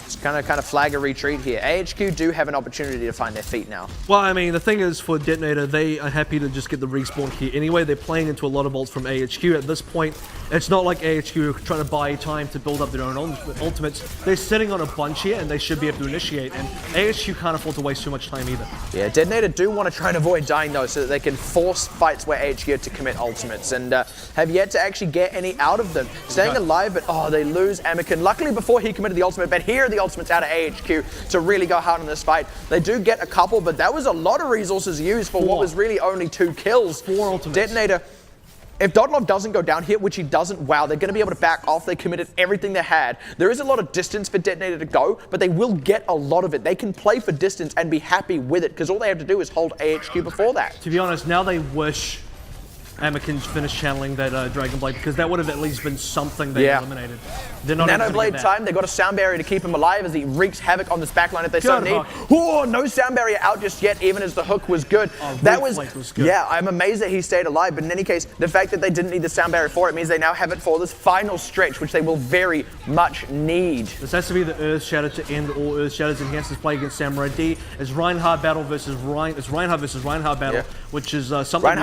Just kind of flag a retreat here. AHQ do have an opportunity to find their feet now. Well, I mean, the thing is for DeToNator, they are happy to just get the respawn here anyway. They're playing into a lot of ults from AHQ. At this point, it's not like AHQ are trying to buy time to build up their own ultimates. They're sitting on a bunch here, and they should be able to initiate, and AHQ can't afford to waste too much time either. Yeah, DeToNator do want to try and avoid dying though, so that they can force fights where AHQ have to commit ultimates, and have yet to actually get any out of them. Staying alive, but they lose Anakin. Luckily before he committed the ultimate, but here are the ultimates out of AHQ to really go hard on this fight. They do get a couple, but that was a lot of resources used for what was really only 2 kills. 4 ultimates. DeToNator, if DeToNator doesn't go down here, which he doesn't, wow, they're going to be able to back off. They committed everything they had. There is a lot of distance for DeToNator to go, but they will get a lot of it. They can play for distance and be happy with it, because all they have to do is hold AHQ before that. To be honest, now they wish Anakin finished channeling that Dragon Blade, because that would have at least been something they eliminated. They're not Nano Blade time, they got a Sound Barrier to keep him alive as he wreaks havoc on this backline if they so need. Oh, no Sound Barrier out just yet, even as the hook was good. That was good. Yeah, I'm amazed that he stayed alive, but in any case, the fact that they didn't need the Sound Barrier for it means they now have it for this final stretch, which they will very much need. This has to be the Earth Shatter to end all Earth Shatters. Enhance this play against Samurai D. It's Reinhardt battle versus Reinhardt battle, which is something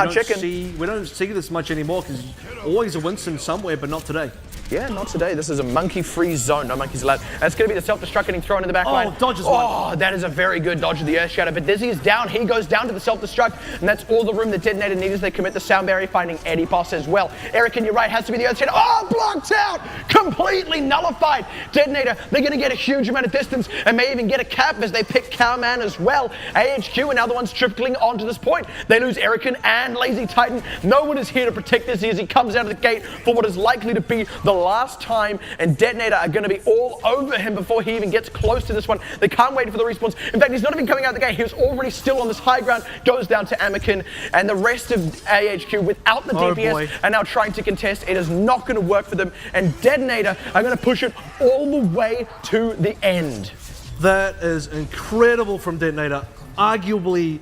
we don't see this much anymore, because always a Winston somewhere, but not today. Yeah, not today. This is a monkey-free zone. No monkeys allowed. That's going to be the self-destruct getting thrown in the back line. Dodges one. That is a very good dodge of the Earth Shatter. But Dizzy is down. He goes down to the self-destruct, and that's all the room that DeToNator needs as they commit the Sound Barrier, finding Eddie Boss as well. Eric, you're right, has to be the Earth Shatter. Oh, blocked out! Completely nullified. DeToNator, they're going to get a huge amount of distance and may even get a cap as they pick Cowman as well. AHQ are now the ones trickling onto this point. They lose Erican and Lazy Titan. No one is here to protect Dizzy as he comes out of the gate for what is likely to be the last time, and DeToNator are going to be all over him before he even gets close to this one. They can't wait for the respawns. In fact, he's not even coming out the gate. He was already still on this high ground, goes down to Anakin, and the rest of AHQ without the DPS are now trying to contest. It is not going to work for them, and DeToNator are going to push it all the way to the end. That is incredible from DeToNator. Arguably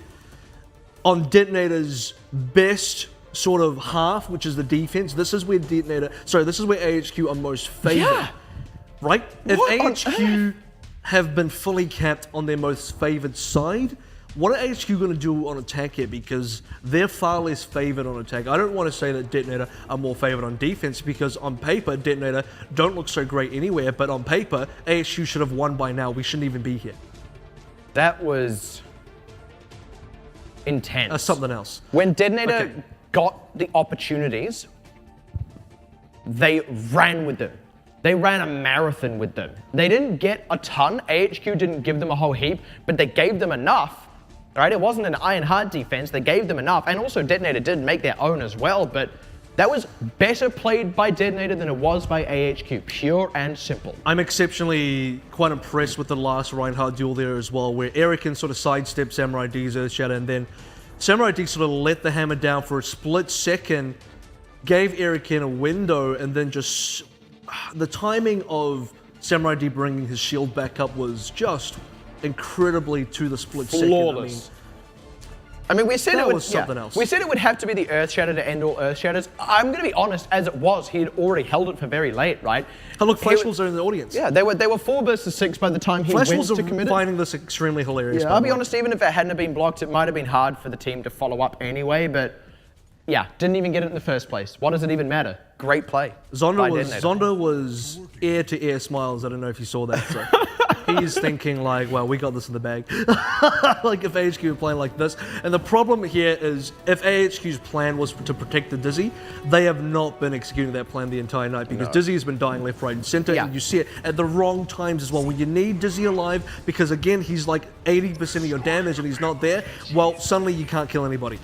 on DeToNator's best sort of half, which is the defense. This is where AHQ are most favored. Yeah. Right? If What on AHQ have been fully capped on their most favored side, what are AHQ going to do on attack here? Because they're far less favored on attack. I don't want to say that DeToNator are more favored on defense, because on paper, DeToNator don't look so great anywhere, but on paper, AHQ should have won by now. We shouldn't even be here. That was intense. Something else. When DeToNator got the opportunities, they ran with them. They ran a marathon with them. They didn't get a ton. AHQ didn't give them a whole heap, but they gave them enough. Right? It wasn't an iron hard defense. They gave them enough, and also DeToNator did make their own as well. But that was better played by DeToNator than it was by AHQ, pure and simple. I'm exceptionally quite impressed with the last Reinhardt duel there as well, where Erican sort of sidestepped Samurai D's Earthshatter, and then Samurai D sort of let the hammer down for a split second, gave Erican a window, and then just the timing of Samurai D bringing his shield back up was just incredibly to the split Flawless. second. I mean, we said that it would was something else. We said it would have to be the Earthshatter to end all Earthshatters. I'm going to be honest, as it was, he had already held it for very late, right? Oh, look, Flash Wolves are in the audience. Yeah, they were 4 versus 6 by the time he Flash went Wolves to commit are it. finding this extremely hilarious. Yeah, I'll be honest, even if it hadn't have been blocked, it might have been hard for the team to follow up anyway, but yeah, didn't even get it in the first place. What does it even matter? Great play. Zonda was ear-to-ear smiles. I don't know if you saw that. So. He's thinking like, well, we got this in the bag. Like if AHQ were playing like this. And the problem here is if AHQ's plan was to protect the Dizzy, they have not been executing that plan the entire night, because Dizzy has been dying left, right, and center. Yeah. And you see it at the wrong times as well. When you need Dizzy alive, because again, he's like 80% of your damage and he's not there, well, suddenly you can't kill anybody.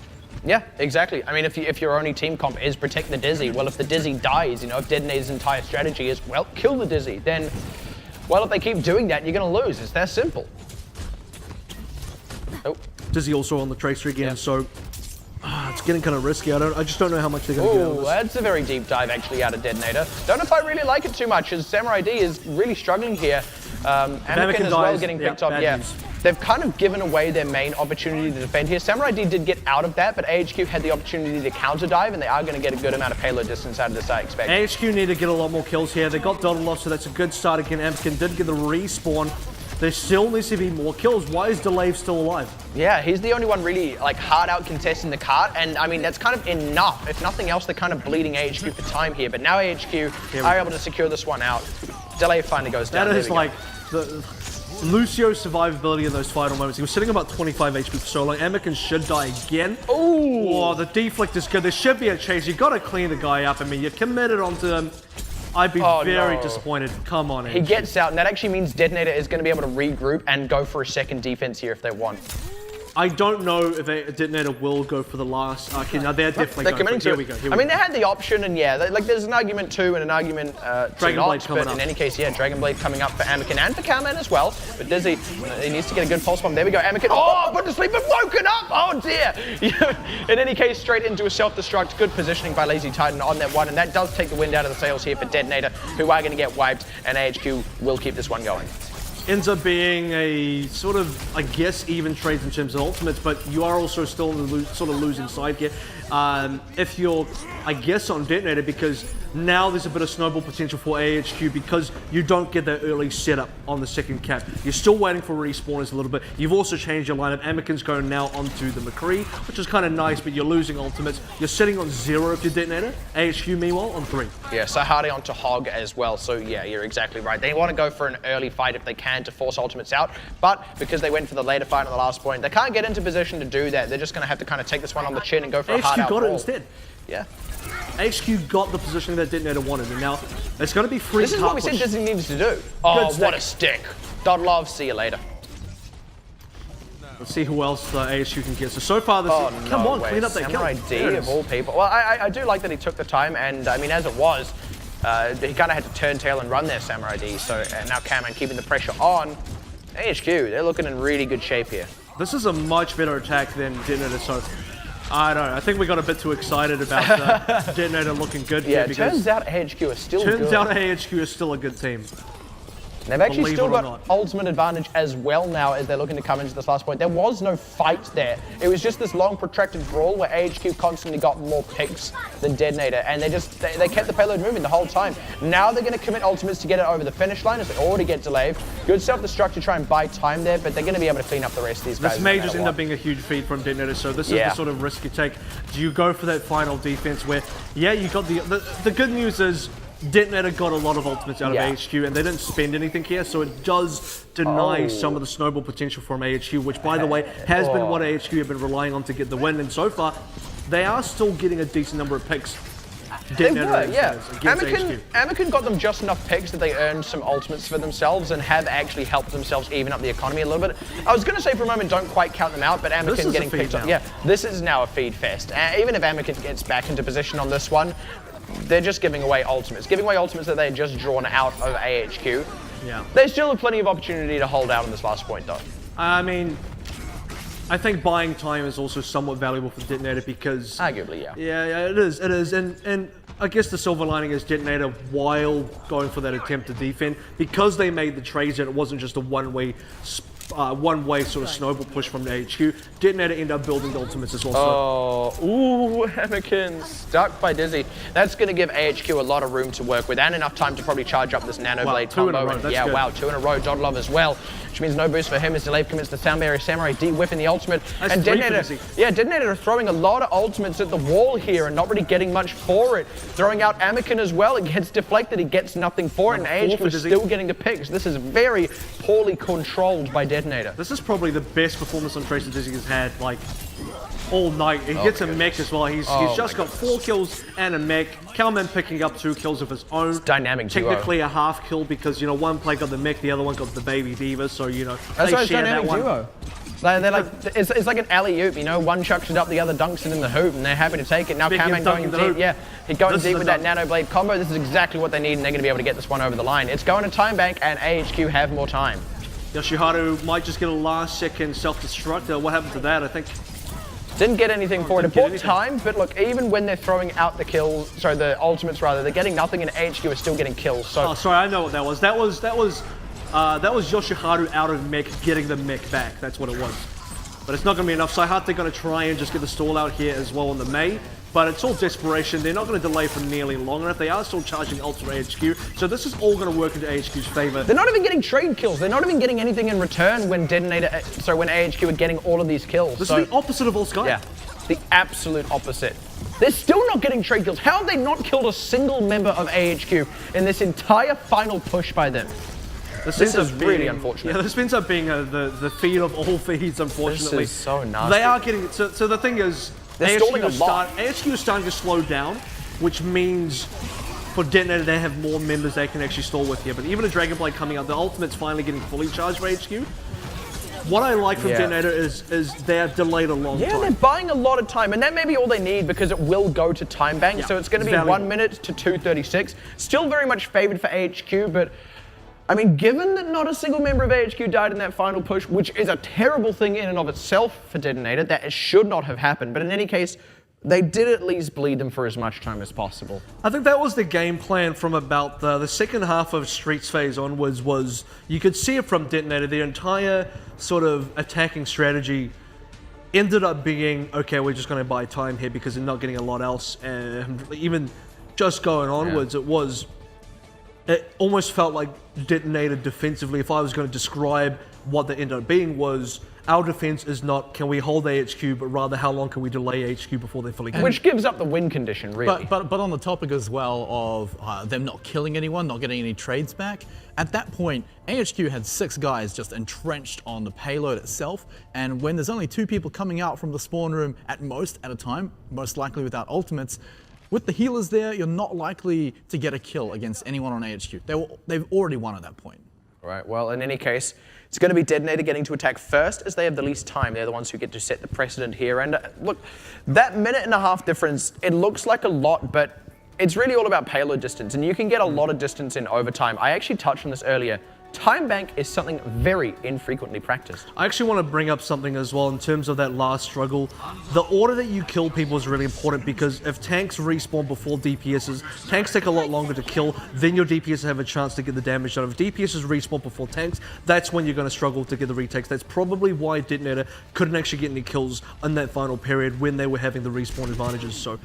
Yeah, exactly. I mean, if your only team comp is protect the Dizzy, well, if the Dizzy dies, if DeToNator's entire strategy is, well, kill the Dizzy, then, well, if they keep doing that, you're going to lose. It's that simple. Oh. Dizzy also on the tracer again, so it's getting kind of risky. I just don't know how much they're going to get out of this. That's a very deep dive actually out of DeToNator. Don't know if I really like it too much, as Samurai D is really struggling here. Anakin as well getting picked up. Yeah. They've kind of given away their main opportunity to defend here. Samurai D did get out of that, but AHQ had the opportunity to counter dive, and they are going to get a good amount of payload distance out of this, I expect. AHQ need to get a lot more kills here. They got Donald off, so that's a good start again. Anakin did get the respawn. There still needs to be more kills. Why is Delave still alive? Yeah, he's the only one really like hard out contesting the cart, and I mean that's kind of enough. If nothing else, they're kind of bleeding AHQ for time here. But now AHQ are able to secure this one out. Delave finally goes down. That is like the Lucio's survivability in those final moments. He was sitting about 25 HP for so long. Anakin should die again. Ooh. Oh, the deflect is good. There should be a chase. You got to clean the guy up. I mean, you're committed onto him. I'd be very disappointed. Come on, He gets out, and that actually means DeToNator is going to be able to regroup and go for a second defense here if they want. I don't know if DeToNator will go for the last. Okay, now they're definitely They're going committing for it. to Here it. we go. I mean, they had the option, and yeah, like there's an argument to and an argument to not, but in any case, yeah, Dragonblade coming up for Anakin and for Cowman as well. But Dizzy, he needs to get a good pulse bomb. There we go, Anakin. Oh, put to sleep and woken up. Oh dear. In any case, straight into a self-destruct. Good positioning by Lazy Titan on that one, and that does take the wind out of the sails here for DeToNator, who are going to get wiped, and AHQ will keep this one going. Ends up being a sort of, I guess, even trades in terms of ultimates, but you are also still in the sort of losing side here. If you're, I guess, on DeToNator, because now there's a bit of snowball potential for AHQ because you don't get that early setup on the second cap. You're still waiting for respawners a little bit. You've also changed your lineup. Anakin's going now onto the McCree, which is kind of nice, but you're losing ultimates. You're sitting on 0 if you're DeToNator. AHQ, meanwhile, on 3. Yeah, Sahari onto Hog as well. So yeah, you're exactly right. They want to go for an early fight if they can to force ultimates out, but because they went for the later fight on the last point, they can't get into position to do that. They're just going to have to kind of take this one on the chin and go for a hard out HQ got it roll. instead. Yeah. HQ got the positioning that DeToNator wanted, and now it's going to be free. This is what we said Disney needed to do. Oh, what a stick. Dodlov, see you later. Let's see who else AHQ can get. So far this is, come on, clean up that kill. Samurai D of all people. Well, I do like that he took the time, and I mean, as it was, He kind of had to turn tail and run their Samurai D, so now Cameron keeping the pressure on. AHQ, they're looking in really good shape here. This is a much better attack than DeToNator, so I don't know. I think we got a bit too excited about DeToNator looking good Yeah, here. it turns out AHQ is still good. Turns out AHQ is still a good team. They've actually Believe still it or got not. ultimate advantage as well now as they're looking to come into this last point. There was no fight there. It was just this long protracted brawl where AHQ constantly got more picks than DeToNator, and they kept the payload moving the whole time. Now they're going to commit ultimates to get it over the finish line as they already get delayed. Good self-destruct to try and buy time there, but they're going to be able to clean up the rest of these guys. This may just end up being a huge feed from DeToNator, so this is the sort of risk you take. Do you go for that final defense where, yeah, you got the good news is DeToNator got a lot of ultimates out of AHQ, and they didn't spend anything here, so it does deny some of the snowball potential from AHQ, which, by the way, has been what AHQ have been relying on to get the win, and so far, they are still getting a decent number of picks. They were, yeah. Anakin got them just enough picks that they earned some ultimates for themselves and have actually helped themselves even up the economy a little bit. I was going to say for a moment, don't quite count them out, but Anakin getting picked up. Yeah, this is now a feed fest. Even if Anakin gets back into position on this one, they're just giving away ultimates. Giving away ultimates that they just drawn out of AHQ. Yeah. They still have plenty of opportunity to hold out on this last point, though. I mean, I think buying time is also somewhat valuable for DeToNator because... Arguably, yeah. Yeah, it is. And I guess the silver lining is DeToNator, while going for that attempt to defend, because they made the trades and it wasn't just a one-way sort of snowball push from the HQ, DeToNator ended up building the ultimates as well. Oh, ooh, Anakin stuck by Dizzy. That's going to give AHQ a lot of room to work with and enough time to probably charge up this Nano Blade two in combo. a row, that's good. Wow, 2 in a row, Dot Love as well, which means no boost for him as Delay commits the Sound Barrier Samurai D whiffing the ultimate. That's and DeToNator are throwing a lot of ultimates at the wall here and not really getting much for it. Throwing out Anakin as well, it gets deflected, he gets nothing for it, and AHQ is still getting the picks. This is very poorly controlled by DeToNator. This is probably the best performance on Tracer Dizzy has had, like, all night. He gets a mech as well. He's just got 4 kills and a mech. Calman picking up 2 kills of his own. It's dynamic duo. Technically a half kill because, you know, one player got the mech, the other one got the baby diva, so, you know, That's they share dynamic that one. duo. They're like, it's like an alley-oop, you know, one chucks it up, the other dunks it in the hoop, and they're happy to take it. Now Calman going deep, he's going deep with that Nano Blade combo. This is exactly what they need, and they're going to be able to get this one over the line. It's going to time bank, and AHQ have more time. Yoshiharu might just get a last-second self-destruct. What happened to that? I think didn't get anything for it. It bought time, but look, even when they're throwing out the kills, sorry, the ultimates rather, they're getting nothing, and AHQ is still getting kills. So, oh, sorry, I know what that was. That was Yoshiharu out of mech, getting the mech back. That's what it was. But it's not going to be enough. Saihate going to try and just get the stall out here as well on the Mei. But it's all desperation. They're not going to delay for nearly long enough. They are still charging ultra AHQ. So this is all going to work into AHQ's favor. They're not even getting trade kills. They're not even getting anything in return when when AHQ are getting all of these kills. This is the opposite of Volskaya. Yeah, the absolute opposite. They're still not getting trade kills. How have they not killed a single member of AHQ in this entire final push by them? This is really unfortunate. Yeah, this ends up being the feed of all feeds, unfortunately. This is so nasty. They are getting... So the thing is, AHQ is starting to slow down, which means for DeToNator they have more members they can actually stall with here. But even a Dragon Blade coming out, the ultimate's finally getting fully charged for HQ. What I like from DeToNator is they are delayed a long time. Yeah, they're buying a lot of time, and that may be all they need because it will go to time bank. So it's going to be 1 minute to 2:36. Still very much favored for AHQ, but I mean, given that not a single member of AHQ died in that final push, which is a terrible thing in and of itself for DeToNator, that it should not have happened. But in any case, they did at least bleed them for as much time as possible. I think that was the game plan from about the second half of Streets phase onwards. Was you could see it from DeToNator, their entire sort of attacking strategy ended up being, okay, we're just going to buy time here because they're not getting a lot else. And even just going onwards, it almost felt like DeToNator defensively, if I was going to describe what they ended up being, was our defense is not, can we hold AHQ, but rather how long can we delay HQ before they fully get Which gives up the win condition, really. But on the topic as well of them not killing anyone, not getting any trades back, at that point, AHQ had 6 guys just entrenched on the payload itself, and when there's only 2 people coming out from the spawn room at most at a time, most likely without ultimates, with the healers there, you're not likely to get a kill against anyone on AHQ. They've already won at that point. Right, well, in any case, it's going to be DeToNator getting to attack first as they have the least time. They're the ones who get to set the precedent here. And look, that minute and a half difference, it looks like a lot, but it's really all about payload distance, and you can get a lot of distance in overtime. I actually touched on this earlier. Time bank is something very infrequently practiced. I actually want to bring up something as well in terms of that last struggle. The order that you kill people is really important, because if tanks respawn before DPSs, tanks take a lot longer to kill, then your DPSs have a chance to get the damage done. If DPSs respawn before tanks, that's when you're going to struggle to get the retakes. That's probably why DeToNator couldn't actually get any kills in that final period when they were having the respawn advantages. So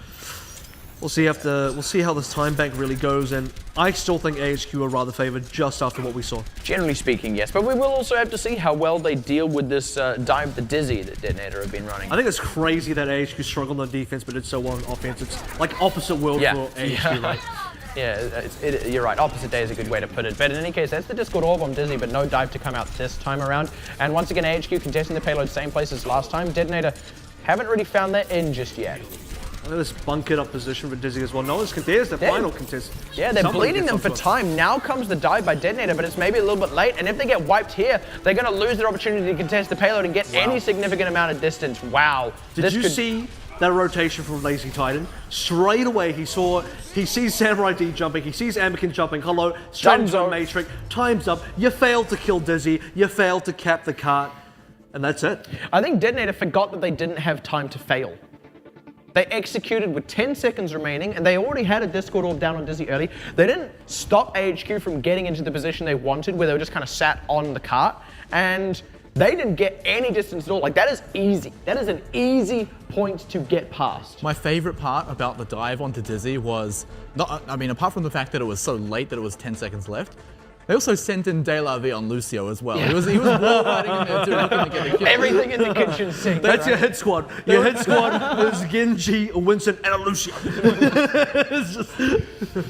we'll see how this time bank really goes, and I still think AHQ are rather favored just after what we saw. Generally speaking, yes, but we will also have to see how well they deal with this dive the Dizzy that DeToNator have been running. I think it's crazy that AHQ struggled on defense but did so well on offense. It's like opposite world for AHQ, right? Yeah, you're right. Opposite day is a good way to put it. But in any case, that's the Discord Orb on Dizzy, but no dive to come out this time around. And once again, AHQ contesting the payload same place as last time. DeToNator haven't really found their in just yet. Look at this bunkered up position for Dizzy as well. No one's there's the final contest. Yeah, they're bleeding them for time. Now comes the dive by DeToNator, but it's maybe a little bit late. And if they get wiped here, they're going to lose their opportunity to contest the payload and get any significant amount of distance. Wow. Did you see that rotation from Lazy Titan? Straight away, he sees Samurai D jumping, he sees Anakin jumping. Hello, straight into the Matrix. Time's up. You failed to kill Dizzy. You failed to cap the cart. And that's it. I think DeToNator forgot that they didn't have time to fail. They executed with 10 seconds remaining, and they already had a Discord Orb down on Dizzy early. They didn't stop AHQ from getting into the position they wanted, where they were just kind of sat on the cart, and they didn't get any distance at all. Like, that is easy. That is an easy point to get past. My favorite part about the dive onto Dizzy was, apart from the fact that it was so late that it was 10 seconds left, they also sent in De La V on Lucio as well. Yeah. He was wall riding in there too, looking to get a kill. Everything in the kitchen sink. That's your hit squad. Your hit squad is Genji, a Winston, and a Lucio.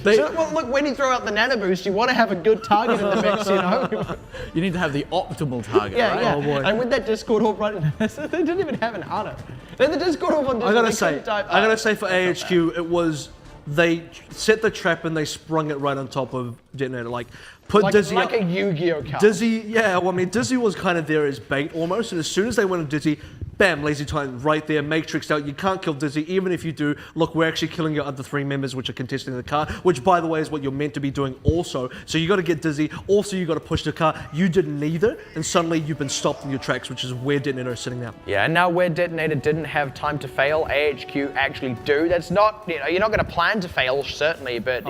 Well, look, when you throw out the nano boost, you want to have a good target in the mix, you know? You need to have the optimal target, right? Yeah. Oh, boy. And with that Discord Orb right in there, they didn't even have an Ana. Then the Discord Orb on Discord, I gotta say for AHQ, it was, they set the trap and they sprung it right on top of DeToNator. Like, put Dizzy like up. a Yu-Gi-Oh card. Dizzy, yeah, well, I mean, Dizzy was kind of there as bait almost, and as soon as they went on Dizzy, bam, Lazy Titan right there, Matrixed out. You can't kill Dizzy, even if you do. Look, we're actually killing your other 3 members, which are contesting the car, which, by the way, is what you're meant to be doing also. So you got to get Dizzy. Also, you got to push the car. You did neither, and suddenly you've been stopped in your tracks, which is where DeToNator is sitting now. Yeah, and now where DeToNator didn't have time to fail, AHQ actually do. That's not, you're not going to plan to fail, certainly, but,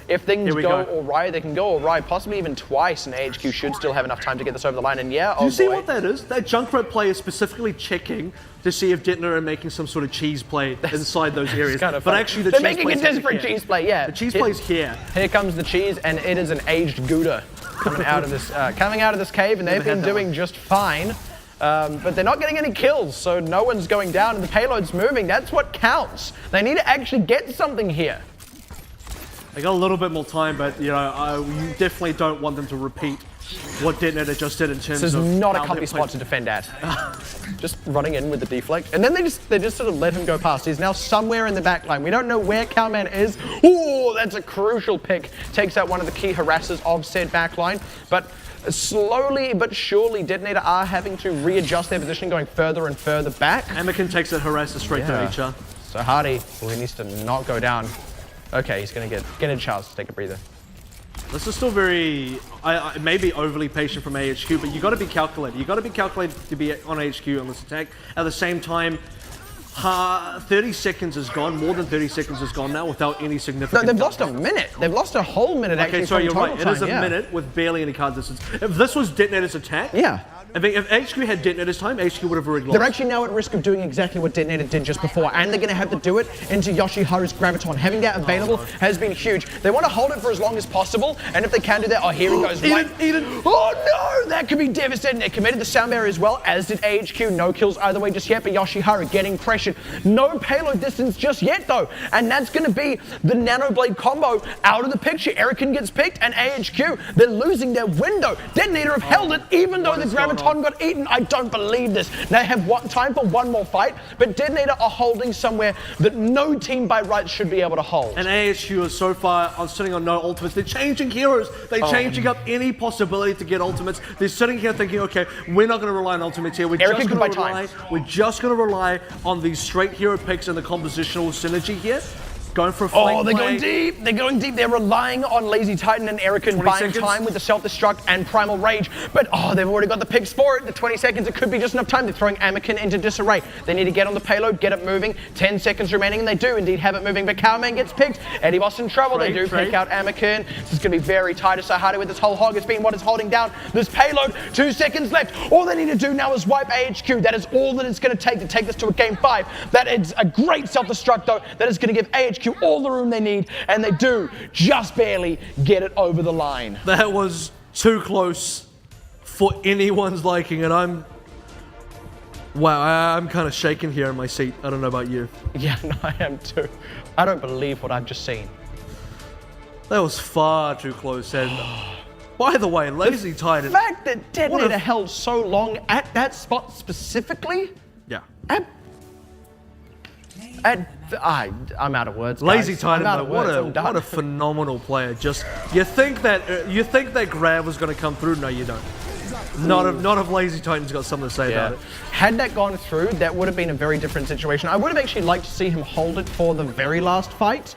if things go all right, they can go all right, possibly even twice, and AHQ should still have enough time to get this over the line. And yeah, do you see what that is? That Junkrat player is specifically checking to see if DeToNator are making some sort of cheese play inside those areas. Kind of but funny. actually, they're making a desperate cheese play. Yeah, the cheese play's here. Here comes the cheese, and it is an aged Gouda coming out of this cave, and they've been doing just fine. But they're not getting any kills, so no one's going down, and the payload's moving. That's what counts. They need to actually get something here. They got a little bit more time, but you definitely don't want them to repeat what DeToNator just did in terms of. This is not a comfy spot to defend at. Just running in with the deflect, and then they just sort of let him go past. He's now somewhere in the back line. We don't know where Cowman is. Ooh, that's a crucial pick. Takes out one of the key harassers of said back line, but slowly but surely, DeToNator are having to readjust their position, going further and further back. Anakin takes that harasser straight to HR. So Hardy, he needs to not go down. Okay, he's going to get a chance to take a breather. This is still very, maybe overly patient from AHQ, but you got to be calculated. You got to be calculated to be on HQ on this attack. At the same time, 30 seconds is gone. More than 30 seconds is gone now without any significant. No, they've lost a minute. They've lost a whole minute. Okay, actually. sorry, you're right. Time, it is a minute with barely any card distance. If this was DeToNator's attack, I mean, if HQ had DeToNator's time, HQ would have already lost. They're actually now at risk of doing exactly what DeToNator did just before, and they're going to have to do it into Yoshiharu's Graviton. Having that available has been huge. They want to hold it for as long as possible, and if they can do that, here he goes. Eden. Oh no, that could be devastating. They committed the sound barrier as well, as did AHQ. No kills either way just yet, but Yoshiharu getting pressured. No payload distance just yet though, and that's going to be the Nano Blade combo out of the picture. Erican gets picked, and AHQ, they're losing their window. DeToNator have held it, even though the Graviton got eaten. I don't believe this. They have time for one more fight, but DeToNator are holding somewhere that no team by rights should be able to hold. And AHQ is so far sitting on no ultimates. They're changing heroes. They're changing up any possibility to get ultimates. They're sitting here thinking, okay, we're not going to rely on ultimates here. We're just going to rely on these straight hero picks and the compositional synergy here. Going for a flank Oh, they're play. going deep. They're going deep. They're relying on Lazy Titan and Erican 20 buying seconds. time with the self-destruct and Primal Rage. But, they've already got the picks for it. The 20 seconds, it could be just enough time. They're throwing Anakin into disarray. They need to get on the payload, get it moving. 10 seconds remaining, and they do indeed have it moving. But Cowman gets picked. Eddie Boss in trouble. They do pick out Anakin. This is going to be very tight. So hard with this whole hog. It's been what is holding down this payload. 2 seconds left. All they need to do now is wipe AHQ. That is all that it's going to take this to a game 5. That is a great self-destruct, though. That is going to give AHQ all the room they need, and they do just barely get it over the line. That was too close for anyone's liking, and I'm kind of shaking here in my seat. I don't know about you. Yeah, no, I am too. I don't believe what I've just seen. That was far too close, and by the way, Lazy Titan. The fact that DeToNator held so long at that spot specifically, Yeah. I'm out of words. Lazy guys. Titan, I'm out but of words. what a phenomenal player. Just you think that grab was going to come through? No, you don't. Not if Lazy Titan's got something to say about it. Had that gone through, that would have been a very different situation. I would have actually liked to see him hold it for the very last fight.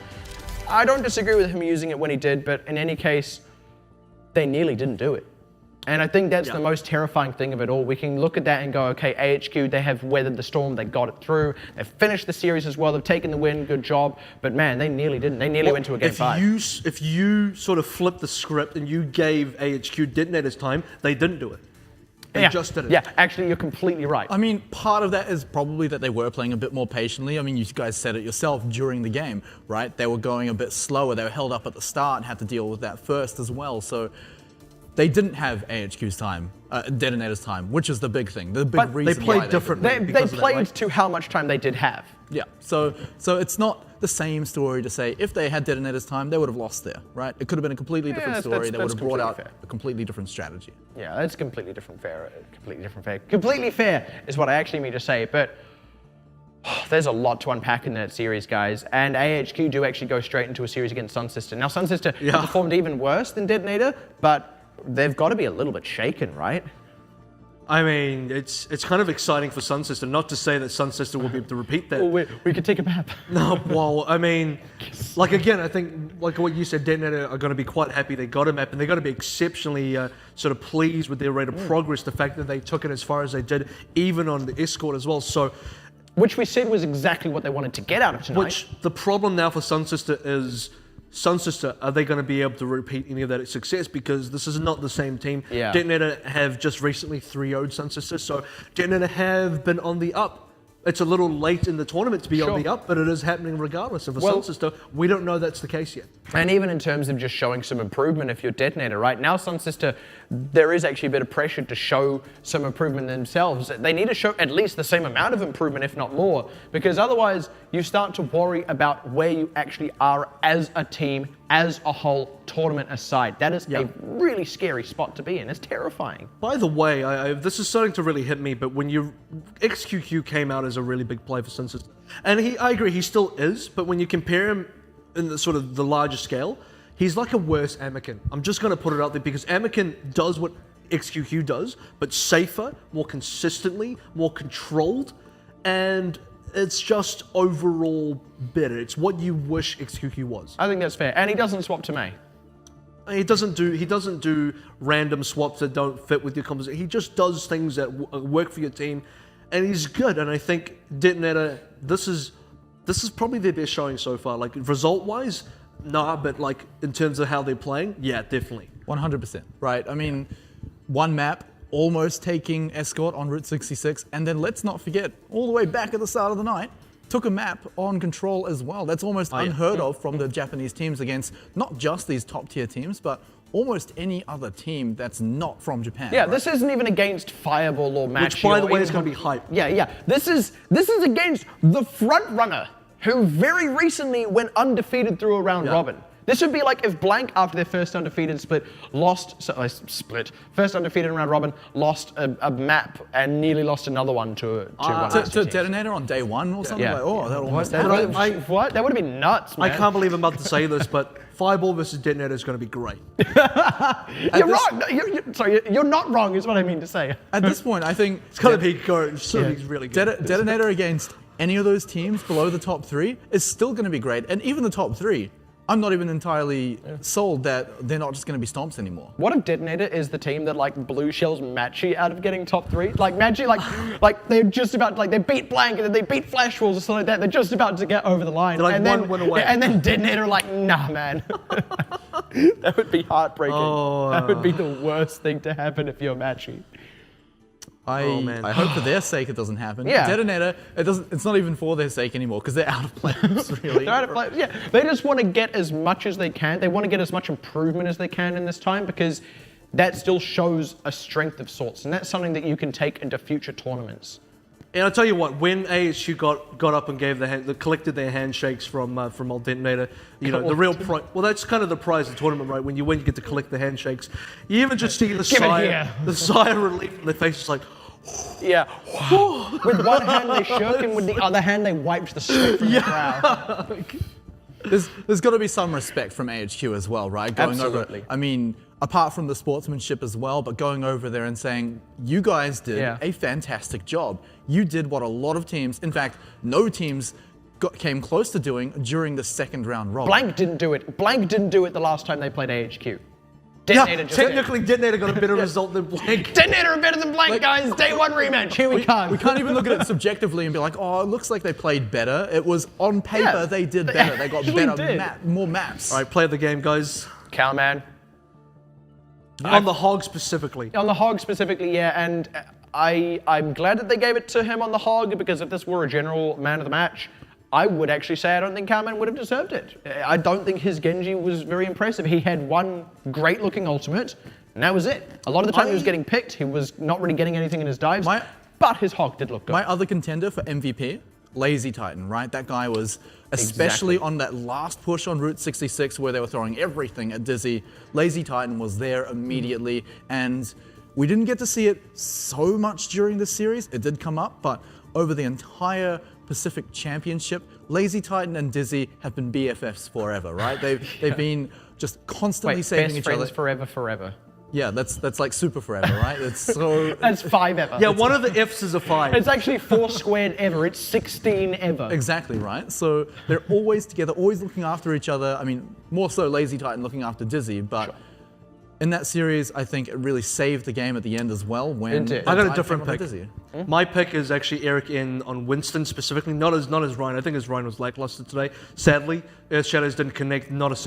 I don't disagree with him using it when he did, but in any case, they nearly didn't do it. And I think that's the most terrifying thing of it all. We can look at that and go, okay, AHQ, they have weathered the storm, they got it through, they've finished the series as well, they've taken the win, good job. But man, they nearly didn't. They nearly went to a game 5. If you sort of flipped the script and you gave AHQ DeToNator's time, they didn't do it. They just did it. Yeah, actually, you're completely right. I mean, part of that is probably that they were playing a bit more patiently. I mean, you guys said it yourself during the game, right? They were going a bit slower. They were held up at the start and had to deal with that first as well. So they didn't have AHQ's time, DeToNator's time, which is the big thing. The big reason they played why differently. They played to how much time they did have. Yeah, so it's not the same story to say if they had DeToNator's time, they would have lost there, right? It could have been a completely different story. They would have brought out a completely different strategy. Yeah, that's completely different fair. Completely fair is what I actually mean to say, but there's a lot to unpack in that series, guys. And AHQ do actually go straight into a series against Sun Sister. Now, Sun Sister performed even worse than DeToNator, but they've got to be a little bit shaken, right? I mean, it's kind of exciting for Sun Sister. Not to say that Sun Sister will be able to repeat that. Well, we could take a map. No, well, I mean, like again, I think like what you said, DeToNator are going to be quite happy they got a map, and they're going to be exceptionally sort of pleased with their rate of progress. The fact that they took it as far as they did, even on the escort as well. So, which we said was exactly what they wanted to get out of tonight. which the problem now for Sun Sister is. Sun Sister, are they going to be able to repeat any of that success? Because this is not the same team. Yeah. DeToNator have just recently 3-0'd Sun Sister, so DeToNator have been on the up. It's a little late in the tournament to be on the up, but it is happening regardless. And for Sun Sister, we don't know that's the case yet. And even in terms of just showing some improvement if you're DeToNator, right? Now Sun Sister, there is actually a bit of pressure to show some improvement themselves. They need to show at least the same amount of improvement, if not more, because otherwise you start to worry about where you actually are as a team, as a whole, tournament aside. That is a really scary spot to be in. It's terrifying. By the way, this is starting to really hit me, but when XQQ came out as a really big play for Sun Sister, and I agree, he still is, but when you compare him in the sort of the larger scale, he's like a worse Anakin. I'm just going to put it out there because Anakin does what XQQ does, but safer, more consistently, more controlled, and it's just overall better. It's what you wish XQQ was. I think that's fair. And he doesn't swap to Mei. He doesn't do random swaps that don't fit with your composition. He just does things that work for your team, and he's good. And I think DeToNator, this is probably their best showing so far. Like result-wise, nah, but like in terms of how they're playing, yeah, definitely. 100%, right? I mean, one map, almost taking Escort on Route 66, and then let's not forget, all the way back at the start of the night, took a map on Control as well. That's almost unheard of from the Japanese teams against not just these top-tier teams, but almost any other team that's not from Japan. Yeah, right? this isn't even against Fireball or Maxi. Which, by the way, or is going to be hype. Yeah. This is against the front runner who very recently went undefeated through a round robin. This would be like if Blank, after their first undefeated first undefeated round robin, lost a map and nearly lost another one to one To of the teams. DeToNator on day one or something? Yeah. Like, oh, that almost What? That would have been nuts, man. I can't believe I'm about to say this, but Fireball versus DeToNator is going to be great. You're wrong. You're not wrong, is what I mean to say. At this point, I think It's going to be good. It's going to be really good. DeToNator against any of those teams below the top 3 is still going to be great. And even the top 3, I'm not even entirely sold that they're not just going to be stomps anymore. What if DeToNator is the team that like blue shells Matchy out of getting top 3? Like Matchy, like they're just about like they beat Blank and then they beat Flash Wolves or something like that. They're just about to get over the line. They're like and one then, win away. And then DeToNator are like, nah, man. That would be heartbreaking. Oh. That would be the worst thing to happen if you're Matchy. I hope for their sake it doesn't happen. Yeah. DeToNator, it's not even for their sake anymore because they're out of playoffs, really. They're out of play. Yeah, they just want to get as much as they can. They want to get as much improvement as they can in this time because that still shows a strength of sorts, and that's something that you can take into future tournaments. And I'll tell you what, when AHQ got up and gave collected their handshakes from old DeToNator, you know, the real prize. Well, that's kind of the prize of the tournament, right? When you win, you get to collect the handshakes. You even just see the sigh of relief on their faces, like. Yeah. With one hand they shook, and with the other hand they wiped the sweat from the brow. There's got to be some respect from AHQ as well, right? Going Absolutely. over, I mean, apart from the sportsmanship as well, but going over there and saying, you guys did a fantastic job. You did what a lot of teams, in fact, no teams came close to doing during the second round robin. Blank didn't do it. Blank didn't do it the last time they played AHQ. Technically, DeToNator got a better result than Blank. DeToNator are better than Blank, guys. Day 1 rematch. Here we come. We can't even look at it subjectively and be like, oh, it looks like they played better. It was on paper they did better. They got better, more maps. All right, play the game, guys. Cowman. On the Hog specifically. On the Hog specifically, yeah, and I'm glad that they gave it to him on the Hog because if this were a general man of the match, I would actually say I don't think Cowman would have deserved it. I don't think his Genji was very impressive. He had one great looking ultimate, and that was it. A lot of the time he was getting picked, he was not really getting anything in his dives, but his Hog did look good. My other contender for MVP, Lazy Titan, right? That guy was, especially on that last push on Route 66 where they were throwing everything at Dizzy, Lazy Titan was there immediately, and we didn't get to see it so much during the series. It did come up, but over the entire Pacific Championship, Lazy Titan and Dizzy have been BFFs forever, right? They've been just constantly saving each other. Best friends forever. Yeah, that's like super forever, right? It's so. That's 5 ever. Yeah, one of the F's is a 5. It's actually 4 squared ever. It's 16 ever. Exactly, right? So they're always together, always looking after each other. I mean, more so Lazy Titan looking after Dizzy, but in that series, I think it really saved the game at the end as well. When I got a different pick. Dizzy. My pick is actually Eric in on Winston specifically, not as Ryan. I think his Ryan was lackluster today. Sadly, Earth Shadows didn't connect. Not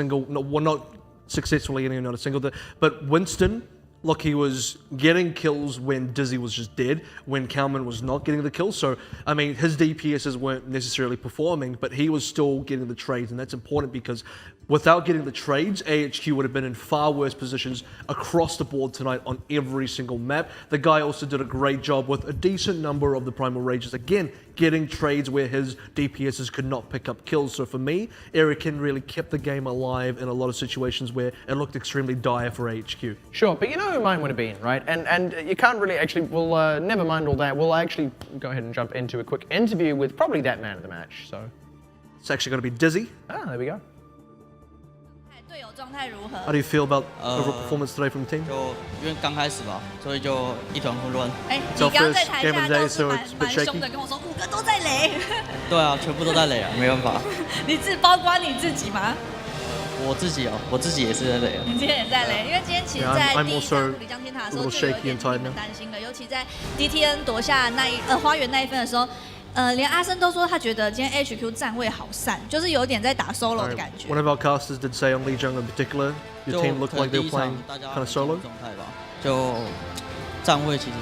successfully anyway, not a single. But Winston, look, he was getting kills when Dizzy was just dead, when Kalman was not getting the kills. So, I mean, his DPSs weren't necessarily performing, but he was still getting the trades, and that's important because without getting the trades, AHQ would have been in far worse positions across the board tonight on every single map. The guy also did a great job with a decent number of the Primal Rages, again, getting trades where his DPSs could not pick up kills. So for me, Erikin really kept the game alive in a lot of situations where it looked extremely dire for AHQ. Sure, but you know who mine would have been, right? And you can't really actually, we'll never mind all that. We'll actually go ahead and jump into a quick interview with probably that man of the match, so. It's actually going to be Dizzy. Ah, there we go. How do you feel about overall performance today from the team? 就因为刚开始吧，所以就一团混乱。哎， It's 你 our 刚刚 first 在台 game 下 of the 都 day, 是 so 蛮 it's a bit 蛮 shaky. 凶的，跟我说5个都在雷。对啊，全部都在雷啊，没办法。你包括你自己吗？我自己哦，我自己也是在雷啊。你今天也在雷，因为今天其实 Yeah, 在 I'm 第一 also 场李江天塔的时候 a little 就有 shaky 点 and tired 令人 now. 担心了，尤其在 DTN 夺下花园那一分的时候。连阿森都说他觉得今天 HQ 站位好散，就是有点在打 solo 的感觉。 One of our casters did say on Lijiang in particular, your team looked like they were playing kind of solo. 状态吧，就站位其实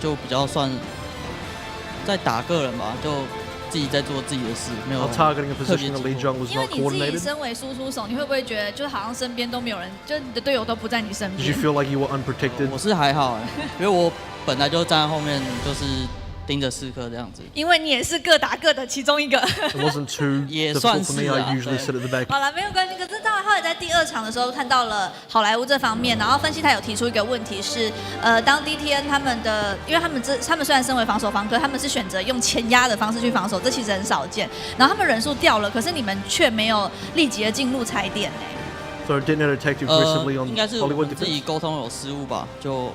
就比较算在打个人吧，就自己在做自己的事，没有 Our targeting a position of Lijiang was 因为 not 你自己 coordinated. 身为输出手，你会不会觉得就好像身边都没有人，就你的队友都不在你身 Did you 边？ feel like you were unprotected? 我是还好哎，因为我本来就站在后面，就是盯着4颗这样子。因为你也是各打各的其中一个。It wasn't too 也 difficult 算 for 是 me. 啊 I usually 对 sit at the back. 好了，没有关系。可是到后来在第2场的时候看到了好莱坞这方面，然后分析他有提出一个问题是，当 DTN 他们的，因为他们虽然身为防守方，可他们是选择用前压的方式去防守，这其实很少见。然后他们人数掉了，可是你们却没有立即的进入踩点哎。So DeToNator attacked you aggressively on 应该是我 Hollywood 们自己 defense. 沟通有失误吧，就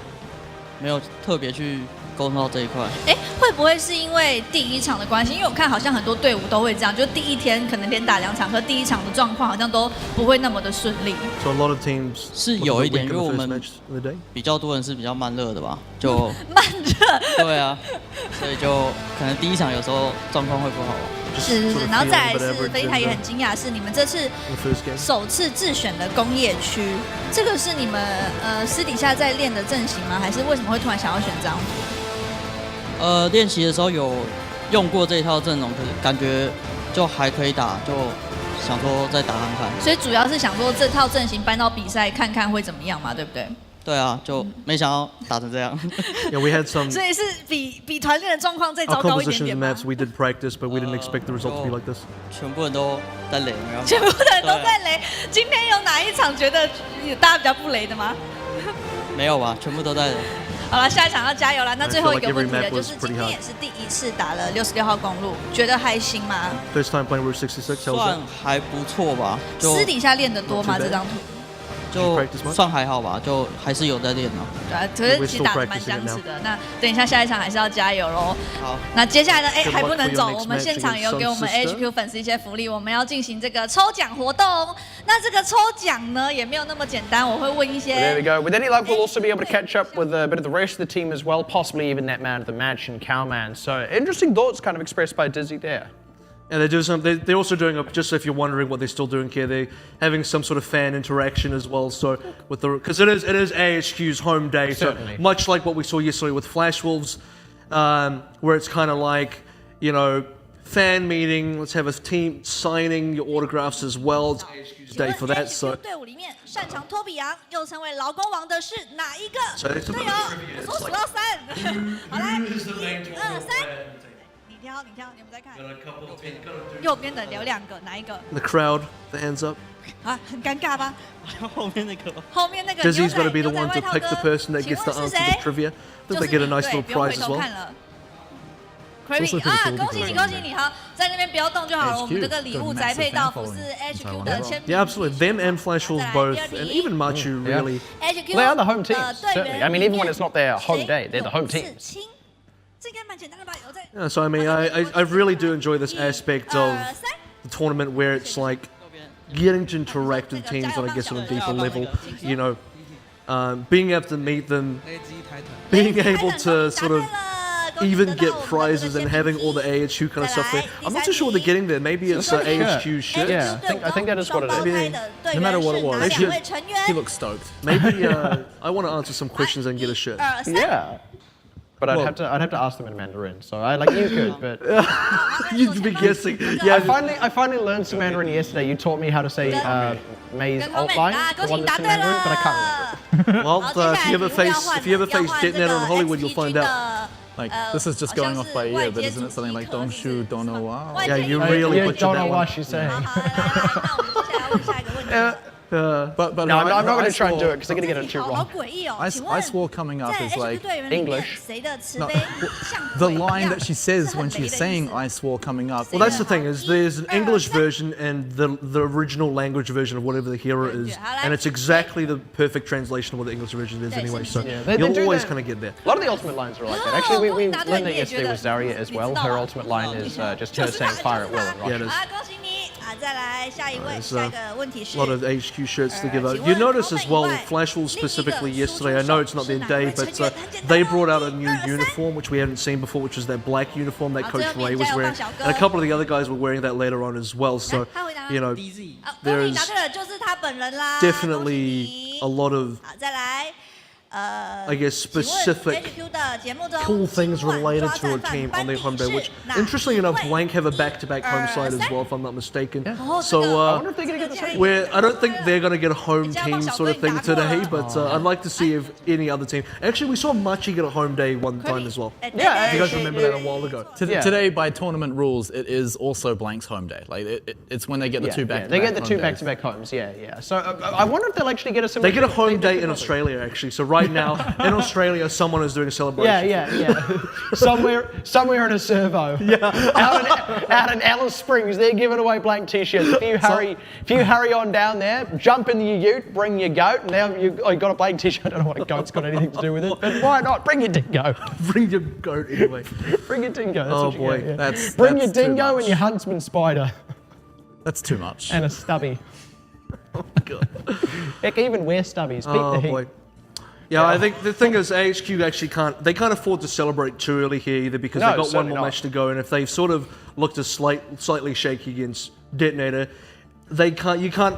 没有特别去沟通到这一块。哎，会不会是因为第一场的关系？因为我看好像很多队伍都会这样，就第一天可能连打2场，可第一场的状况好像都不会那么的顺利。So a lot of teams 是有一点，因 look 为 at 我 the first 们 match of the day. 比较多人是比较慢热的吧，就慢热。对啊，所以就可能第一场有时候状况会不好。是 Sort of 然后再来 feeling a bit 是 average 飞台也很惊讶，是你们这次 in the first game. 首次自选的工业区，这个是你们私底下在练的阵型吗？还是为什么会突然想要选这样？练习的时候有用过这一套阵容，可是感觉就还可以打，就想说再打看看。所以主要是想说这套阵型搬到比赛看看会怎么样嘛，对不对？对啊，就没想到打成这样。Yeah, we had some 所以是比团练的状况再糟 our 糕一点 compositions 点 and 吗？ maps we did practice, but we didn't expect the result to be like this. 全部人都在垒，没有？全部人都在雷。今天有哪一场觉得大家比较不雷的吗？没有吧？全部都在垒。好了，下一场要加油了。那最后一个 I feel like 问题 every 了， map 就是 was 今 pretty 天 hard. 也是第一次打了66号公路，觉得还行吗？ First time playing Route 66. How was 算 that? 还不错吧，就私底下练得多吗？ Not too bad. 这张图？就 practice much? 算还好吧，就还是有在练呢。对啊，可是其实打得蛮相似的。那等一下下一场还是要加油喽。好，那接下来呢？哎， Good luck 还不能 for 走， your next 我们 match 现场也有给我们 against Sun HQ 粉丝一些福利，我们要进行这个抽奖活动。那这个抽奖呢，也没有那么简单，我会问一些。 There we go. With any luck, we'll also be able to catch up with a bit of the rest of the team as well, possibly even that man of the match and Cowman. So interesting thoughts kind of expressed by Dizzy there. And they do some. They're also doing just if you're wondering what they're still doing here, they're having some sort of fan interaction as well. So with the because it is AHQ's home day, Certainly. so much like what we saw yesterday with Flash Wolves, where it's kind of like fan meeting. Let's have a team signing your autographs as well. It's AHQ's day for that. So 队伍里面擅长托比昂又成为劳工王的是哪一个 So it's 队 about 友？ trivia. 我 It's 数 like 到3。好来，1、2、3。 the 你挑，你们再看。右边的有2个，哪一个？ crowd, the hands up. 啊，很尴尬吧？后面那个后面那个 Dizzy's 牛 got to 仔 be the 牛仔 one 外 to 套 pick the 的 person that 请 gets 问 to 是 answer 谁 the trivia. I 就 think 是 they get a 你 nice 对 little 不用回 prize as 头 well. 看了。also pretty Crazy cool 啊！ to be 恭喜你， doing 恭喜你！好，在那边不要动就好了。我们这个礼物宅配到福斯 HQ 的签名。 Yeah, absolutely. Them and Flash Wolves both, and even Machu Yeah. really. HQ They are the home teams, 队 certainly. 员 I mean, even when 里面 it's not their home day, they're the home 谁 teams. 有刺青这应该蛮简单的吧？有在。 Yeah, so I mean, I really do enjoy this aspect of 1、2、3。 the tournament where it's like getting to interact with teams on I guess on a deeper level. Being able to meet them, being able to sort of even get prizes and having all the AHQ kind of stuff there. I'm not too sure what they're getting there. Maybe it's an AHQ shirt. Yeah, I think that is what it is. No matter what it was, 哪2位成员 he looks stoked. Maybe I want to answer some questions and get a shirt. 1、2、3。 Yeah. But I'd have to ask them in Mandarin. So I like you could, but You'd be guessing. I Yeah, finally learned some Mandarin yesterday. You taught me how to say May's alt line, the one that's in Mandarin, but I can't remember. well, 好，接下 if 来 you 礼 ever 物 face 要换 if you ever 要 face 换这 DeToNator 个 in Hollywood, you'll XTG find out. 的 Like this is just going off by ear, but isn't it something like don't shoot, don't know wow? 外 Yeah, 界 you 一 really You butchered don't that know one. what she's saying. 好，来，那我们接下来问下一个问题。 But No, I'm not going I to try and swore- do it because they're going to get it too 好 wrong. 诡异哦！ I 请问 swore coming up 在 is HQ like 队员里面 English. 谁的慈 No, 悲像 the 鬼一 line 样 that she says 是很 when 雷的 she's 意思 saying I swore coming up. Well, that's the thing is there's an English version and the original language version of whatever the hero is, and it's exactly the perfect translation of what the English version is anyway. So Yeah, they you'll do always that. kind of get there. A lot of the ultimate lines are like that. Actually, we learned that yesterday with Zarya as well. Her ultimate line is just her saying fire at will in Yeah, it Russian. is. 好，恭喜你啊！再来下一位， There's 下一个问题是 A lot of HQ shirts to give out. You notice as well, Flash Wolves specifically yesterday. I know it's not their day, but they brought out a new uniform which we haven't seen before, which is that black uniform that Coach Ray was wearing, and a couple of the other guys were wearing that later on as well. So, you know, 好，恭喜 there 你 is 答对了，就是他本人啦。 definitely a lot of 好，再来， I guess specific HQ 的节目中 cool things related to a team on their home day, which interestingly enough, Blank have a back-to-back home side as well, if I'm not mistaken. So I wonder if they're going to get the same. where I don't think they're going to get a home team sort of thing today, but I'd like to see if any other team. Actually, we saw Machi get a home day one time as well. Yeah, You guys actually, remember that a while ago? Yeah. Today, by tournament rules, it is also Blank's home day. Like it's when they get the two back. They get the two back-to-back homes. Yeah, yeah. So I wonder if they'll actually get a similar. They get a home thing day to in others. Australia, actually. So right now in Australia, someone is doing a celebration. Yeah. somewhere in a servo. Yeah. out in Alice Springs, they're giving away blank t-shirts. If you hurry on down there, jump in your ute, bring your goat, and now you've got a blank t-shirt. I don't know what a goat's got anything to do with it, but why not? Bring your dingo. Bring your goat anyway. Bring your dingo. That's Oh what you boy, get, yeah. that's Bring your too dingo much. and your huntsman spider. That's too much. And a stubby. Heck, even wear stubbies. Beat Oh the heat. boy. Yeah, I think the thing is, AHQ actually can't afford to celebrate too early here either, because No, they've got one certainly more not. match to go, and if they've sort of looked slightly shaky against DeToNator, you can't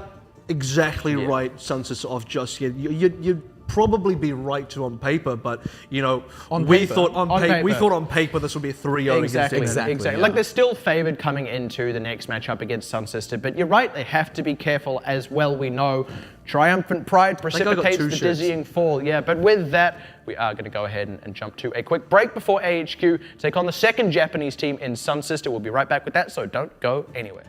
exactly write Sunsis off just yet. You'd probably be right to on paper, but you know, On we paper. thought On paper. we thought on paper this would be a 3-0 Exactly. against DeToNator. yeah. Like, they're still favoured coming into the next matchup against Sun Sister, but you're right, they have to be careful as well. We know triumphant pride I got precipitates 2 the shirts. dizzying fall. Yeah, but with that, we are going to go ahead and jump to a quick break before AHQ take on the second Japanese team in Sun Sister. We'll be right back with that, so don't go anywhere.